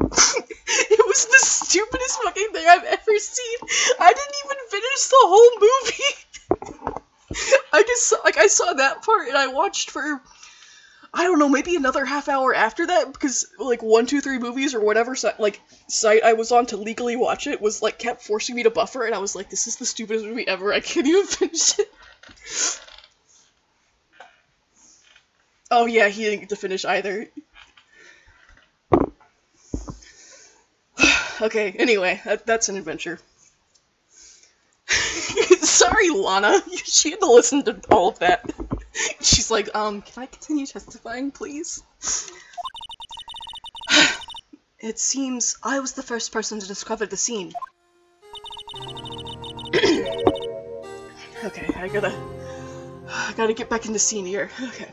It was the stupidest fucking thing I've ever seen. I didn't even finish the whole movie. I saw that part and I watched for, I don't know, maybe another half hour after that, because like 123 Movies or whatever site I was on to legally watch it was like kept forcing me to buffer, and I was like, this is the stupidest movie ever. I can't even finish it. Oh yeah, he didn't get to finish either. Okay, anyway, that's an adventure. Sorry, Lana. She had to listen to all of that. She's like, can I continue testifying, please? It seems I was the first person to discover the scene. Okay, I gotta get back in the scene here. Okay.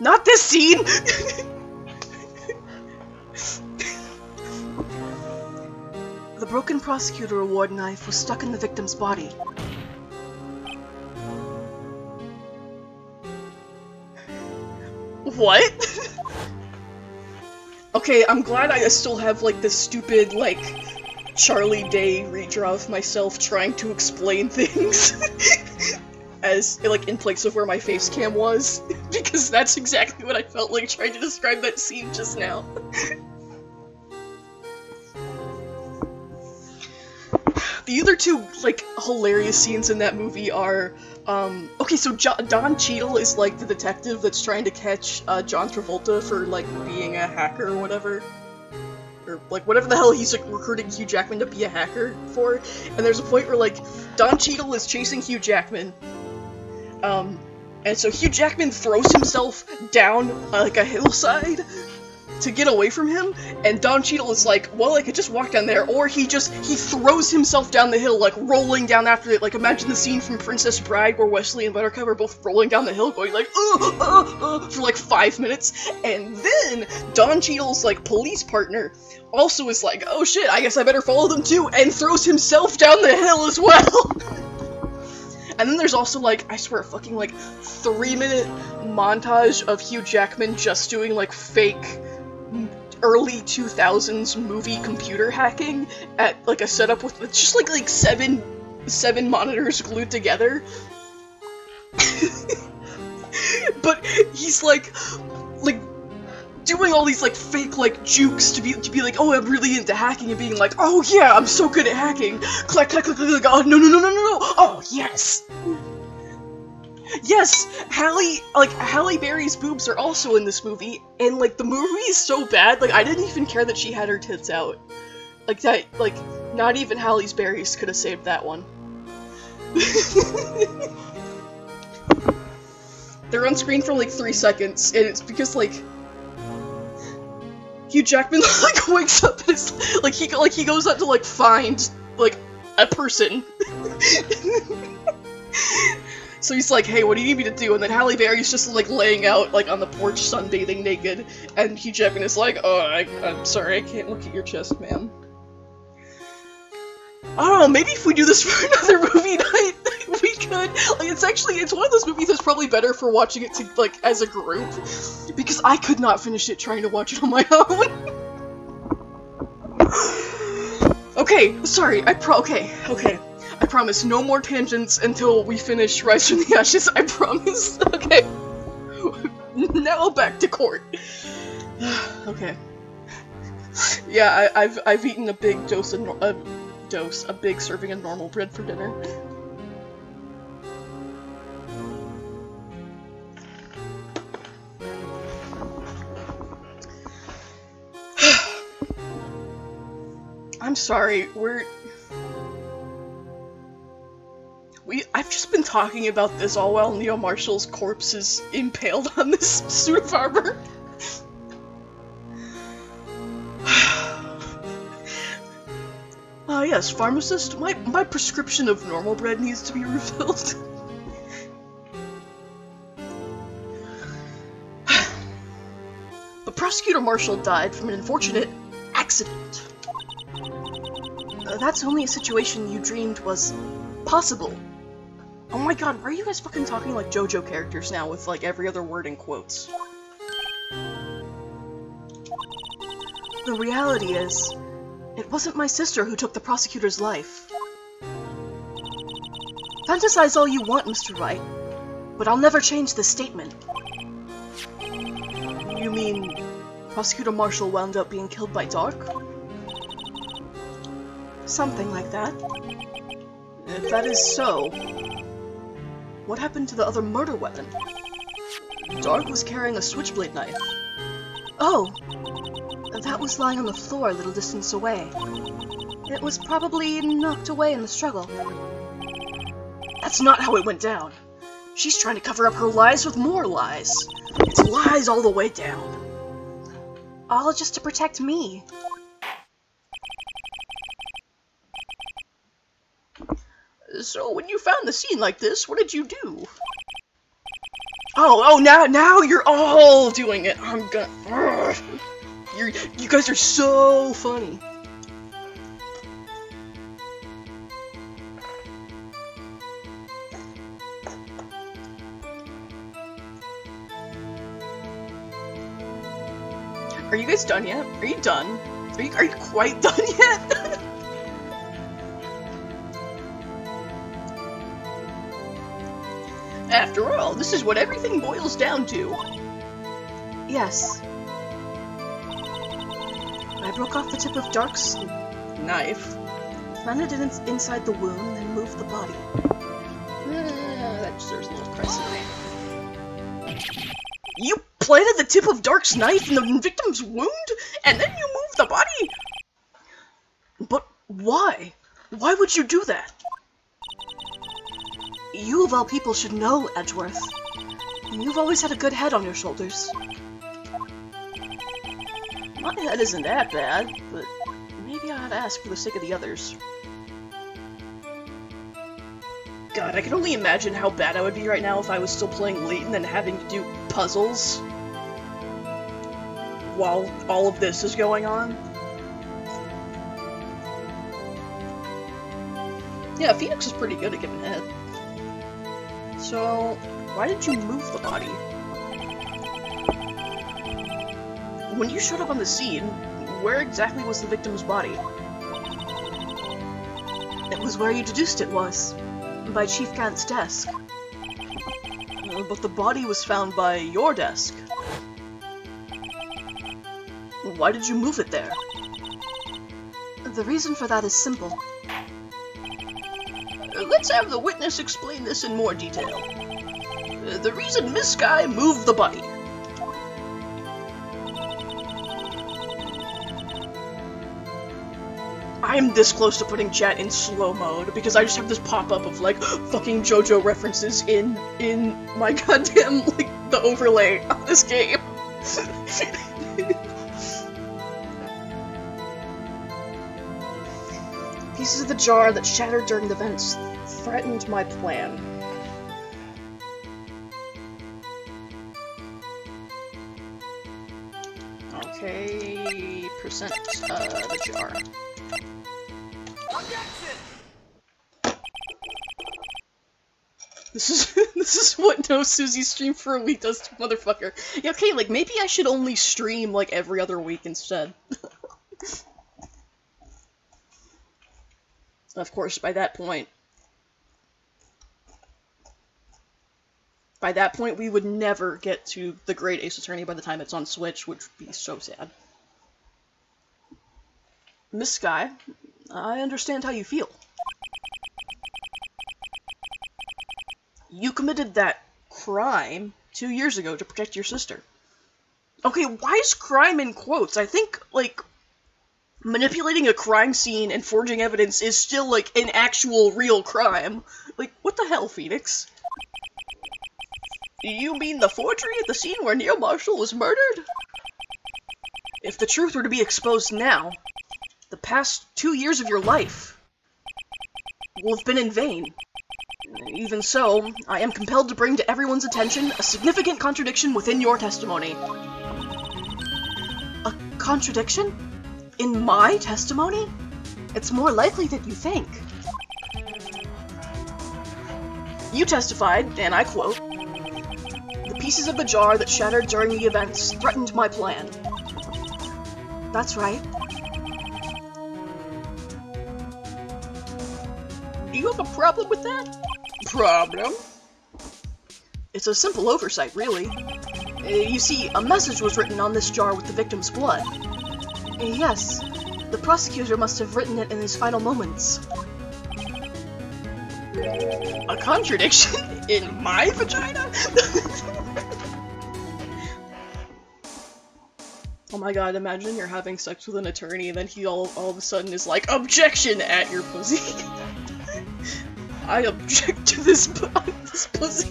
Not this scene! The broken prosecutor award knife was stuck in the victim's body. What? Okay, I'm glad I still have, like, this stupid, like, Charlie Day redraw of myself trying to explain things as, like, in place of where my face cam was, because that's exactly what I felt like trying to describe that scene just now. The other two, like, hilarious scenes in that movie are, okay, so Don Cheadle is, like, the detective that's trying to catch, John Travolta for, like, being a hacker or whatever. Or, like, whatever the hell he's, like, recruiting Hugh Jackman to be a hacker for. And there's a point where, like, Don Cheadle is chasing Hugh Jackman. And so Hugh Jackman throws himself down, like, a hillside to get away from him, and Don Cheadle is like, well, I could just walk down there, or he throws himself down the hill, like, rolling down after it. Like, imagine the scene from Princess Bride where Wesley and Buttercup are both rolling down the hill, going like, for like 5 minutes, and then Don Cheadle's, like, police partner also is like, oh shit, I guess I better follow them too, and throws himself down the hill as well! And then there's also, like, I swear, a fucking, like, 3-minute montage of Hugh Jackman just doing, like, fake early 2000s movie computer hacking at, like, a setup with just, like seven monitors glued together. But he's, like, doing all these, like, fake, like, jukes to be like, oh, I'm really into hacking, and being like, oh, yeah, I'm so good at hacking. Click, click, click, click, oh, no, oh, yes! Yes! Halle Berry's boobs are also in this movie, and, like, the movie is so bad, like, I didn't even care that she had her tits out. Like, that, like, not even Halle Berry's could have saved that one. They're on screen for, like, 3 seconds, and it's because, like, Hugh Jackman, like, wakes up and is, like, he goes out to, like, find, like, a person. So he's like, hey, what do you need me to do? And then Halle Berry's just, like, laying out, like, on the porch sunbathing naked, and Hugh Jackman is like, oh, I'm sorry, I can't look at your chest, ma'am. I don't know, maybe if we do this for another movie night, we could. Like, it's one of those movies that's probably better for watching it, like, as a group, because I could not finish it trying to watch it on my own. Okay, sorry, okay. I promise, no more tangents until we finish Rise from the Ashes, I promise. Okay. Now back to court. Okay. Yeah, I've eaten a big a big serving of normal bread for dinner. I'm sorry, I've just been talking about this all while Neil Marshall's corpse is impaled on this suit of armor. Yes, pharmacist, my prescription of normal bread needs to be refilled. But Prosecutor Marshall died from an unfortunate accident. That's only a situation you dreamed was possible. Oh my god, why are you guys fucking talking like JoJo characters now with, like, every other word in quotes? The reality is, It wasn't my sister who took the prosecutor's life. Fantasize all you want, Mr. Wright, but I'll never change this statement. You mean Prosecutor Marshall wound up being killed by Dark? Something like that. If that is so, what happened to the other murder weapon? Dark was carrying a switchblade knife. Oh! That was lying on the floor a little distance away. It was probably knocked away in the struggle. That's not how it went down. She's trying to cover up her lies with more lies. It's lies all the way down. All just to protect me. So when you found the scene like this, what did you do? Oh, now you're all doing it. I'm gonna... You guys are so funny. Are you guys done yet? Are you done? Are you quite done yet? After all, this is what everything boils down to. Yes. I broke off the tip of Dark's knife, planted it inside the wound, and moved the body. That deserves a little precedent. You planted the tip of Dark's knife in the victim's wound, and then you moved the body? But why? Why would you do that? You of all people should know, Edgeworth. You've always had a good head on your shoulders. My head isn't that bad, but maybe I ought to ask for the sake of the others. God, I can only imagine how bad I would be right now if I was still playing Layton and having to do puzzles while all of this is going on. Yeah, Phoenix is pretty good at giving head. So, why did you move the body? When you showed up on the scene, where exactly was the victim's body? It was where you deduced it was. By Chief Gant's desk. But the body was found by your desk. Why did you move it there? The reason for that is simple. Let's have the witness explain this in more detail. The reason Miss Sky moved the body. I'm this close to putting chat in slow mode because I just have this pop-up of like fucking JoJo references in my goddamn like the overlay of this game. Pieces of the jar that shattered during the vents threatened my plan. Okay, percent the jar. This is what No Susie stream for a week does to motherfucker. Yeah, okay, like maybe I should only stream like every other week instead. Of course, by that point we would never get to the Great Ace Attorney by the time it's on Switch, which would be so sad. Miss Sky, I understand how you feel. You committed that crime 2 years ago to protect your sister. Okay, why is crime in quotes? I think, like, manipulating a crime scene and forging evidence is still, like, an actual real crime. Like, what the hell, Phoenix? You mean the forgery at the scene where Neil Marshall was murdered? If the truth were to be exposed now, the past 2 years of your life will have been in vain. Even so, I am compelled to bring to everyone's attention a significant contradiction within your testimony. A contradiction? In my testimony? It's more likely than you think. You testified, and I quote, "The pieces of the jar that shattered during the events threatened my plan." That's right. do you have a problem with that? Problem? It's a simple oversight, really. You see, a message was written on this jar with the victim's blood. Yes, the prosecutor must have written it in his final moments. A contradiction? In my vagina? Oh my god, imagine you're having sex with an attorney and then he all of a sudden is like, objection at your pussy. I object to this pussy.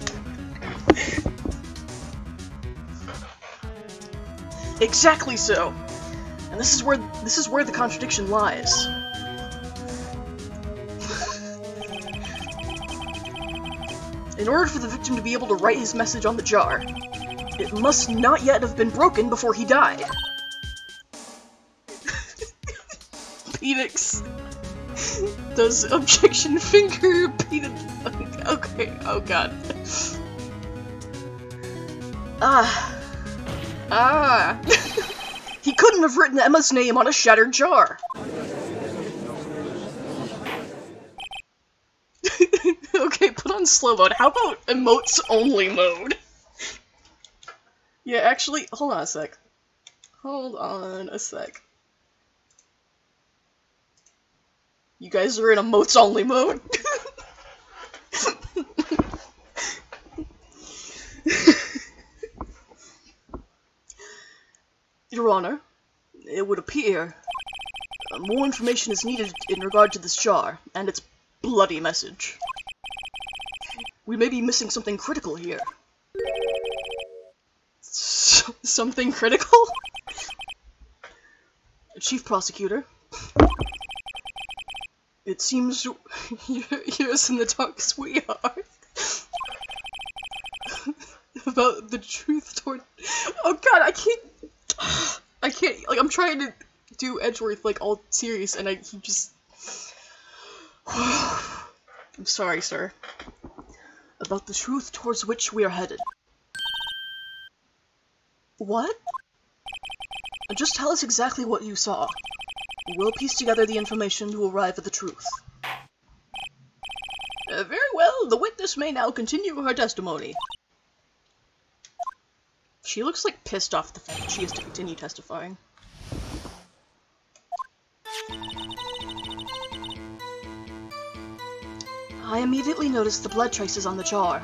Exactly so. And this is where the contradiction lies. In order for the victim to be able to write his message on the jar, it must not yet have been broken before he died. Phoenix. Does objection finger penis? Okay, oh god. He couldn't have written Emma's name on a shattered jar. Okay, put on slow mode. How about emotes only mode? Yeah, actually, hold on a sec. Hold on a sec. You guys are in emotes only mode. Your Honor, it would appear more information is needed in regard to this jar and its bloody message. We may be missing something critical here. Something critical? Chief Prosecutor, it seems you're as in the dark as we are. About the truth toward— Oh god, I can't, like, I'm trying to do Edgeworth, like, all serious, and he just— I'm sorry, sir. About the truth towards which we are headed. What? Just tell us exactly what you saw. We'll piece together the information to arrive at the truth. Very well, the witness may now continue her testimony. She looks like pissed off the fact that she has to continue testifying. I immediately noticed the blood traces on the jar.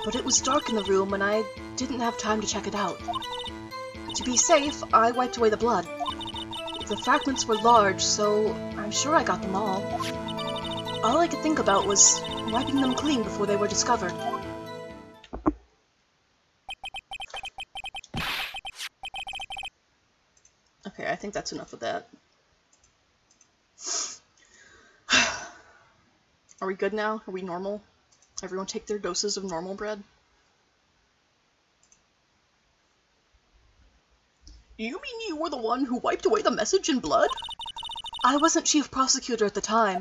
But it was dark in the room and I didn't have time to check it out. To be safe, I wiped away the blood. The fragments were large, so I'm sure I got them all. All I could think about was wiping them clean before they were discovered. Okay, I think that's enough of that. Are we good now? Are we normal? Everyone take their doses of normal bread? You mean you were the one who wiped away the message in blood? I wasn't chief prosecutor at the time.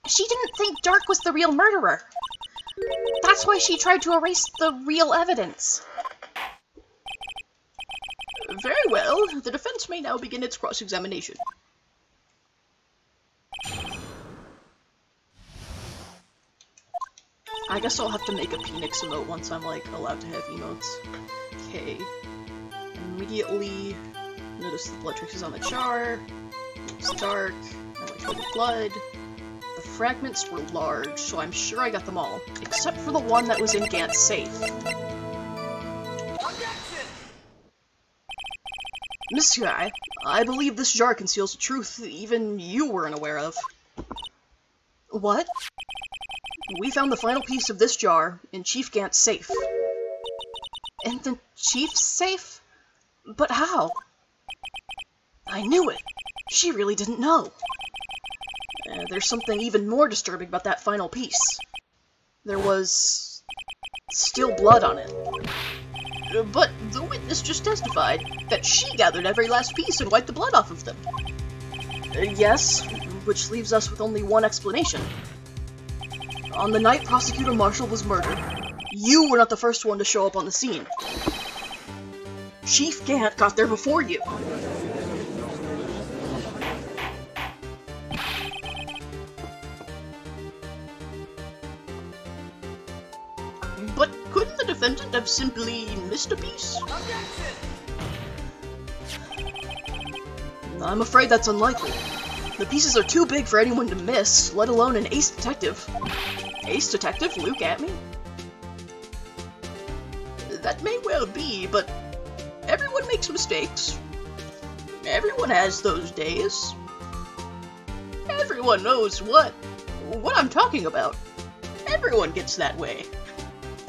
She didn't think Dark was the real murderer. That's why she tried to erase the real evidence. Very well, the defense may now begin its cross-examination. I guess I'll have to make a Phoenix emote once I'm, like, allowed to have emotes. Okay. Immediately notice the blood traces on the jar. It's dark. I went through the blood. The fragments were large, so I'm sure I got them all. Except for the one that was in Gant's safe. Monsieur, I believe this jar conceals a truth even you weren't aware of. What? We found the final piece of this jar in Chief Gant's safe. In the chief's safe? But how? I knew it. She really didn't know. There's something even more disturbing about that final piece. There was still blood on it. But the witness just testified that she gathered every last piece and wiped the blood off of them. Yes, which leaves us with only one explanation. On the night Prosecutor Marshall was murdered, you were not the first one to show up on the scene. Chief Gant got there before you. defendant have simply missed a piece? I'm afraid that's unlikely. The pieces are too big for anyone to miss, let alone an ace detective. Ace detective? Luke at me? That may well be, but everyone makes mistakes. Everyone has those days. Everyone knows what I'm talking about. Everyone gets that way.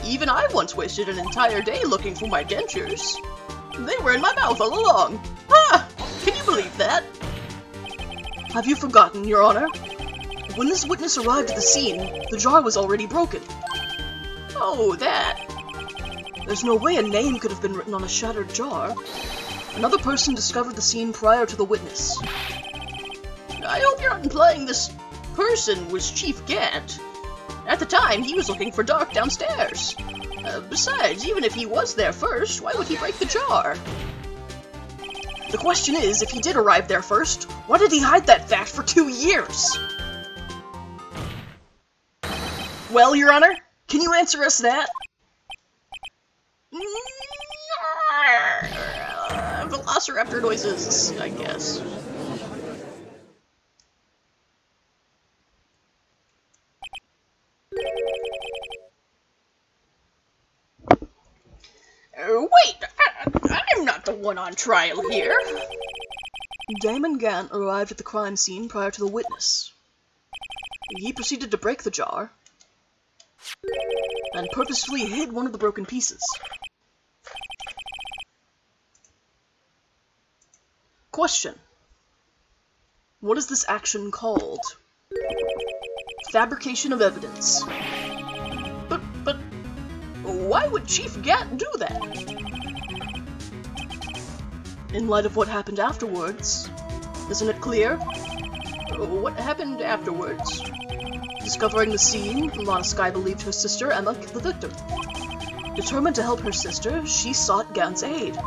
Even I once wasted an entire day looking for my dentures. They were in my mouth all along. Ah! Can you believe that? Have you forgotten, Your Honor? When this witness arrived at the scene, the jar was already broken. Oh, that. There's no way a name could have been written on a shattered jar. Another person discovered the scene prior to the witness. I hope you're not implying this person was Chief Gant. At the time, he was looking for Dark downstairs. Besides, even if he was there first, why would he break the jar? The question is, if he did arrive there first, why did he hide that fact for 2 years? Well, Your Honor, can you answer us that? Velociraptor noises, I guess. Wait! I'm not the one on trial here! Damon Gant arrived at the crime scene prior to the witness. He proceeded to break the jar and purposefully hid one of the broken pieces. Question. What is this action called? Fabrication of evidence. But why would Chief Gant do that? In light of what happened afterwards, isn't it clear? What happened afterwards? Discovering the scene, Lana Skye believed her sister Emma killed the victim. Determined to help her sister, she sought Gant's aid.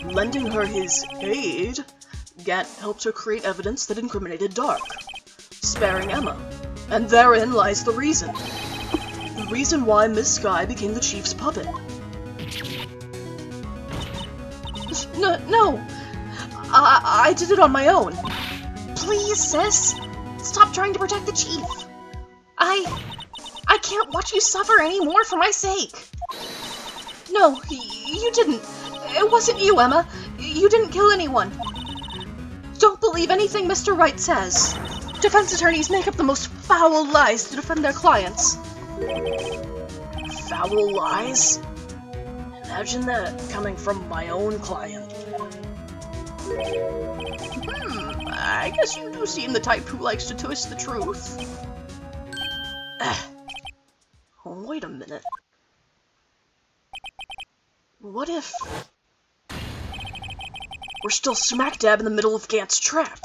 Lending her his aid, Gant helped her create evidence that incriminated Dark, sparing Emma. And therein lies the reason. The reason why Miss Skye became the Chief's puppet. No! I did it on my own. Please, sis. Stop trying to protect the Chief. I can't watch you suffer anymore for my sake. No, you didn't. It wasn't you, Emma. You didn't kill anyone. Don't believe anything Mr. Wright says. Defense attorneys make up the most foul lies to defend their clients. Foul lies? Imagine that coming from my own client. I guess you do seem the type who likes to twist the truth. Wait a minute. What if we're still smack dab in the middle of Gant's trap?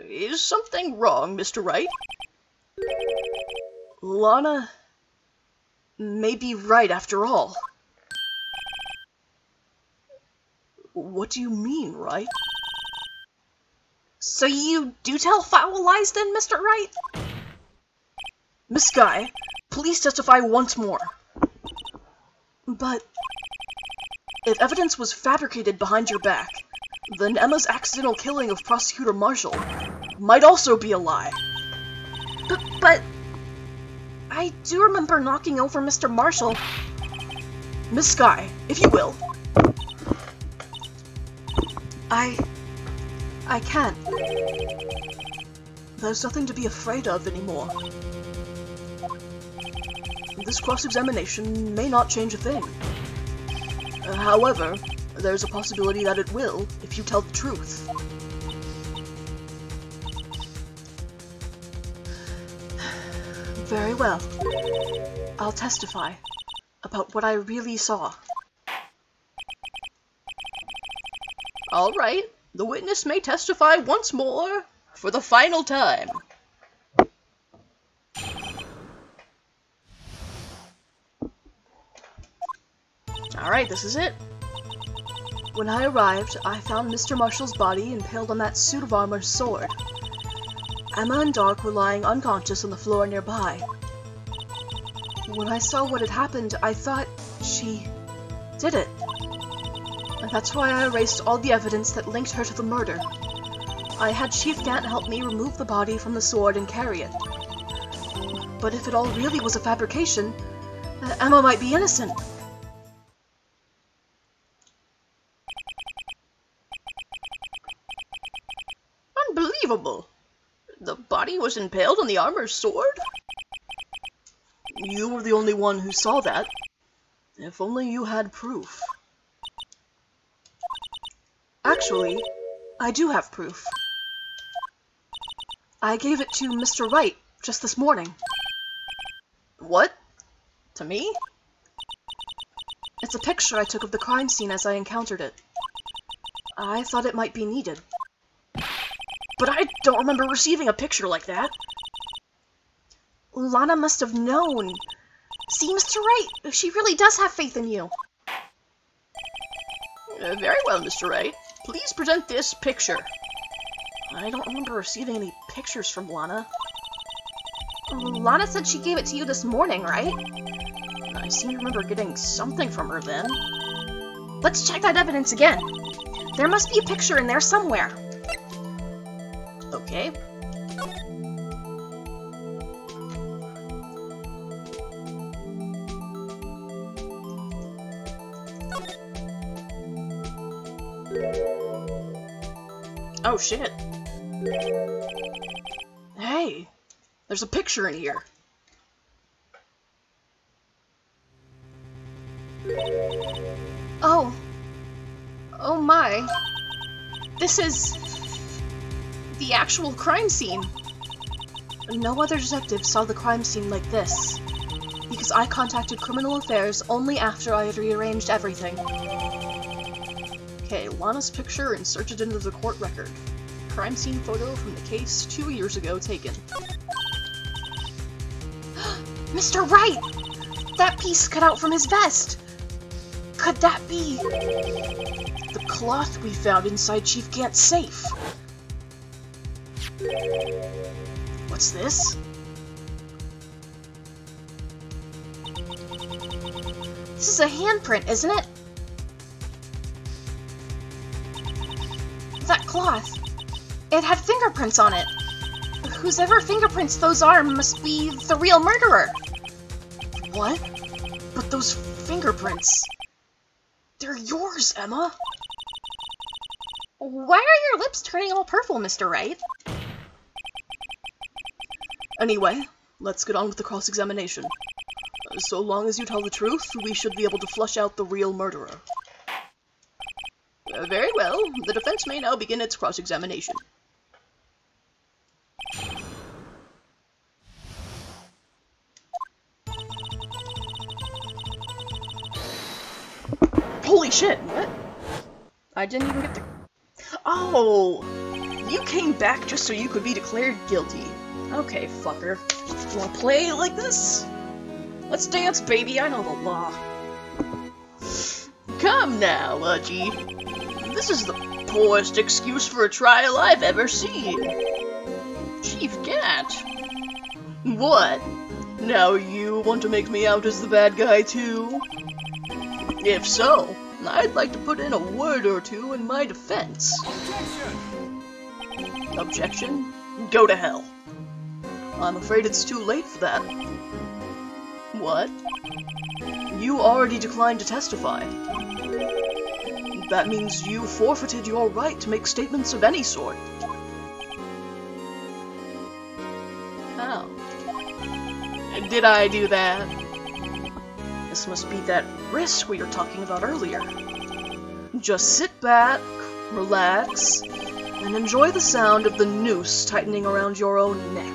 Is something wrong, Mr. Wright? Lana may be right after all. What do you mean, Wright? So you do tell foul lies then, Mr. Wright? Miss Skye, please testify once more. But if evidence was fabricated behind your back, then Emma's accidental killing of Prosecutor Marshall might also be a lie. But I do remember knocking over Mr. Marshall. Miss Skye, if you will. I can't. There's nothing to be afraid of anymore. This cross-examination may not change a thing. However, there's a possibility that it will if you tell the truth. Very well. I'll testify about what I really saw. All right, the witness may testify once more for the final time. All right, this is it. When I arrived, I found Mr. Marshall's body impaled on that suit of armor's sword. Emma and Dark were lying unconscious on the floor nearby. When I saw what had happened, I thought she did it. And that's why I erased all the evidence that linked her to the murder. I had Chief Gant help me remove the body from the sword and carry it. But if it all really was a fabrication, Emma might be innocent. Unbelievable! The body was impaled on the armor's sword? You were the only one who saw that. If only you had proof. Actually, I do have proof. I gave it to Mr. Wright just this morning. What? To me? It's a picture I took of the crime scene as I encountered it. I thought it might be needed. But I don't remember receiving a picture like that. Lana must have known. See, Mr. Wright, she really does have faith in you. Very well, Mr. Wright. Please present this picture. I don't remember receiving any pictures from Lana. Lana said she gave it to you this morning, right? I seem to remember getting something from her then. Let's check that evidence again. There must be a picture in there somewhere. Okay. Oh shit. Hey, there's a picture in here. Oh my. This is the actual crime scene. No other detective saw the crime scene like this, because I contacted Criminal Affairs only after I had rearranged everything. Okay, Lana's picture inserted into the court record. Crime scene photo from the case 2 years ago taken. Mr. Wright! That piece cut out from his vest! Could that be the cloth we found inside Chief Gant's safe? What's this? This is a handprint, isn't it? That cloth. It had fingerprints on it. Whosever fingerprints those are must be the real murderer. What? But those fingerprints... they're yours, Emma! Why are your lips turning all purple, Mr. Wright? Anyway, let's get on with the cross-examination. So long as you tell the truth, we should be able to flush out the real murderer. Very well, the defense may now begin its cross-examination. Holy shit, what? I didn't even get to... Oh! You came back just so you could be declared guilty. Okay, fucker. You wanna play like this? Let's dance, baby, I know the law. Come now, Udgy. This is the poorest excuse for a trial I've ever seen. Chief Gant. What? Now you want to make me out as the bad guy too? If so, I'd like to put in a word or two in my defense. Objection! Objection? Go to hell. I'm afraid it's too late for that. What? You already declined to testify. That means you forfeited your right to make statements of any sort. How? Did I do that? This must be that risk we were talking about earlier. Just sit back, relax, and enjoy the sound of the noose tightening around your own neck.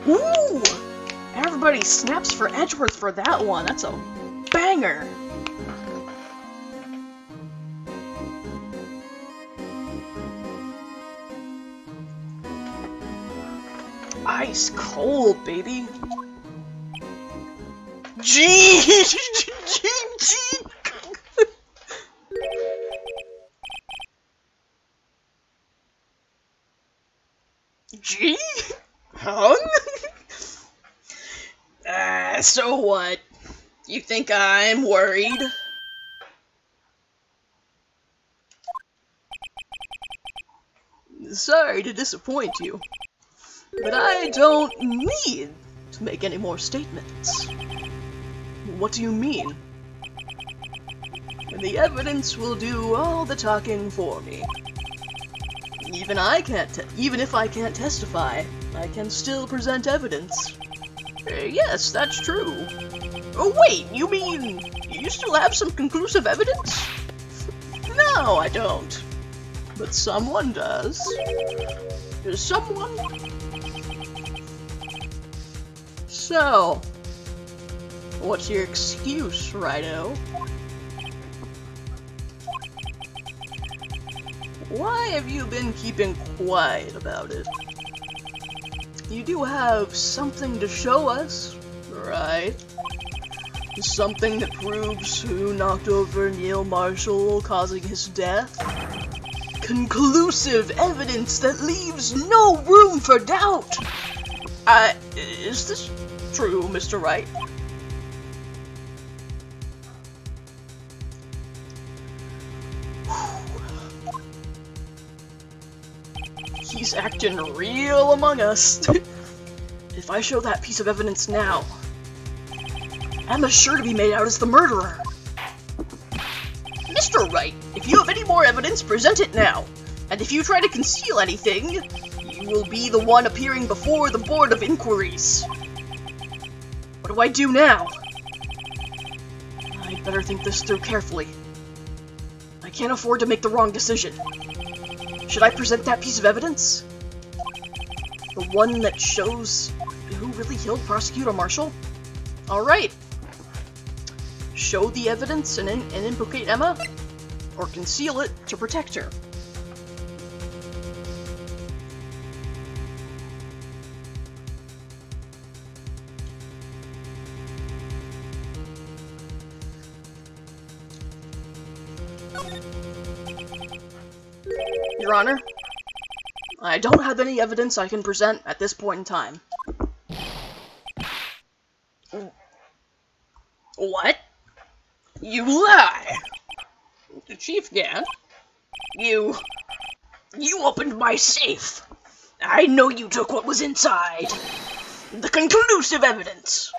Ooh! Everybody snaps for Edgeworth for that one. That's a banger. Ice cold, baby. G. G? Hung? So what? You think I'm worried? Sorry to disappoint you, but I don't need to make any more statements. What do you mean? The evidence will do all the talking for me. Even if I can't testify, I can still present evidence. Yes, that's true. Oh wait, you mean you still have some conclusive evidence? No, I don't. But someone does. Someone? So, what's your excuse, Righto? Why have you been keeping quiet about it? You do have something to show us, right? Something that proves who knocked over Neil Marshall, causing his death? Conclusive evidence that leaves no room for doubt! Is this true, Mr. Wright? He's acting real among us. If I show that piece of evidence now, Emma's sure to be made out as the murderer. Mr. Wright, if you have any more evidence, present it now. And if you try to conceal anything, you will be the one appearing before the Board of Inquiries. What do I do now? I'd better think this through carefully. I can't afford to make the wrong decision. Should I present that piece of evidence? The one that shows who really killed Prosecutor Marshall? Alright. Show the evidence and implicate Emma, or conceal it to protect her. Your Honor, I don't have any evidence I can present at this point in time. What? You lie! Chief Gant, you opened my safe. I know you took what was inside. The conclusive evidence.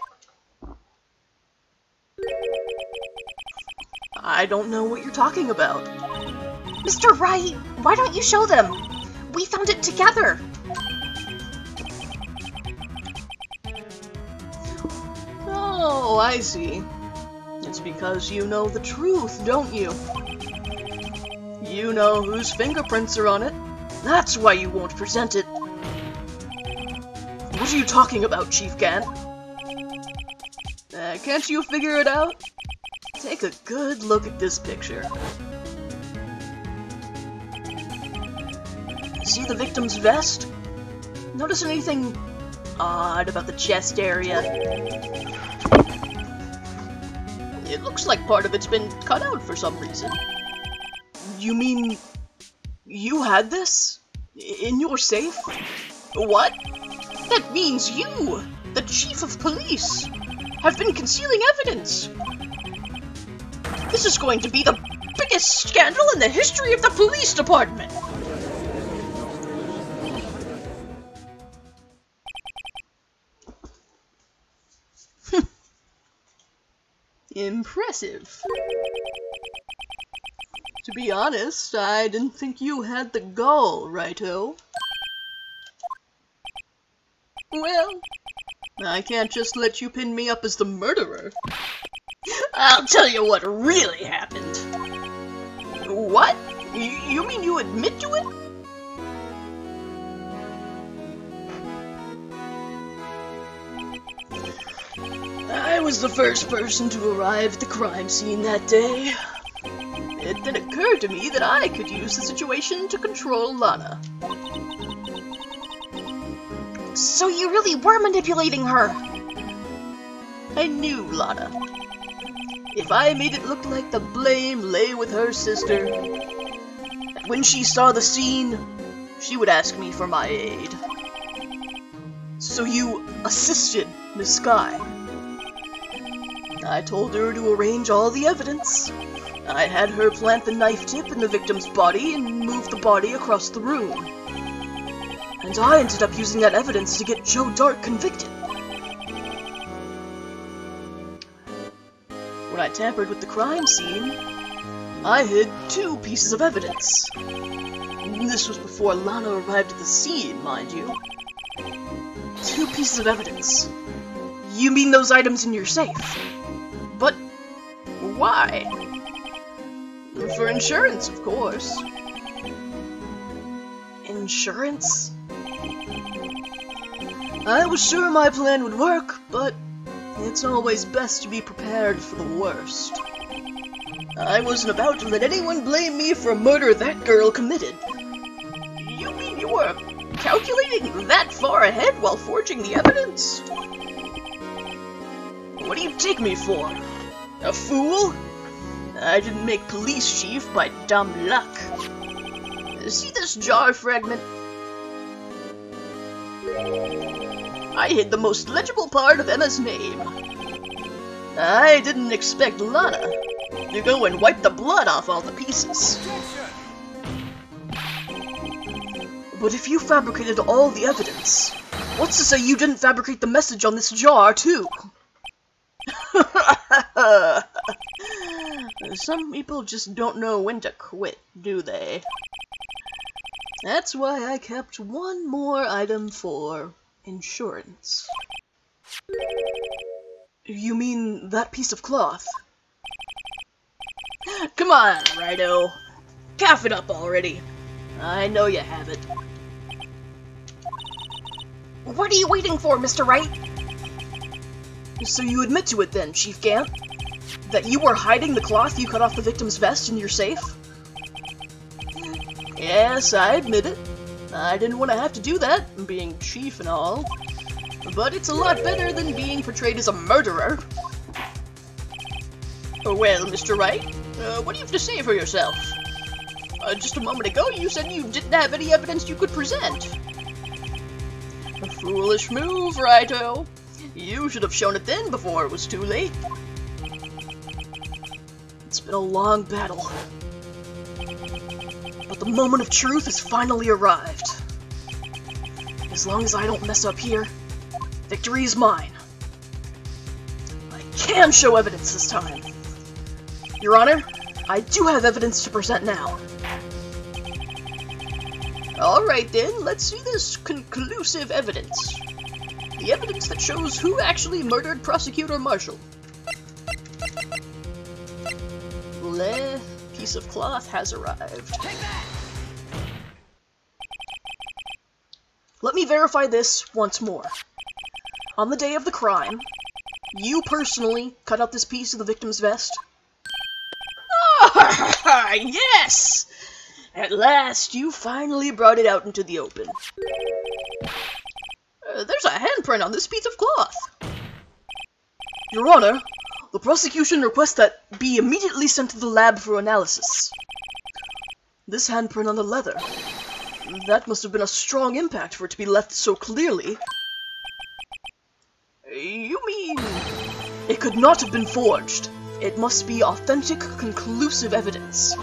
I don't know what you're talking about. Mr. Wright, why don't you show them? We found it together. Oh, I see. It's because you know the truth, don't you? You know whose fingerprints are on it. That's why you won't present it. What are you talking about, Chief Gant? Can't you figure it out? Take a good look at this picture. See the victim's vest? Notice anything odd about the chest area? It looks like part of it's been cut out for some reason. You mean you had this? In your safe? What? That means you, the chief of police, have been concealing evidence. This is going to be the biggest scandal in the history of the police department. Impressive. To be honest, I didn't think you had the gall, Righto. Well, I can't just let you pin me up as the murderer. I'll tell you what really happened. What? You mean you admit to it? I was the first person to arrive at the crime scene that day. It then occurred to me that I could use the situation to control Lana. So you really were manipulating her. I knew Lana. If I made it look like the blame lay with her sister, that when she saw the scene, she would ask me for my aid. So you assisted Miss Skye. I told her to arrange all the evidence. I had her plant the knife tip in the victim's body and move the body across the room. And I ended up using that evidence to get Joe Dart convicted. When I tampered with the crime scene, I hid 2 pieces of evidence. This was before Lana arrived at the scene, mind you. 2 pieces of evidence. You mean those items in your safe? But why? For insurance, of course. Insurance? I was sure my plan would work, but it's always best to be prepared for the worst. I wasn't about to let anyone blame me for a murder that girl committed. You mean you were calculating that far ahead while forging the evidence? What do you take me for? A fool? I didn't make police chief by dumb luck. See this jar fragment? I hid the most legible part of Emma's name. I didn't expect Lana to go and wipe the blood off all the pieces. But if you fabricated all the evidence, what's to say you didn't fabricate the message on this jar, too? Some people just don't know when to quit, do they? That's why I kept one more item for insurance. You mean that piece of cloth? Come on, Righto. Cough it up already. I know you have it. What are you waiting for, Mr. Wright? So you admit to it then, Chief Gant? That you were hiding the cloth you cut off the victim's vest in your safe? Yes, I admit it. I didn't want to have to do that, being chief and all. But it's a lot better than being portrayed as a murderer. Well, Mr. Wright, what do you have to say for yourself? Just a moment ago you said you didn't have any evidence you could present. A foolish move, Righto. You should have shown it then before it was too late. It's been a long battle. But the moment of truth has finally arrived. As long as I don't mess up here, victory is mine. I can show evidence this time. Your Honor, I do have evidence to present now. Alright then, let's see this conclusive evidence. The evidence that shows who actually murdered Prosecutor Marshall. The piece of cloth has arrived. Let me verify this once more. On the day of the crime, you personally cut out this piece of the victim's vest? Ah, yes! At last, you finally brought it out into the open. There's a handprint on this piece of cloth. Your Honor, the prosecution requests that be immediately sent to the lab for analysis. This handprint on the leather. That must have been a strong impact for it to be left so clearly. You mean it could not have been forged? It must be authentic, conclusive evidence.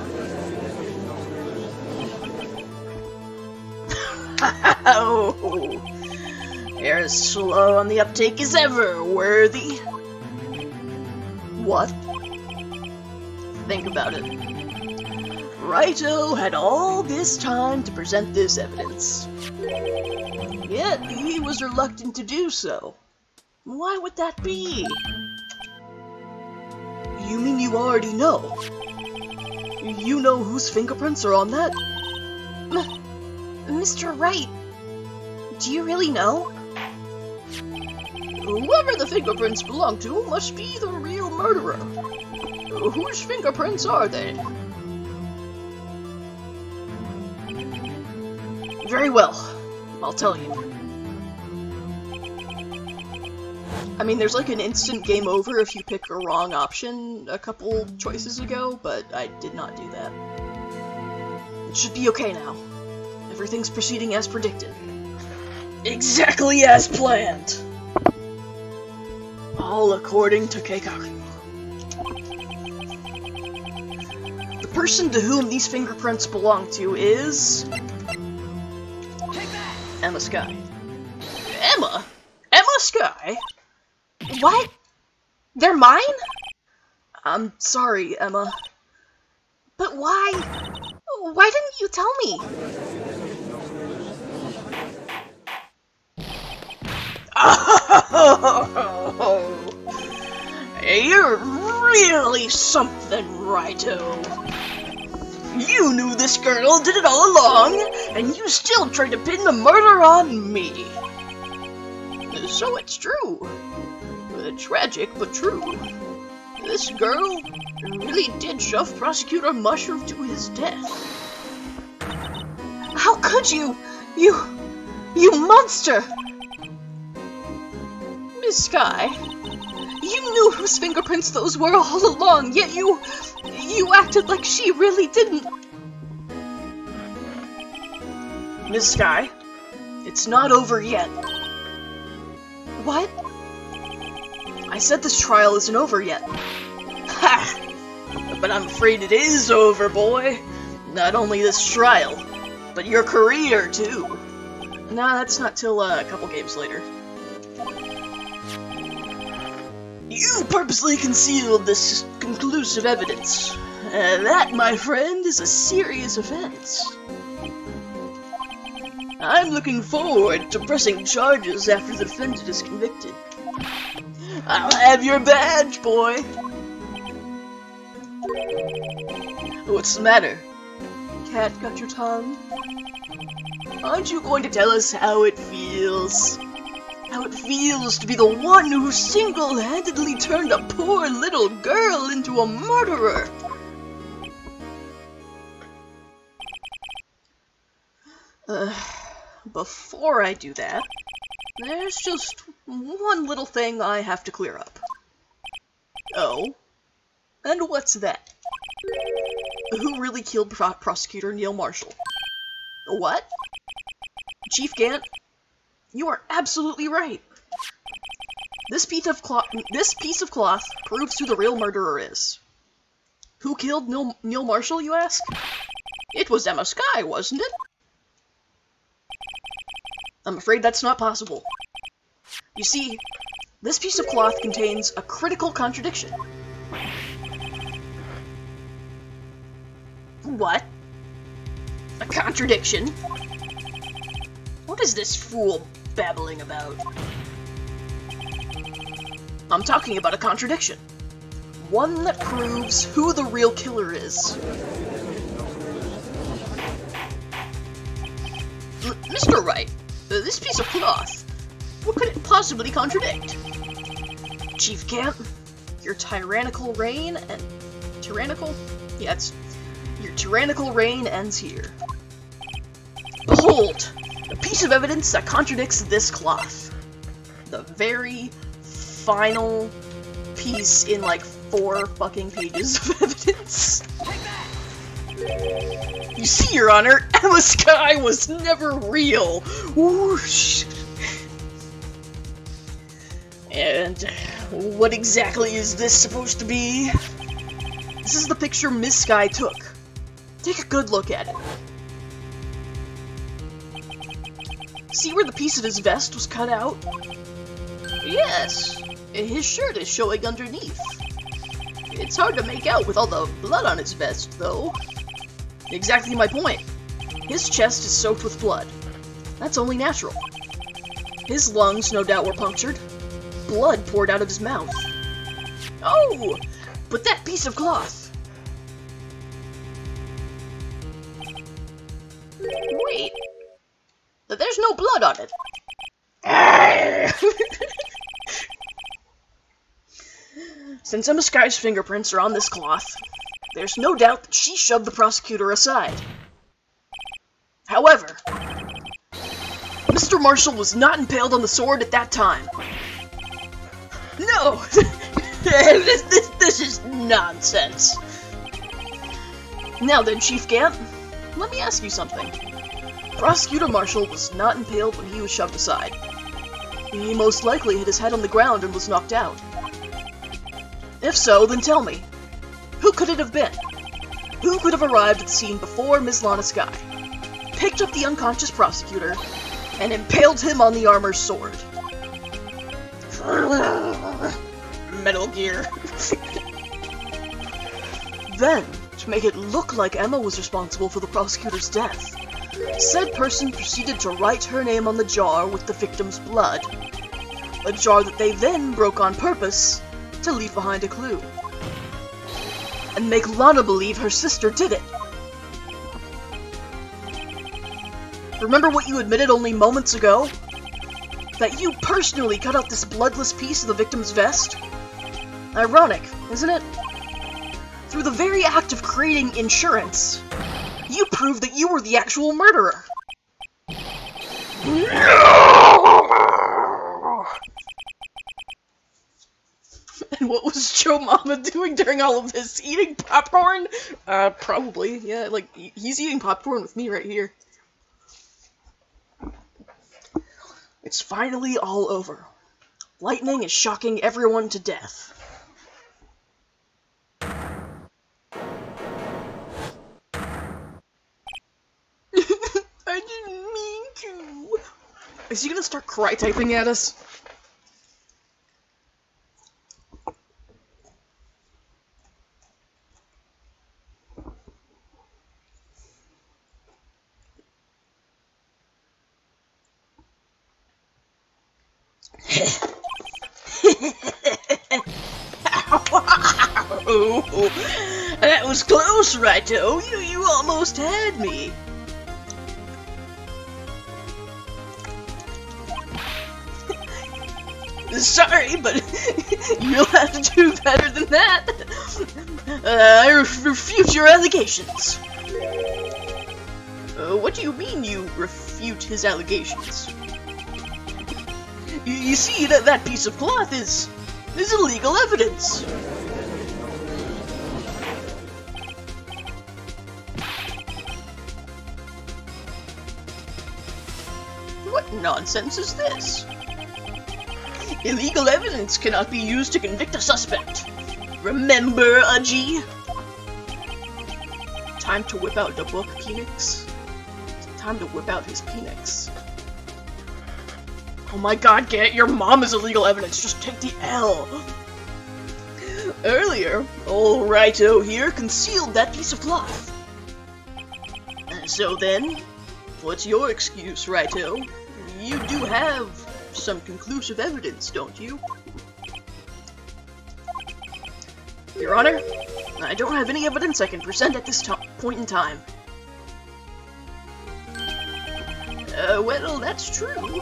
Oh, you're as slow on the uptake as ever, Worthy. What? Think about it. Righto had all this time to present this evidence. Yet he was reluctant to do so. Why would that be? You mean you already know? You know whose fingerprints are on that? Mr. Wright, do you really know? Whoever the fingerprints belong to must be the real murderer. Whose fingerprints are they? Very well, I'll tell you. I mean, there's like an instant game over if you pick a wrong option a couple choices ago, but I did not do that. It should be okay now. Everything's proceeding as predicted. Exactly as planned! All according to Keikaku. person to whom these fingerprints belong to is... Emma Skye. Emma? Emma Skye? What? They're mine? I'm sorry, Emma. But why? Why didn't you tell me? Oh, you're really something, Righto. You knew this girl did it all along, and you still tried to pin the murder on me. So it's true. Tragic, but true. This girl really did shove Prosecutor Mushroom to his death. How could you? You monster! Miss Skye, you knew whose fingerprints those were all along, yet you acted like she really didn't. Miss Skye, it's not over yet. What? I said this trial isn't over yet. Ha! But I'm afraid it is over, boy. Not only this trial, but your career, too. Nah, that's not till a couple games later. You purposely concealed this conclusive evidence. That, my friend, is a serious offense. I'm looking forward to pressing charges after the defendant is convicted. I'll have your badge, boy. What's the matter? Cat got your tongue? Aren't you going to tell us how it feels? How it feels to be the one who single-handedly turned a poor little girl into a murderer? Before I do that, there's just one little thing I have to clear up. Oh? And what's that? Who really killed Prosecutor Neil Marshall? What? Chief Gant? You are absolutely right. This piece of cloth proves who the real murderer is. Who killed Neil Marshall, you ask? It was Emma Skye, wasn't it? I'm afraid that's not possible. You see, this piece of cloth contains a critical contradiction. What? A contradiction? What is this fool babbling about? I'm talking about a contradiction. One that proves who the real killer is. Mr. Wright, this piece of cloth, what could it possibly contradict? Chief Gant, your tyrannical reign and... Tyrannical? Yeah, your tyrannical reign ends here. Behold! A piece of evidence that contradicts this cloth. The very final piece in like 4 fucking pages of evidence. You see, Your Honor, Emma Skye was never real. Whoosh. And what exactly is this supposed to be? This is the picture Miss Skye took. Take a good look at it. See where the piece of his vest was cut out? Yes, his shirt is showing underneath. It's hard to make out with all the blood on his vest, though. Exactly my point. His chest is soaked with blood. That's only natural. His lungs, no doubt, were punctured. Blood poured out of his mouth. Oh, but that piece of cloth. Wait. There's no blood on it. Since Emma Skye's fingerprints are on this cloth, there's no doubt that she shoved the prosecutor aside. However, Mr. Marshall was not impaled on the sword at that time. No! this is nonsense. Now then, Chief Gant, let me ask you something. Prosecutor Marshall was not impaled when he was shoved aside. He most likely hit his head on the ground and was knocked out. If so, then tell me, who could it have been? who could have arrived at the scene before Ms. Lana Skye, picked up the unconscious prosecutor, and impaled him on the armor's sword. Metal Gear. Then, to make it look like Emma was responsible for the prosecutor's death, said person proceeded to write her name on the jar with the victim's blood. A jar that they then broke on purpose to leave behind a clue. And make Lana believe her sister did it. Remember what you admitted only moments ago? That you personally cut out this bloodless piece of the victim's vest? Ironic, isn't it? Through the very act of creating insurance, you proved that you were the actual murderer. And what was Joe Mama doing during all of this? Eating popcorn? Probably. Yeah, like, he's eating popcorn with me right here. It's finally all over. Lightning is shocking everyone to death. I didn't mean to. Is he gonna start cry typing at us? That was close, Righto. You almost had me. Sorry, but you'll have to do better than that. I refute your allegations. What do you mean you refute his allegations? You see, that piece of cloth is illegal evidence. What nonsense is this? Illegal evidence cannot be used to convict a suspect. Remember, Udgy? Time to whip out the book, Penix. Time to whip out his Penix. Oh my god, Gant, your mom is illegal evidence. Just take the L. Earlier, old Righto here concealed that piece of cloth. So then, what's your excuse, Righto? You do have some conclusive evidence, don't you? Your Honor, I don't have any evidence I can present at this point in time. Well, that's true.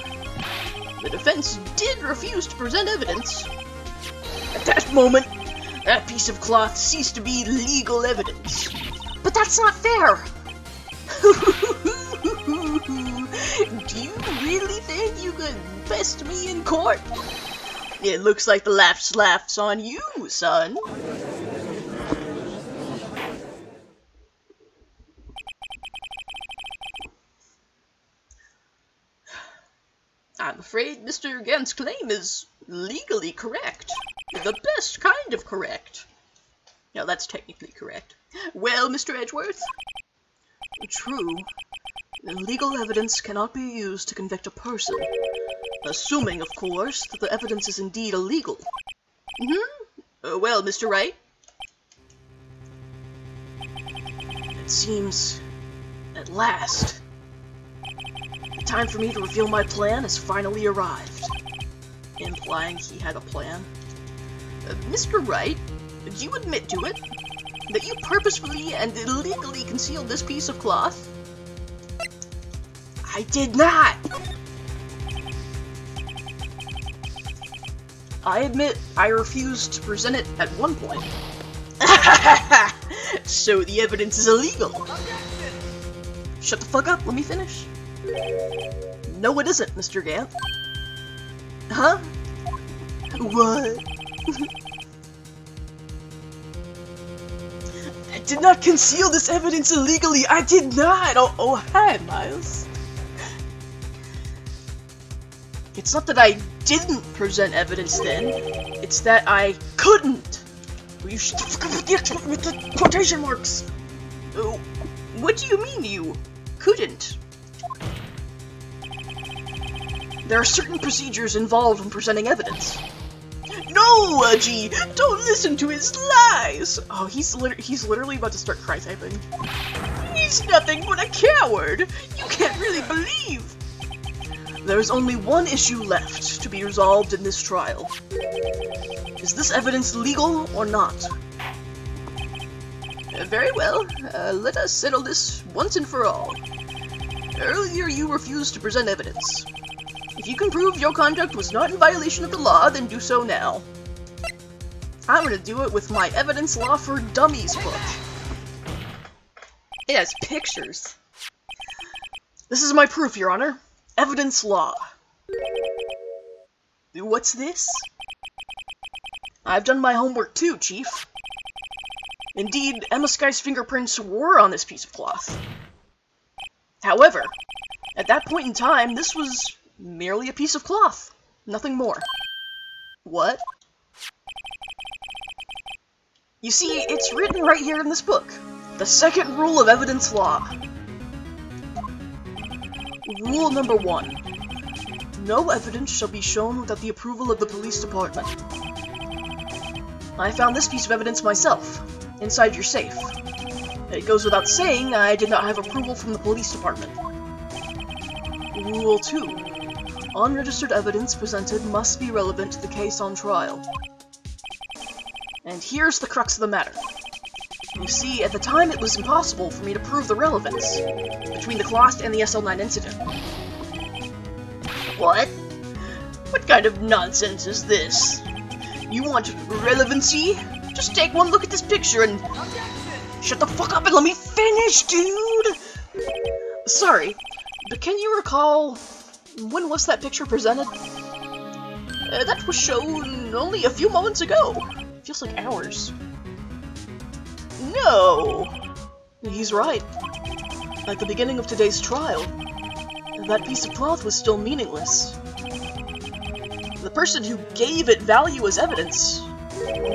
The defense did refuse to present evidence. At that moment, that piece of cloth ceased to be legal evidence. But that's not fair! Do you really think you could best me in court? It looks like the laugh's on you, son. I'm afraid Mr. Gant's claim is legally correct. The best kind of correct. Now, that's technically correct. Well, Mr. Edgeworth? True. Legal evidence cannot be used to convict a person. Assuming, of course, that the evidence is indeed illegal. Well, Mr. Wright? It seems, at last, the time for me to reveal my plan has finally arrived. Implying he had a plan. Mr. Wright, do you admit to it? That you purposefully and illegally concealed this piece of cloth? I did not! I admit I refused to present it at one point. So the evidence is illegal. Shut the fuck up, let me finish. No, it isn't, Mr. Gant. Huh? What? I did not conceal this evidence illegally. I did not. Oh, hi, Miles. It's not that I didn't present evidence then. It's that I couldn't. Will you shut the fuck up with the quotation marks? What do you mean you couldn't? There are certain procedures involved when presenting evidence. No, G, don't listen to his lies! Oh, he's literally about to start cry-typing. He's nothing but a coward! You can't really believe! There's only one issue left to be resolved in this trial. Is this evidence legal or not? Very well. Let us settle this once and for all. Earlier you refused to present evidence. If you can prove your conduct was not in violation of the law, then do so now. I'm gonna do it with my Evidence Law for Dummies book. It has pictures. This is my proof, Your Honor. Evidence Law. What's this? I've done my homework too, Chief. Indeed, Emma Sky's fingerprints were on this piece of cloth. However, at that point in time, this was merely a piece of cloth. Nothing more. What? You see, it's written right here in this book. The second rule of evidence law. Rule number 1. No evidence shall be shown without the approval of the police department. I found this piece of evidence myself, inside your safe. It goes without saying I did not have approval from the police department. Rule 2. Unregistered evidence presented must be relevant to the case on trial. And here's the crux of the matter. You see, at the time it was impossible for me to prove the relevance between the cloth and the SL9 incident. What? What kind of nonsense is this? You want relevancy? Just take one look at this picture and... Shut the fuck up and let me finish, dude! Sorry, but can you recall... When was that picture presented? That was shown only a few moments ago. Feels like hours. No! He's right. At the beginning of today's trial, that piece of cloth was still meaningless. The person who gave it value as evidence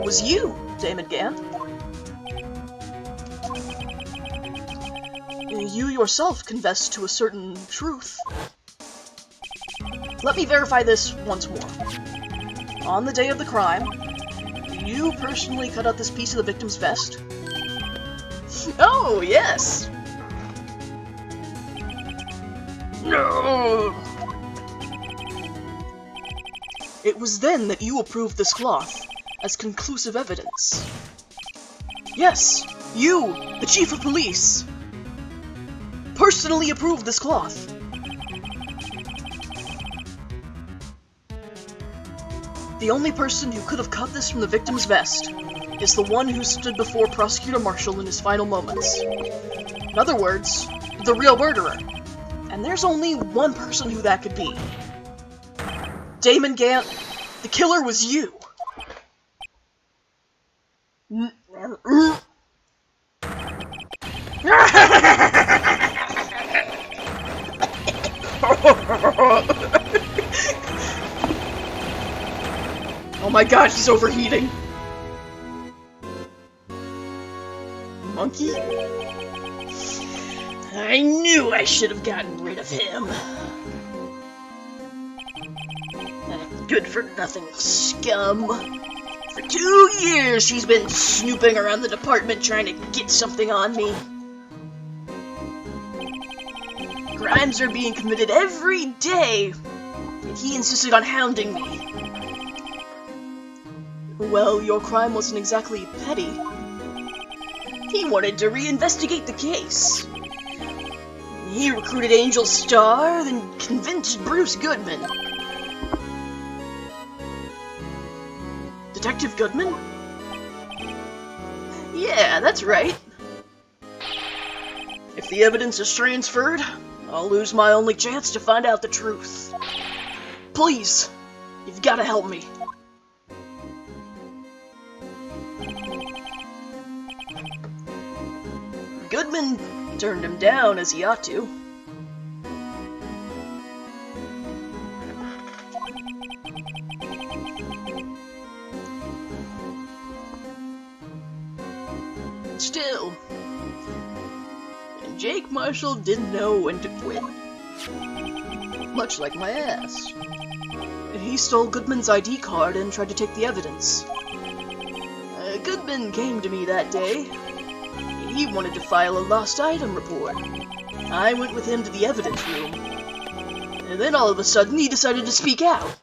was you, Damon Gant. You yourself confessed to a certain truth. Let me verify this once more. On the day of the crime, you personally cut out this piece of the victim's vest? Oh, yes! No! It was then that you approved this cloth as conclusive evidence. Yes, you, the Chief of Police, personally approved this cloth. The only person who could have cut this from the victim's vest is the one who stood before Prosecutor Marshall in his final moments. In other words, the real murderer. And there's only one person who that could be. Damon Gant, the killer was you. Oh my god, he's overheating! Monkey? I knew I should have gotten rid of him. That good-for-nothing scum. For 2 years he's been snooping around the department trying to get something on me. Crimes are being committed every day, and he insisted on hounding me. Well, your crime wasn't exactly petty. He wanted to reinvestigate the case. He recruited Angel Star, then convinced Bruce Goodman. Detective Goodman? Yeah, that's right. If the evidence is transferred, I'll lose my only chance to find out the truth. Please, you've got to help me. Goodman turned him down, as he ought to. Still, Jake Marshall didn't know when to quit. Much like my ass. He stole Goodman's ID card and tried to take the evidence. Goodman came to me that day. He wanted to file a lost item report. I went with him to the evidence room. And then all of a sudden he decided to speak out.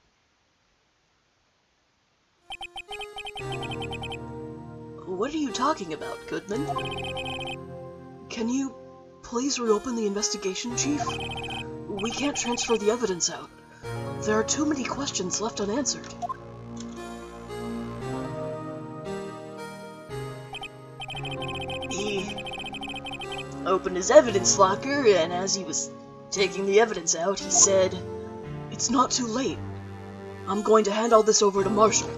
What are you talking about, Goodman? Can you please reopen the investigation, Chief? We can't transfer the evidence out. There are too many questions left unanswered. He opened his evidence locker, and as he was taking the evidence out, he said, "It's not too late. I'm going to hand all this over to Marshall."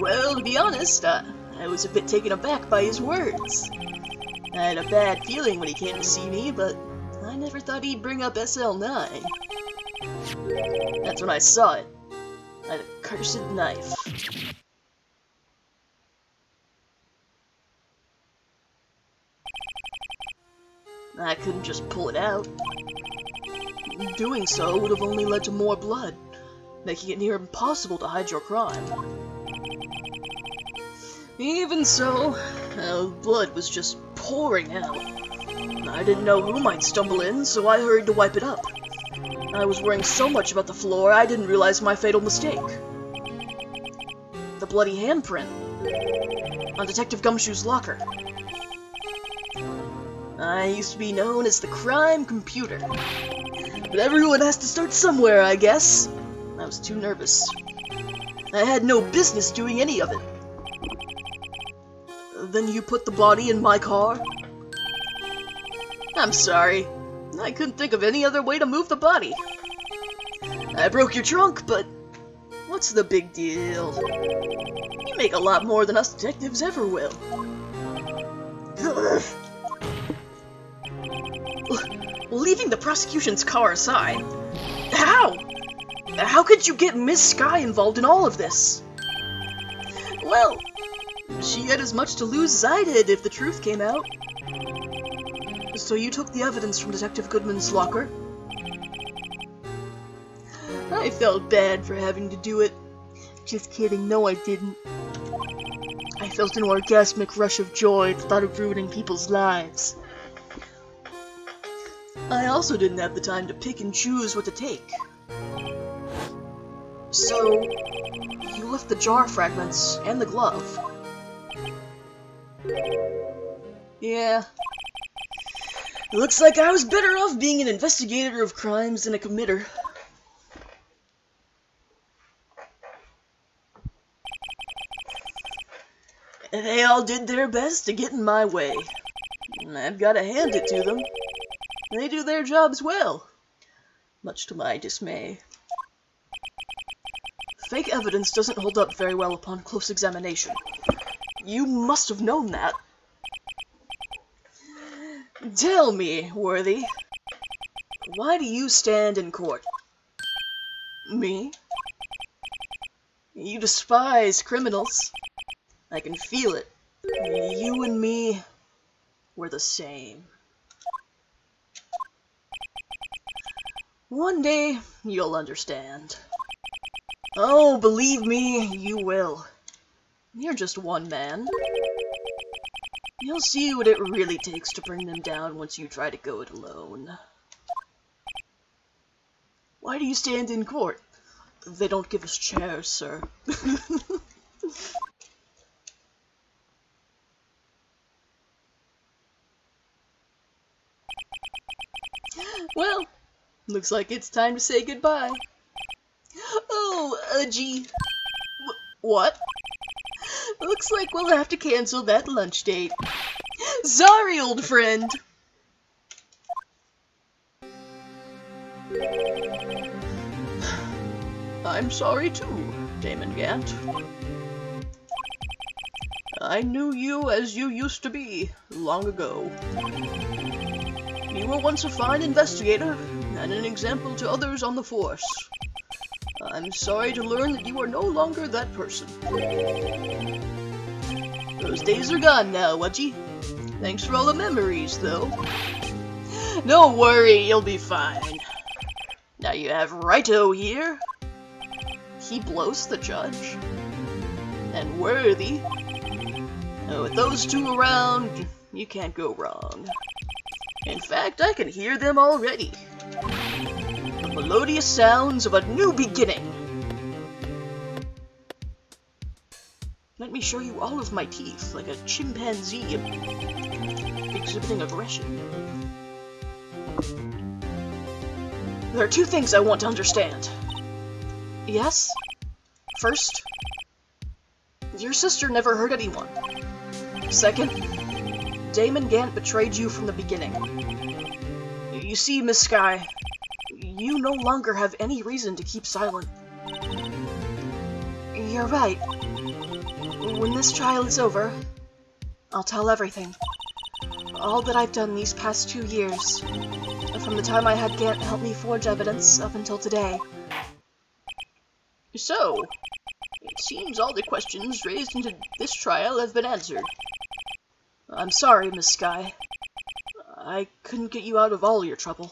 Well, to be honest, I was a bit taken aback by his words. I had a bad feeling when he came to see me, but I never thought he'd bring up SL9. That's when I saw it. That accursed knife. I couldn't just pull it out. Doing so would have only led to more blood, making it near impossible to hide your crime. Even so, blood was just pouring out. I didn't know who might stumble in, so I hurried to wipe it up. I was worrying so much about the floor, I didn't realize my fatal mistake. The bloody handprint on Detective Gumshoe's locker. I used to be known as the crime computer. But everyone has to start somewhere, I guess. I was too nervous. I had no business doing any of it. Then you put the body in my car? I'm sorry. I couldn't think of any other way to move the body. I broke your trunk, but what's the big deal? You make a lot more than us detectives ever will. Leaving the prosecution's car aside, how? How could you get Miss Sky involved in all of this? Well, she had as much to lose as I did if the truth came out. So you took the evidence from Detective Goodman's locker? I felt bad for having to do it. Just kidding, no I didn't. I felt an orgasmic rush of joy at the thought of ruining people's lives. I also didn't have the time to pick and choose what to take. So, you left the jar fragments and the glove. Yeah. Looks like I was better off being an investigator of crimes than a committer. They all did their best to get in my way. I've got to hand it to them. They do their jobs well, much to my dismay. Fake evidence doesn't hold up very well upon close examination. You must have known that. Tell me, Worthy, why do you stand in court? Me? You despise criminals. I can feel it. You and me were the same. One day, you'll understand. Oh, believe me, you will. You're just one man. You'll see what it really takes to bring them down once you try to go it alone. Why do you stand in court? They don't give us chairs, sir. Well, looks like it's time to say goodbye. Oh, gee. What? Looks like we'll have to cancel that lunch date. Sorry, old friend. I'm sorry too, Damon Gant. I knew you as you used to be, long ago. You were once a fine investigator, and an example to others on the force. I'm sorry to learn that you are no longer that person. Those days are gone now, Wudgie. Thanks for all the memories, though. Don't worry, you'll be fine. Now you have Righto here. He blows the judge. And Worthy. And with those two around, you can't go wrong. In fact, I can hear them already. The melodious sounds of a new beginning. Let me show you all of my teeth, like a chimpanzee exhibiting aggression. There are two things I want to understand. Yes? First, your sister never hurt anyone. Second, Damon Gant betrayed you from the beginning. You see, Miss Sky, you no longer have any reason to keep silent. You're right. When this trial is over, I'll tell everything. All that I've done these past 2 years, from the time I had Gant help me forge evidence up until today. So, it seems all the questions raised into this trial have been answered. I'm sorry, Miss Sky. I couldn't get you out of all your trouble.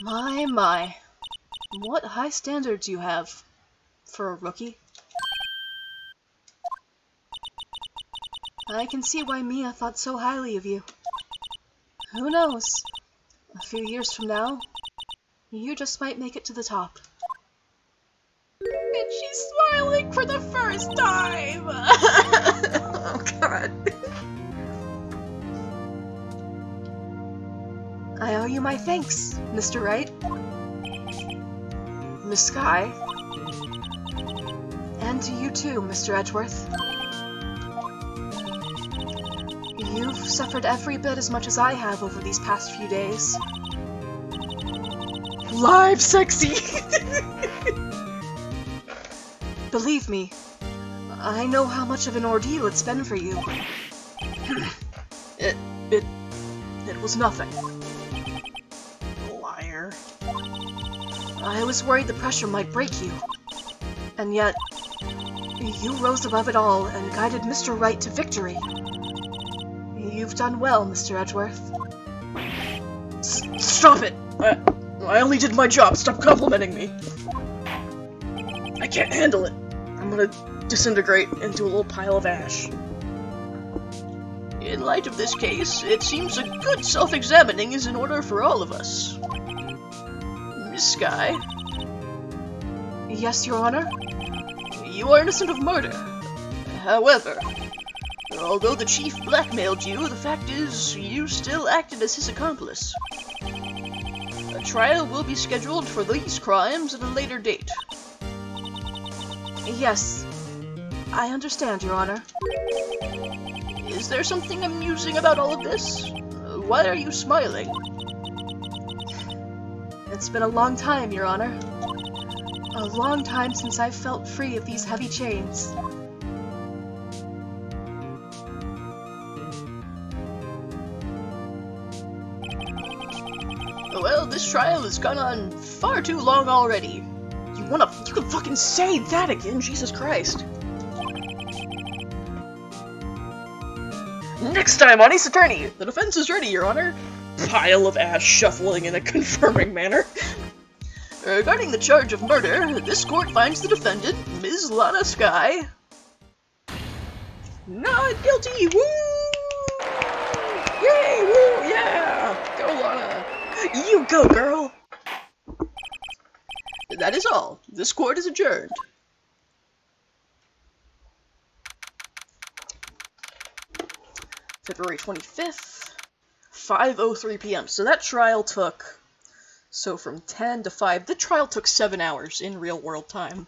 My. What high standards you have for a rookie. I can see why Mia thought so highly of you. Who knows? A few years from now, you just might make it to the top. And she's smiling for the first time! Oh god. I owe you my thanks, Mr. Wright. Miss Sky. And to you too, Mr. Edgeworth. You've suffered every bit as much as I have over these past few days. Live sexy! Believe me, I know how much of an ordeal it's been for you. It was nothing. Liar. I was worried the pressure might break you. And yet, you rose above it all and guided Mr. Wright to victory. You've done well, Mr. Edgeworth. Stop it! I only did my job. Stop complimenting me. I can't handle it. I'm gonna disintegrate into a little pile of ash. In light of this case, it seems a good self-examining is in order for all of us. Miss Sky? Yes, Your Honor? You are innocent of murder. However, although the chief blackmailed you, the fact is, you still acted as his accomplice. A trial will be scheduled for these crimes at a later date. Yes, I understand, Your Honor. Is there something amusing about all of this? Why are you smiling? It's been a long time, Your Honor. A long time since I've felt free of these heavy chains. Well, this trial has gone on far too long already. You can fucking say that again, Jesus Christ. Next time on Ace Attorney, the defense is ready, Your Honor. Pile of ash shuffling in a confirming manner. Regarding the charge of murder, this court finds the defendant, Ms. Lana Sky, not guilty! Woo! Yay! Woo! Yeah! Go, Lana! You go, girl! That is all. This court is adjourned. February 25th, 5:03 p.m. So that trial took... So from 10 to 5, the trial took 7 hours in real-world time.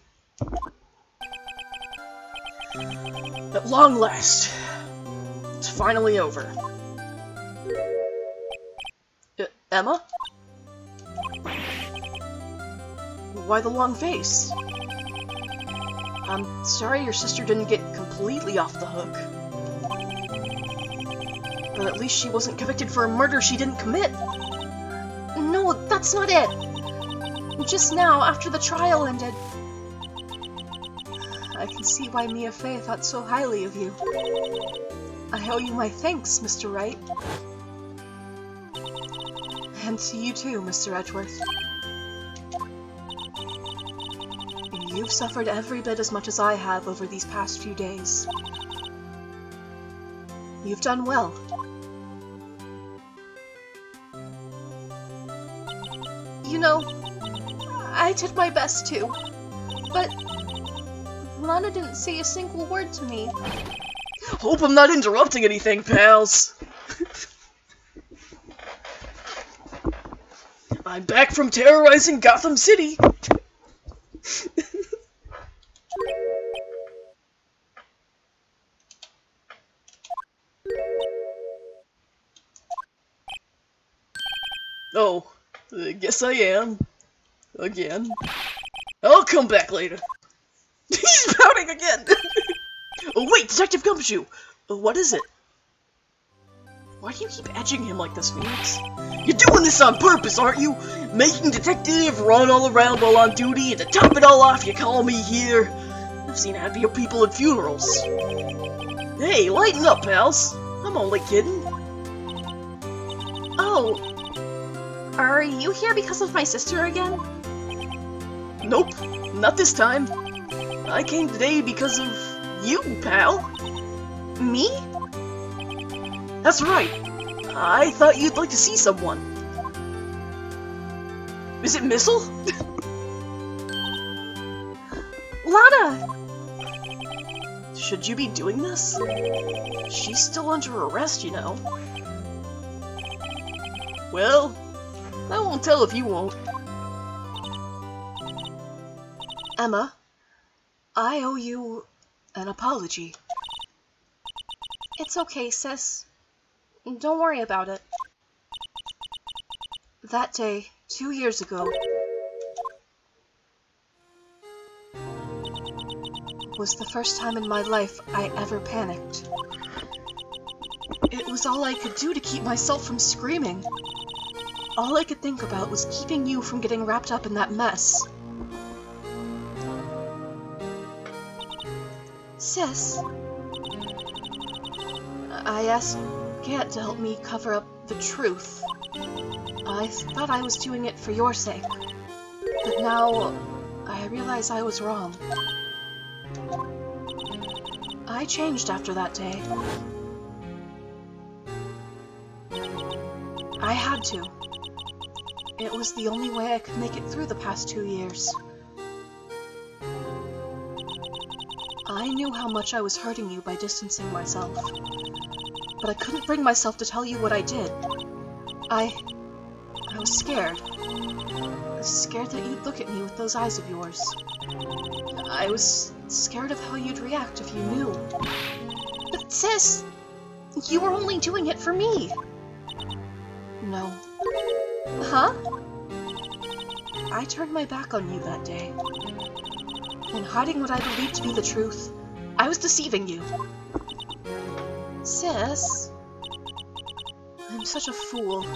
At long last, it's finally over. Emma? Why the long face? I'm sorry your sister didn't get completely off the hook. But at least she wasn't convicted for a murder she didn't commit. No, that's not it. Just now, after the trial ended, I can see why Mia Fey thought so highly of you. I owe you my thanks, Mr. Wright. And to you too, Mr. Edgeworth. You've suffered every bit as much as I have over these past few days. You've done well. You know, I did my best too, but Lana didn't say a single word to me. Hope I'm not interrupting anything, pals. I'm back from terrorizing Gotham City. Oh, I guess I am. Again. I'll come back later. He's pouting again! Oh wait, Detective Gumshoe! What is it? Why do you keep edging him like this, Phoenix? You're doing this on purpose, aren't you? Making Detective run all around while on duty, and to top it all off, you call me here? I've seen happier people at funerals. Hey, lighten up, pals. I'm only kidding. Oh, are you here because of my sister again? Nope, not this time. I came today because of you, pal. Me? That's right. I thought you'd like to see someone. Is it Missile? Lana! Should you be doing this? She's still under arrest, you know. Well, I won't tell if you won't. Emma, I owe you an apology. It's okay, sis. Don't worry about it. That day, 2 years ago, was the first time in my life I ever panicked. It was all I could do to keep myself from screaming. All I could think about was keeping you from getting wrapped up in that mess. Sis, I asked Kat to help me cover up the truth. I thought I was doing it for your sake, but now I realize I was wrong. I changed after that day. I had to. It was the only way I could make it through the past 2 years. I knew how much I was hurting you by distancing myself, but I couldn't bring myself to tell you what I did. I was scared. I was scared that you'd look at me with those eyes of yours. I was scared of how you'd react if you knew. But sis, you were only doing it for me. No. Huh? I turned my back on you that day. In hiding what I believed to be the truth, I was deceiving you. Sis, I'm such a fool.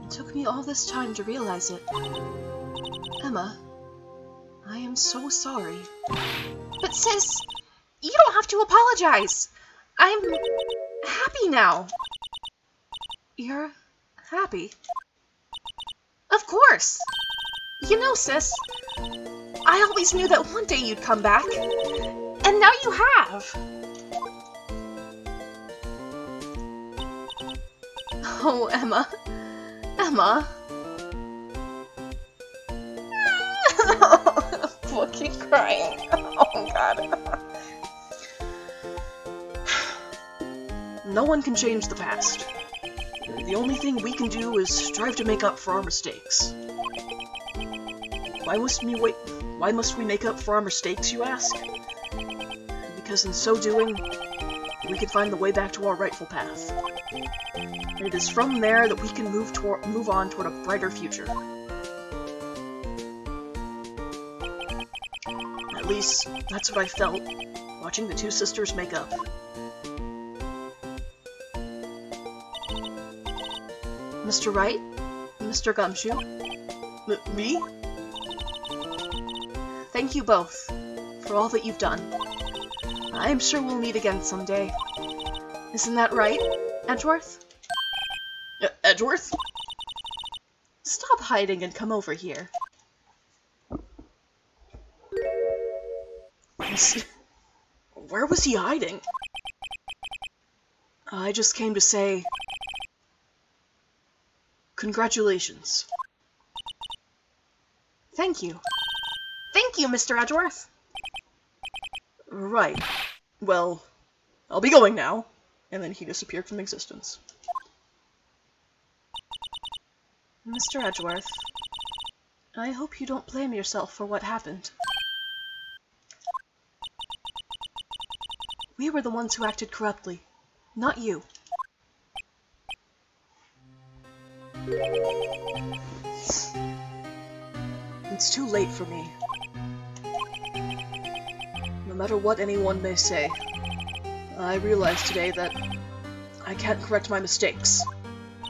It took me all this time to realize it. Emma, I am so sorry. But sis, you don't have to apologize. I'm happy now. You're happy? Of course. You know, sis, I always knew that one day you'd come back. And now you have. Oh, Emma. Emma. I'm fucking crying. Oh, God. No one can change the past. The only thing we can do is strive to make up for our mistakes. Why must we make up for our mistakes, you ask? Because in so doing, we can find the way back to our rightful path. And it is from there that we can move on toward a brighter future. At least, that's what I felt, watching the two sisters make up. Mr. Wright? Mr. Gumshoe? Me? Thank you both for all that you've done. I'm sure we'll meet again someday. Isn't that right, Edgeworth? Edgeworth? Stop hiding and come over here. Where was he hiding? I just came to say... congratulations. Thank you. Thank you, Mr. Edgeworth. Right. Well, I'll be going now. And then he disappeared from existence. Mr. Edgeworth, I hope you don't blame yourself for what happened. We were the ones who acted corruptly, not you. It's too late for me. No matter what anyone may say, I realize today that I can't correct my mistakes.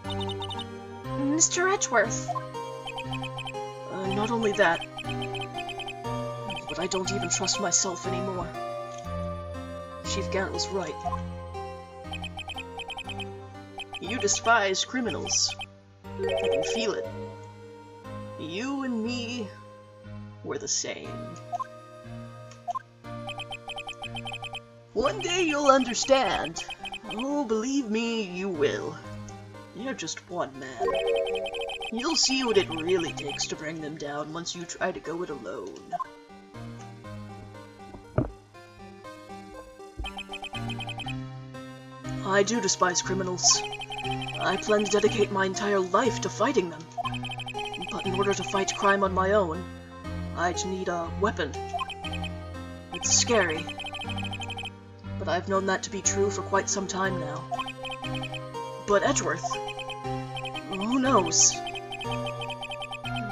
Mr. Edgeworth. Not only that, but I don't even trust myself anymore. Chief Gant was right. You despise criminals. I can feel it. You and me were the same. One day you'll understand. Oh, believe me, you will. You're just one man. You'll see what it really takes to bring them down once you try to go it alone. I do despise criminals. I plan to dedicate my entire life to fighting them. But in order to fight crime on my own, I'd need a weapon. It's scary. But I've known that to be true for quite some time now. But Edgeworth, who knows?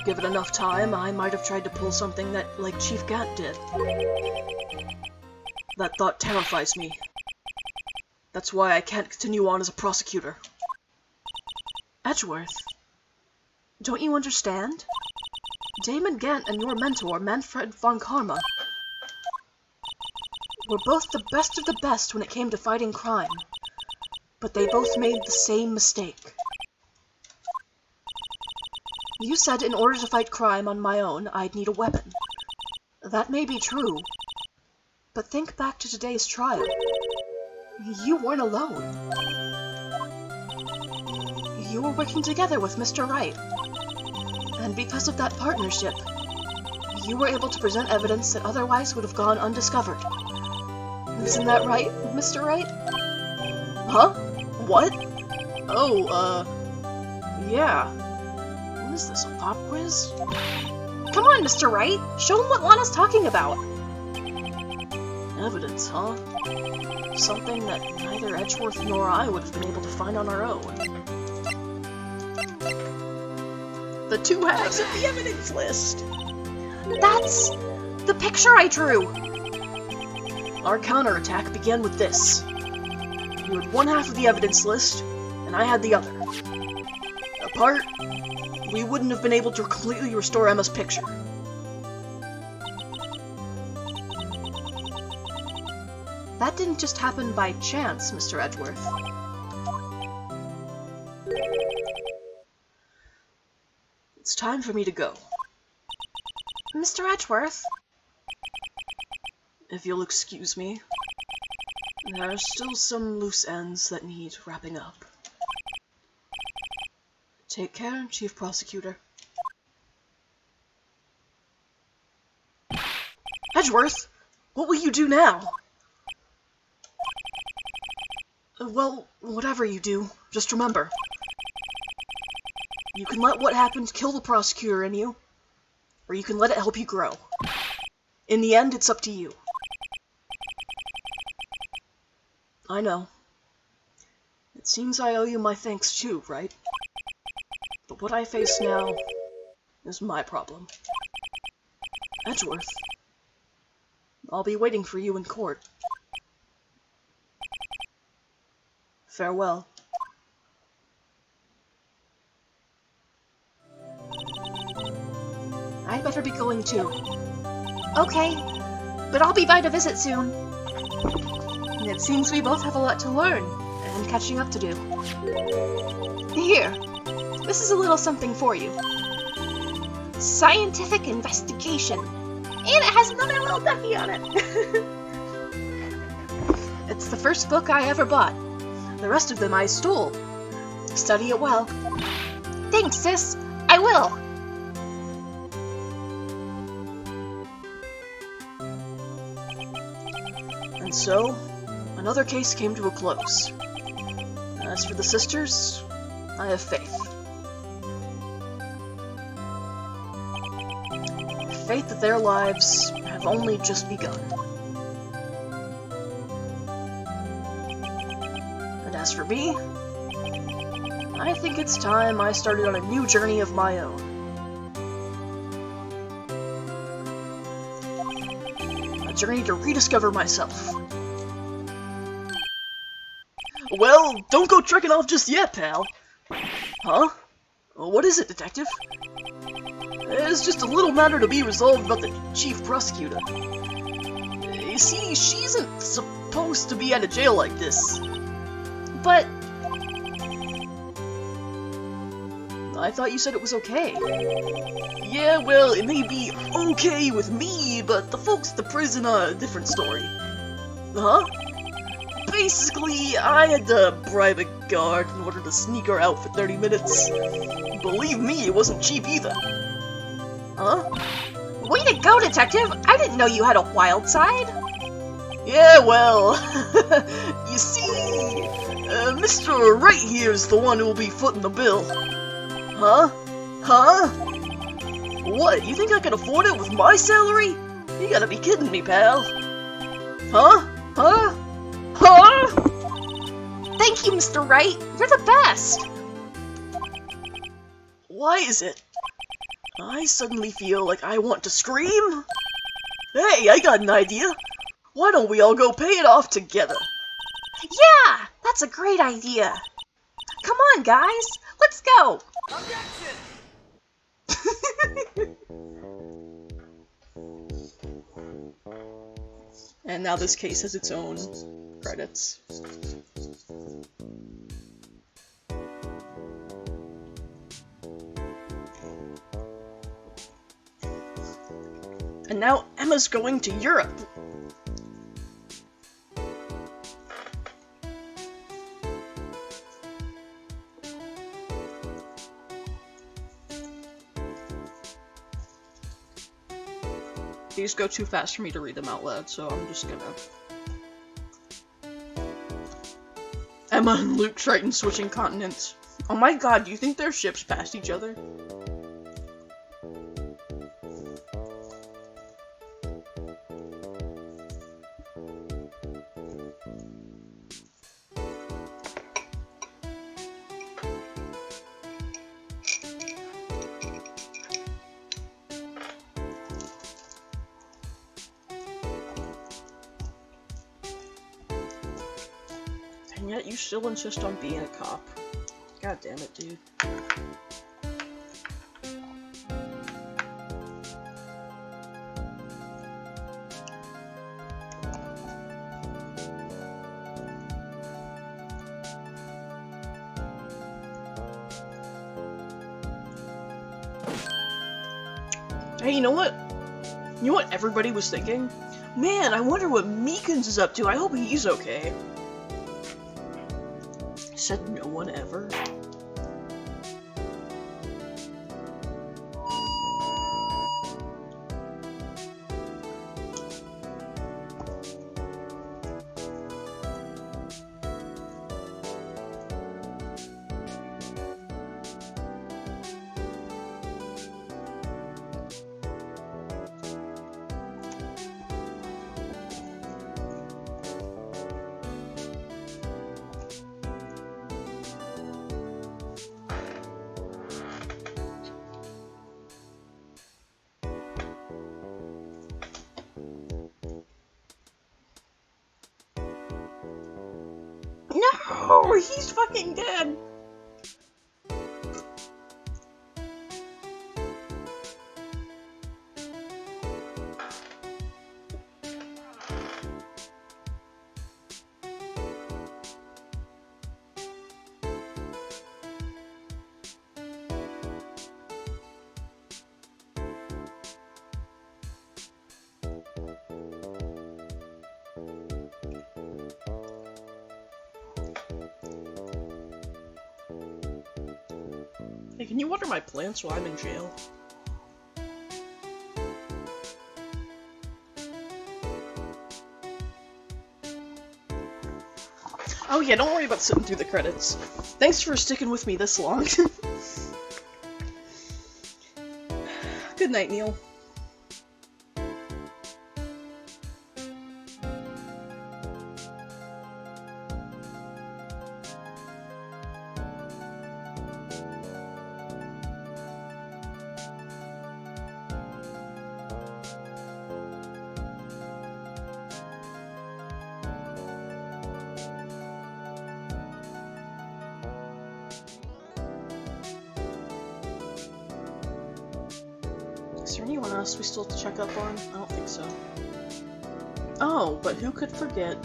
Given enough time, I might have tried to pull something that, like Chief Gant did. That thought terrifies me. That's why I can't continue on as a prosecutor. Edgeworth, don't you understand? Damon Gant and your mentor, Manfred von Karma, were both the best of the best when it came to fighting crime, but they both made the same mistake. You said in order to fight crime on my own, I'd need a weapon. That may be true, but think back to today's trial. You weren't alone. You were working together with Mr. Wright, and because of that partnership, you were able to present evidence that otherwise would have gone undiscovered. Isn't that right, Mr. Wright? Huh? What? Oh, yeah. What is this, a pop quiz? Come on, Mr. Wright! Show him what Lana's talking about! Evidence, huh? Something that neither Edgeworth nor I would have been able to find on our own. The 2 halves of the evidence list! That's the picture I drew! Our counterattack began with this. You had 1 half of the evidence list, and I had the other. Apart, we wouldn't have been able to completely restore Emma's picture. That didn't just happen by chance, Mr. Edgeworth. It's time for me to go. Mr. Edgeworth? If you'll excuse me, there are still some loose ends that need wrapping up. Take care, Chief Prosecutor. Edgeworth! What will you do now? Well, whatever you do, just remember. You can let what happened kill the prosecutor in you, or you can let it help you grow. In the end, it's up to you. I know. It seems I owe you my thanks too, right? But what I face now is my problem. Edgeworth, I'll be waiting for you in court. Farewell. I'd better be going too. Okay. but I'll be by to visit soon. It seems we both have a lot to learn, and catching up to do. Here, this is a little something for you. Scientific investigation. And it has another little ducky on it. It's the first book I ever bought. The rest of them I stole. Study it well. Thanks, sis. I will. And so, another case came to a close. As for the sisters, I have faith. Faith that their lives have only just begun. And as for me, I think it's time I started on a new journey of my own. A journey to rediscover myself. Well, don't go trekking off just yet, pal. Huh? What is it, detective? It's just a little matter to be resolved about the chief prosecutor. You see, she isn't supposed to be at a jail like this. But I thought you said it was okay. Yeah, well, it may be okay with me, but the folks at the prison are a different story. Huh? Basically, I had to bribe a guard in order to sneak her out for 30 minutes. Believe me, it wasn't cheap either. Huh? way to go, detective! I didn't know you had a wild side. Yeah, well, you see, Mr. Wright here is the one who will be footing the bill. Huh? Huh? What, you think I can afford it with my salary? You gotta be kidding me, pal. Huh? Huh? Huh? Thank you, Mr. Wright. You're the best. Why is it? I suddenly feel like I want to scream. Hey, I got an idea. Why don't we all go pay it off together? Yeah, that's a great idea. Come on, guys. Let's go. And now this case has its own credits. And now Emma's going to Europe. These go too fast for me to read them out loud, so I'm just gonna... Emma and Luke Triton switching continents. Oh my god, do you think their ships passed each other? And yet you still insist on being a cop. God damn it, dude. Hey, you know what? You know what everybody was thinking? Man, I wonder what Meekins is up to. I hope he's okay. Said no one ever. No, he's fucking dead. can you water my plants while I'm in jail? Oh yeah, don't worry about sitting through the credits. Thanks for sticking with me this long. Good night, Neil. Is there anyone else we still have to check up on? I don't think so. Oh, but who could forget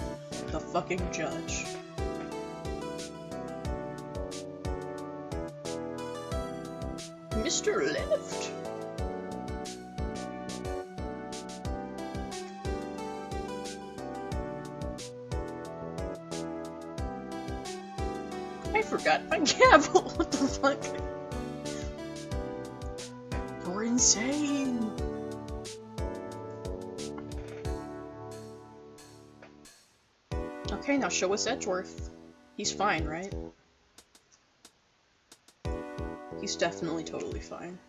the fucking judge? Mr. Left! I forgot my gavel! What the fuck? You're insane! Okay, now show us Edgeworth. He's fine, right? He's definitely totally fine.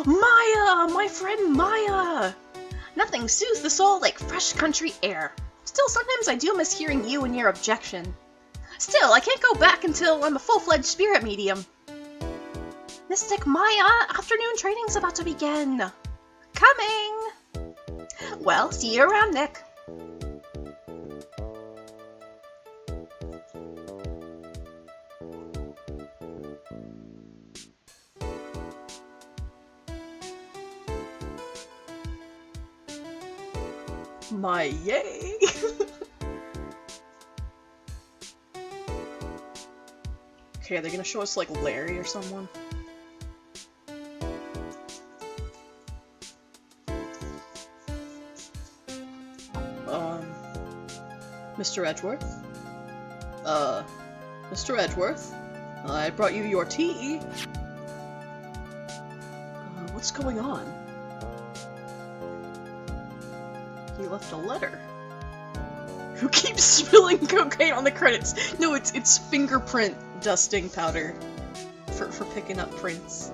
Maya! My friend Maya! Nothing soothes the soul like fresh country air. Still, sometimes I do miss hearing you and your objection. Still, I can't go back until I'm a full-fledged spirit medium. Mystic Maya, afternoon training's about to begin. Coming! Well, see you around, Nick. My yay! Okay, are they gonna show us, like, Larry or someone? Mr. Edgeworth? Mr. Edgeworth? I brought you your tea! What's going on? He left a letter. Who keeps spilling cocaine on the credits? No, it's fingerprint dusting powder for picking up prints.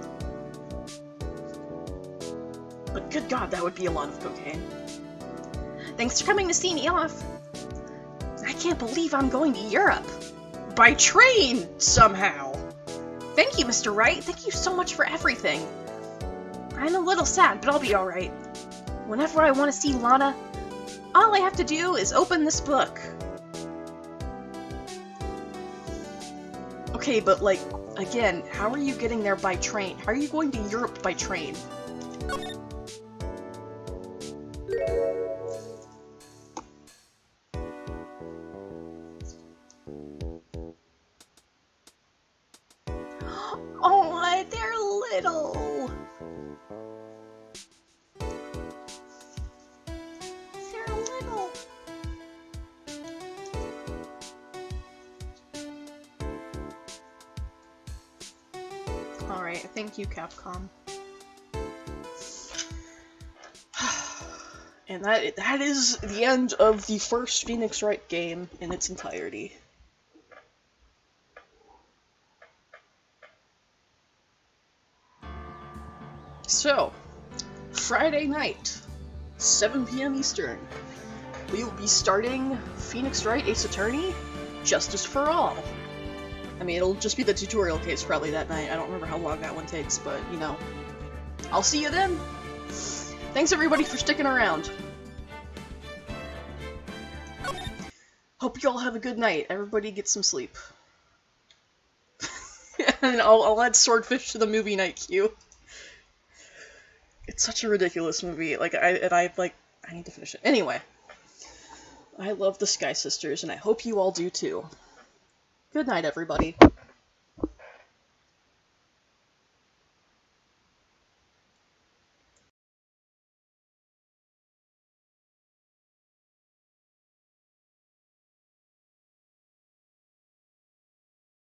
But good god, that would be a lot of cocaine. Thanks for coming to see me off. I can't believe I'm going to Europe. By train, somehow! Thank you, Mr. Wright. Thank you so much for everything. I'm a little sad, but I'll be alright. Whenever I want to see Lana, all I have to do is open this book. Okay, but like, again, how are you getting there by train? How are you going to Europe by train? Oh, they're little. They're little. Alright, thank you, Capcom. And that is the end of the first Phoenix Wright game in its entirety. So, Friday night, 7 p.m. Eastern, we will be starting Phoenix Wright Ace Attorney, Justice for All. I mean, it'll just be the tutorial case probably that night. I don't remember how long that one takes, but, you know. I'll see you then! Thanks everybody for sticking around. Hope you all have a good night. Everybody get some sleep. And I'll add Swordfish to the movie night queue. It's such a ridiculous movie. Like, I need to finish it. Anyway. I love the Sky Sisters, and I hope you all do too. Good night, everybody.